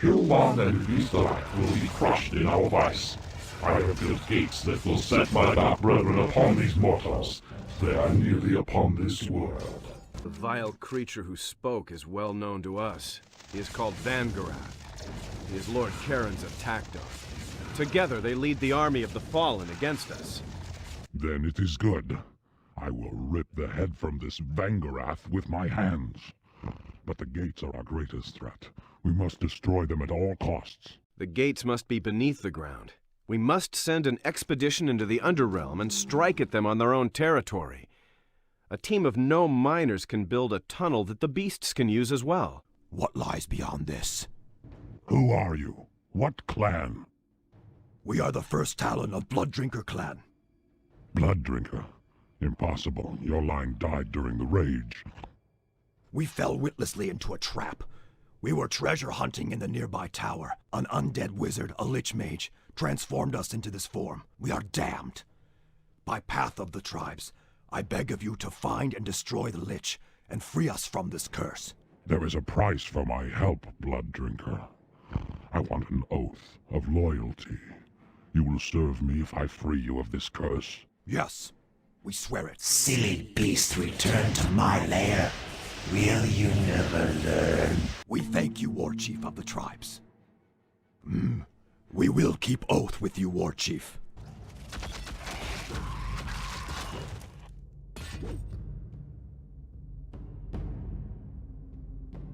Kill one and Beastalike will be crushed in our vice. I have built gates that will set my dark brethren upon these mortals. They are nearly upon this world. The vile creature who spoke is well known to us. He is called Vangarath. He is Lord Charon's attack dog. Together they lead the army of the Fallen against us. Then it is good. I will rip the head from this Vangarath with my hands. But the gates are our greatest threat. We must destroy them at all costs. The gates must be beneath the ground. We must send an expedition into the Underrealm and strike at them on their own territory. A team of gnome miners can build a tunnel that the beasts can use as well. What lies beyond this? Who are you? What clan? We are the first Talon of Blooddrinker clan. Blooddrinker? Impossible. Your line died during the Rage. We fell witlessly into a trap. We were treasure hunting in the nearby tower. An undead wizard, a lich mage, transformed us into this form. We are damned. By path of the tribes, I beg of you to find and destroy the lich, and free us from this curse. There is a price for my help, Blooddrinker. I want an oath of loyalty. You will serve me if I free you of this curse. Yes, we swear it. Silly beast, return to my lair. Will you never learn? We thank you, War Chief of the tribes. We will keep oath with you, War Chief.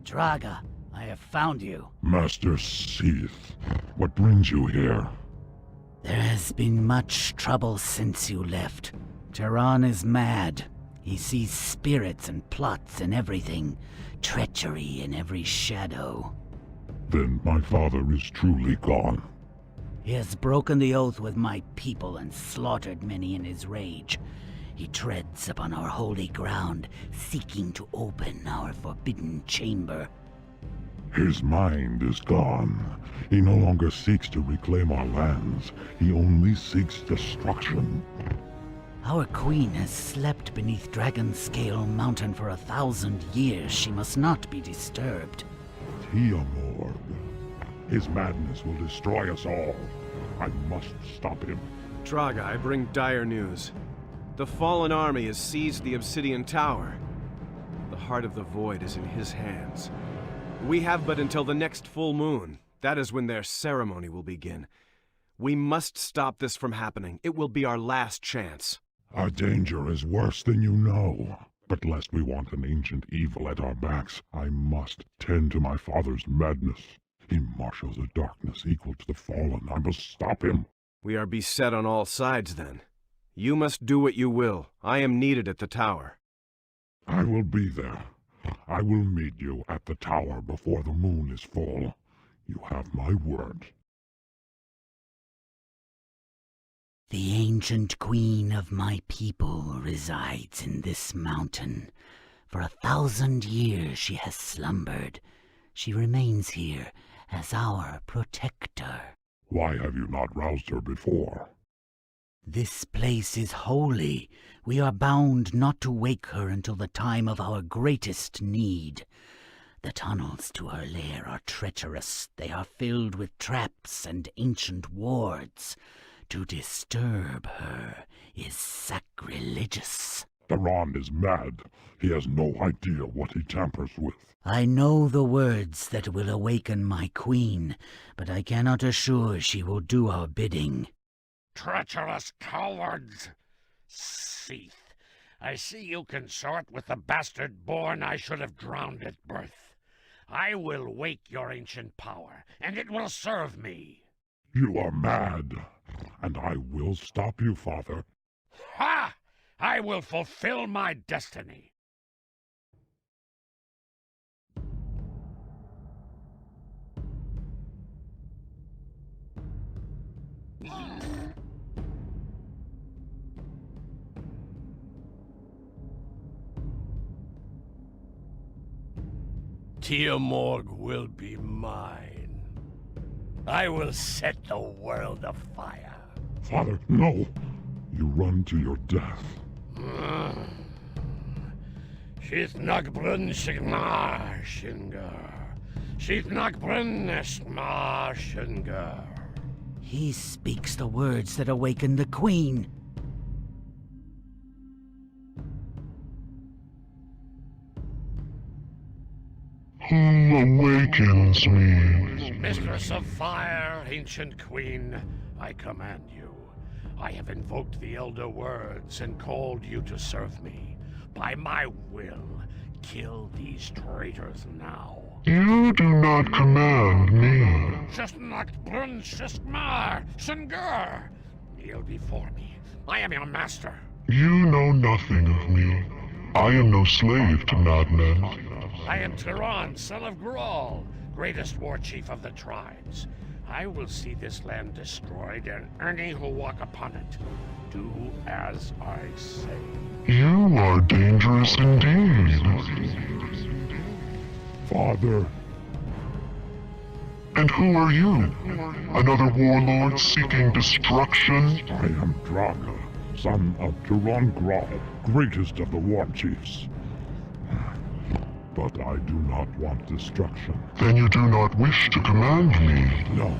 Draga, I have found you. Master Seath, what brings you here? There has been much trouble since you left. Charon is mad. He sees spirits and plots in everything, treachery in every shadow. Then my father is truly gone. He has broken the oath with my people and slaughtered many in his rage. He treads upon our holy ground, seeking to open our forbidden chamber. His mind is gone. He no longer seeks to reclaim our lands. He only seeks destruction. Our queen has slept beneath Dragonscale Mountain for 1,000 years. She must not be disturbed. Tiamorg. His madness will destroy us all. I must stop him. Draga, I bring dire news. The Fallen Army has seized the Obsidian Tower. The Heart of the Void is in his hands. We have but until the next full moon. That is when their ceremony will begin. We must stop this from happening. It will be our last chance. Our danger is worse than you know. But lest we want an ancient evil at our backs, I must tend to my father's madness. He marshals a darkness equal to the Fallen. I must stop him. We are beset on all sides, then. You must do what you will. I am needed at the tower. I will be there. I will meet you at the tower before the moon is full. You have my word. The ancient queen of my people resides in this mountain. For 1,000 years she has slumbered. She remains here as our protector. Why have you not roused her before? This place is holy. We are bound not to wake her until the time of our greatest need. The tunnels to her lair are treacherous. They are filled with traps and ancient wards. To disturb her is sacrilegious. Duran is mad. He has no idea what he tampers with. I know the words that will awaken my queen, but I cannot assure she will do our bidding. Treacherous cowards! Seath, I see you consort with the bastard born I should have drowned at birth. I will wake your ancient power, and it will serve me. You are mad, and I will stop you, father. Ha! I will fulfill my destiny. Tiamorg will be mine. I will set the world afire. Father, no! You run to your death. Sheath Nagbrun Sigmar Shinger. Sheath Nagbrun Esmar Shinger. He speaks the words that awaken the queen. Who awakens me? Mistress of Fire, ancient queen, I command you. I have invoked the Elder Words and called you to serve me. By my will, kill these traitors now. You do not command me. Chestnut Brun Shiskmar Shingur! Kneel before me. I am your master. You know nothing of me. I am no slave to madmen. I am Tyron, son of Grawl, greatest war chief of the tribes. I will see this land destroyed, and any who walk upon it do as I say. You are dangerous indeed. Father. And who are you? Another warlord seeking destruction? I am Draga, son of Tyron Grawl, greatest of the war chiefs. But I do not want destruction. Then you do not wish to command me? No.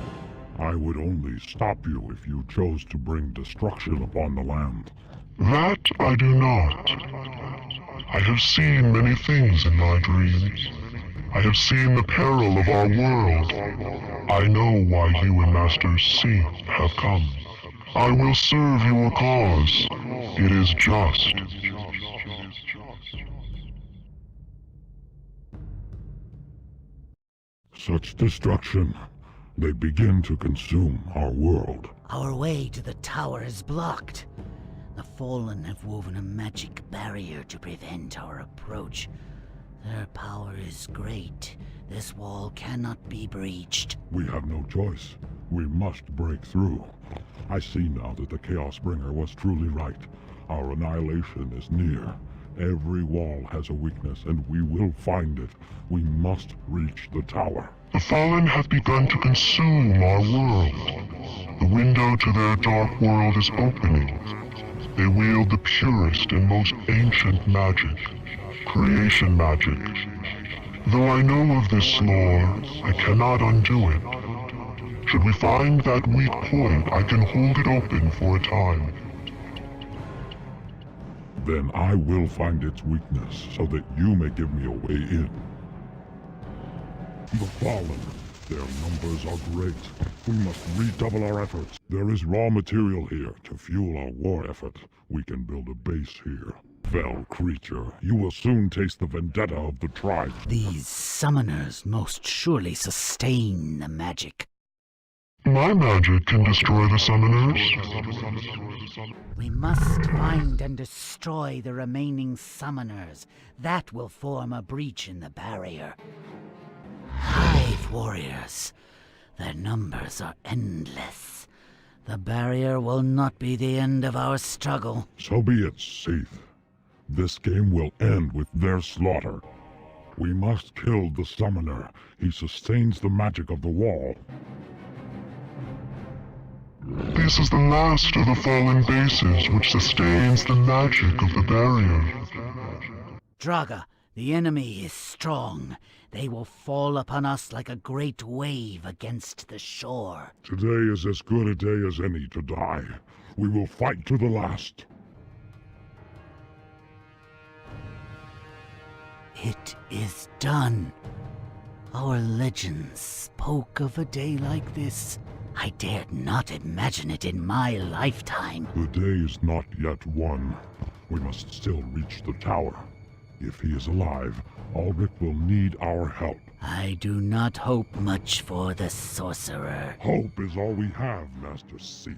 I would only stop you if you chose to bring destruction upon the land. That I do not. I have seen many things in my dreams. I have seen the peril of our world. I know why you and Master Seath have come. I will serve your cause. It is just. Such destruction, they begin to consume our world. Our way to the tower is blocked. The Fallen have woven a magic barrier to prevent our approach. Their power is great. This wall cannot be breached. We have no choice. We must break through. I see now that the Chaos Bringer was truly right. Our annihilation is near. Every wall has a weakness, and we will find it. We must reach the tower. The Fallen have begun to consume our world. The window to their dark world is opening. They wield the purest and most ancient magic, creation magic. Though I know of this lore, I cannot undo it. Should we find that weak point, I can hold it open for a time. Then I will find its weakness, so that you may give me a way in. The Fallen, their numbers are great. We must redouble our efforts. There is raw material here to fuel our war effort. We can build a base here. Fell creature, you will soon taste the vendetta of the tribe. These summoners most surely sustain the magic. My magic can destroy the summoners. We must find and destroy the remaining summoners. That will form a breach in the barrier. Hive warriors. Their numbers are endless. The barrier will not be the end of our struggle. So be it, Seath. This game will end with their slaughter. We must kill the summoner. He sustains the magic of the wall. This is the last of the fallen bases which sustains the magic of the barrier. Draga, the enemy is strong. They will fall upon us like a great wave against the shore. Today is as good a day as any to die. We will fight to the last. It is done. Our legends spoke of a day like this. I dared not imagine it in my lifetime. The day is not yet won. We must still reach the tower. If he is alive, Ulrich will need our help. I do not hope much for the sorcerer. Hope is all we have, Master Seath.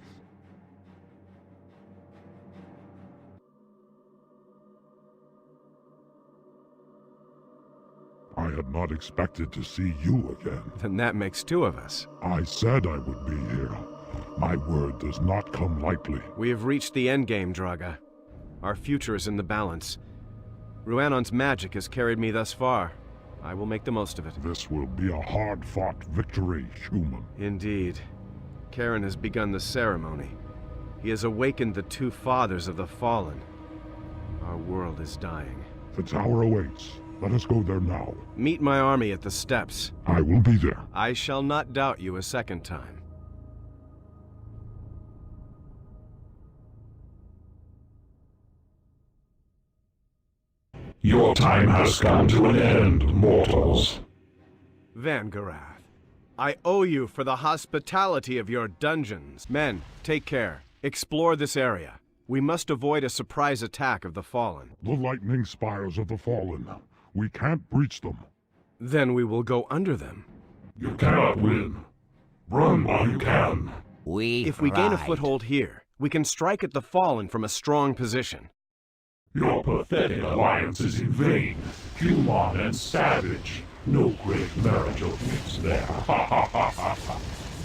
I had not expected to see you again. Then that makes two of us. I said I would be here. My word does not come lightly. We have reached the endgame, Draga. Our future is in the balance. Rhiannon's magic has carried me thus far. I will make the most of it. This will be a hard-fought victory, human. Indeed. Karen has begun the ceremony. He has awakened the two fathers of the fallen. Our world is dying. The tower awaits. Let us go there now. Meet my army at the steps. I will be there. I shall not doubt you a second time. Your time has come to an end, mortals. Vangarath, I owe you for the hospitality of your dungeons. Men, take care. Explore this area. We must avoid a surprise attack of the Fallen. The lightning spires of the Fallen. We can't breach them. Then we will go under them. You cannot win. Run while you can. If we gain a foothold here, we can strike at the Fallen from a strong position. Your pathetic alliance is in vain. Human and savage. No great marriage awaits there.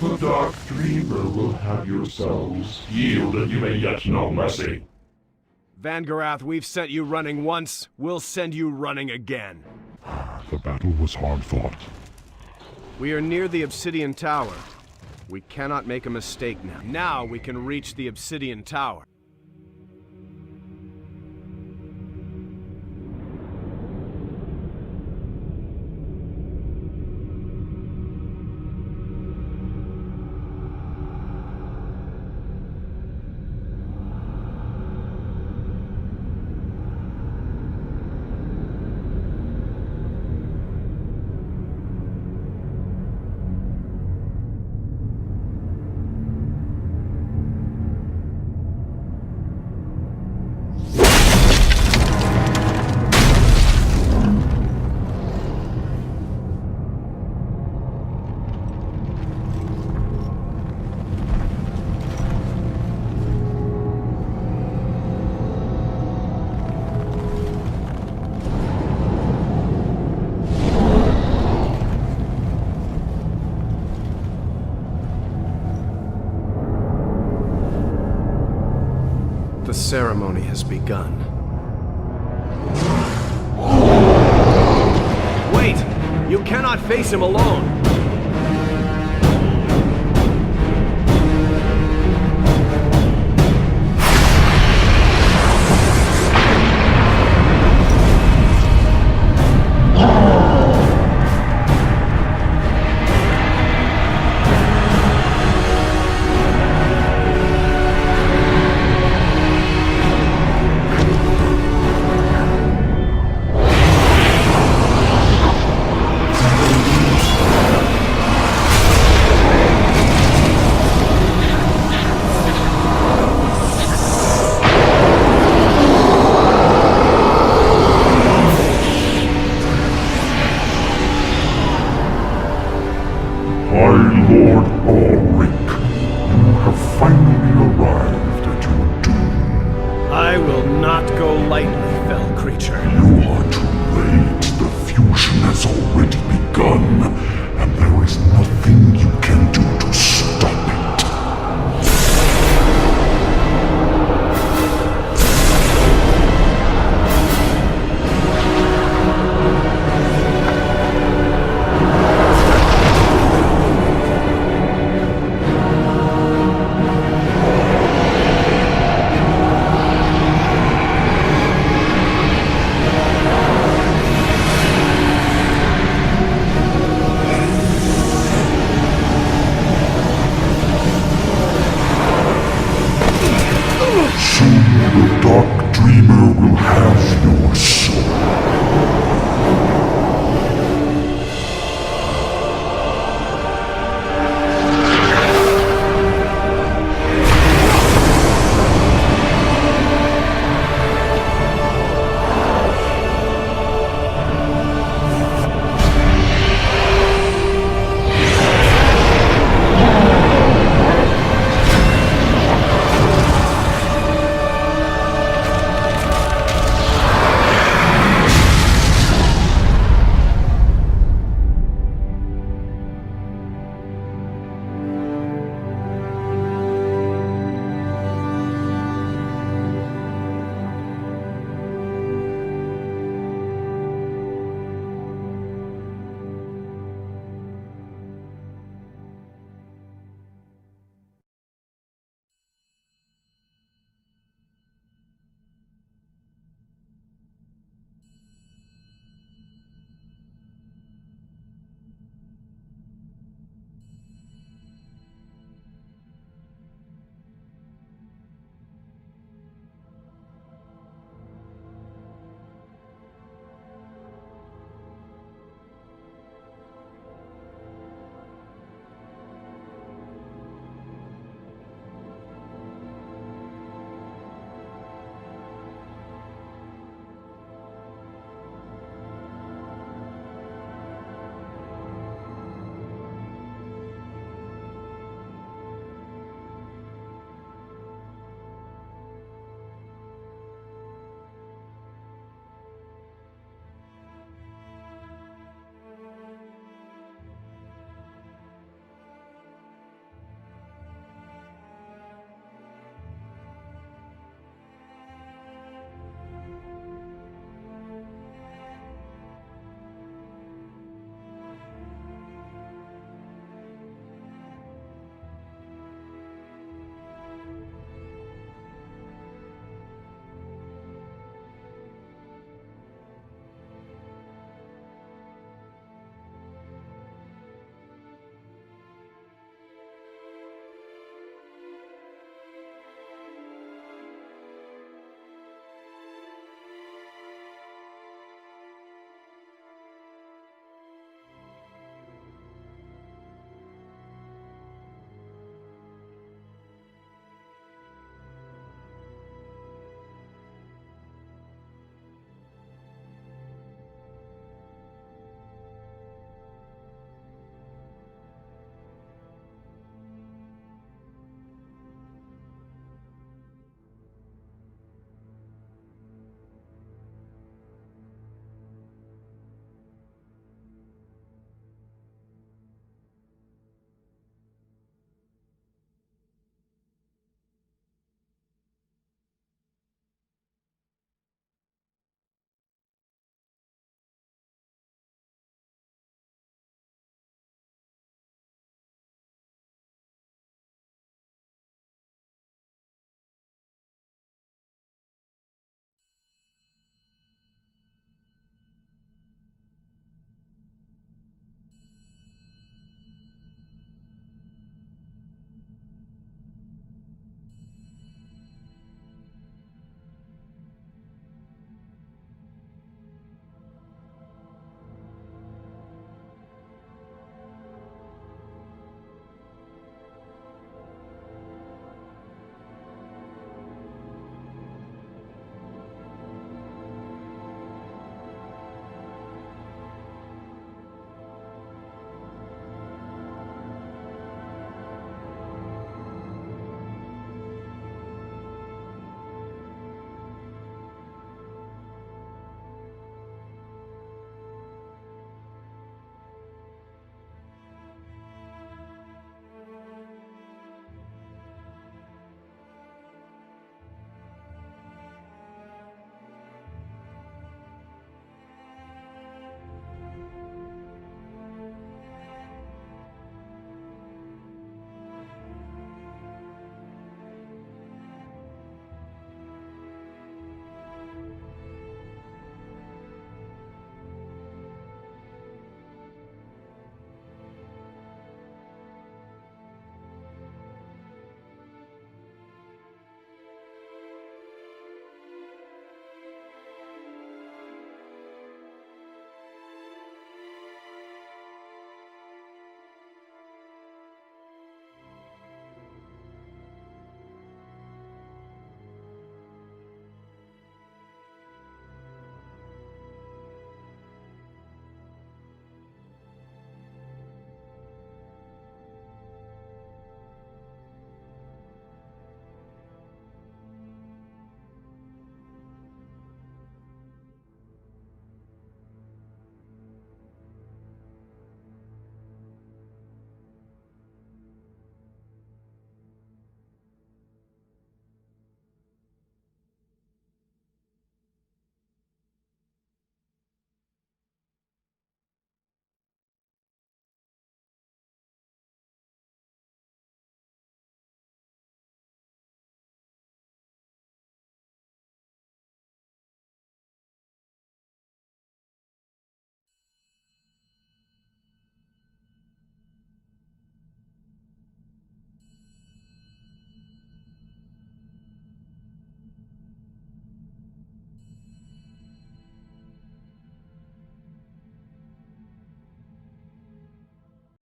The Dark Dreamer will have yourselves. Yield and you may yet know mercy. Vangarath, we've sent you running once. We'll send you running again. The battle was hard fought. We are near the Obsidian Tower. We cannot make a mistake now. Now we can reach the Obsidian Tower. The ceremony has begun. Wait! You cannot face him alone! Soon the Dark Dreamer will have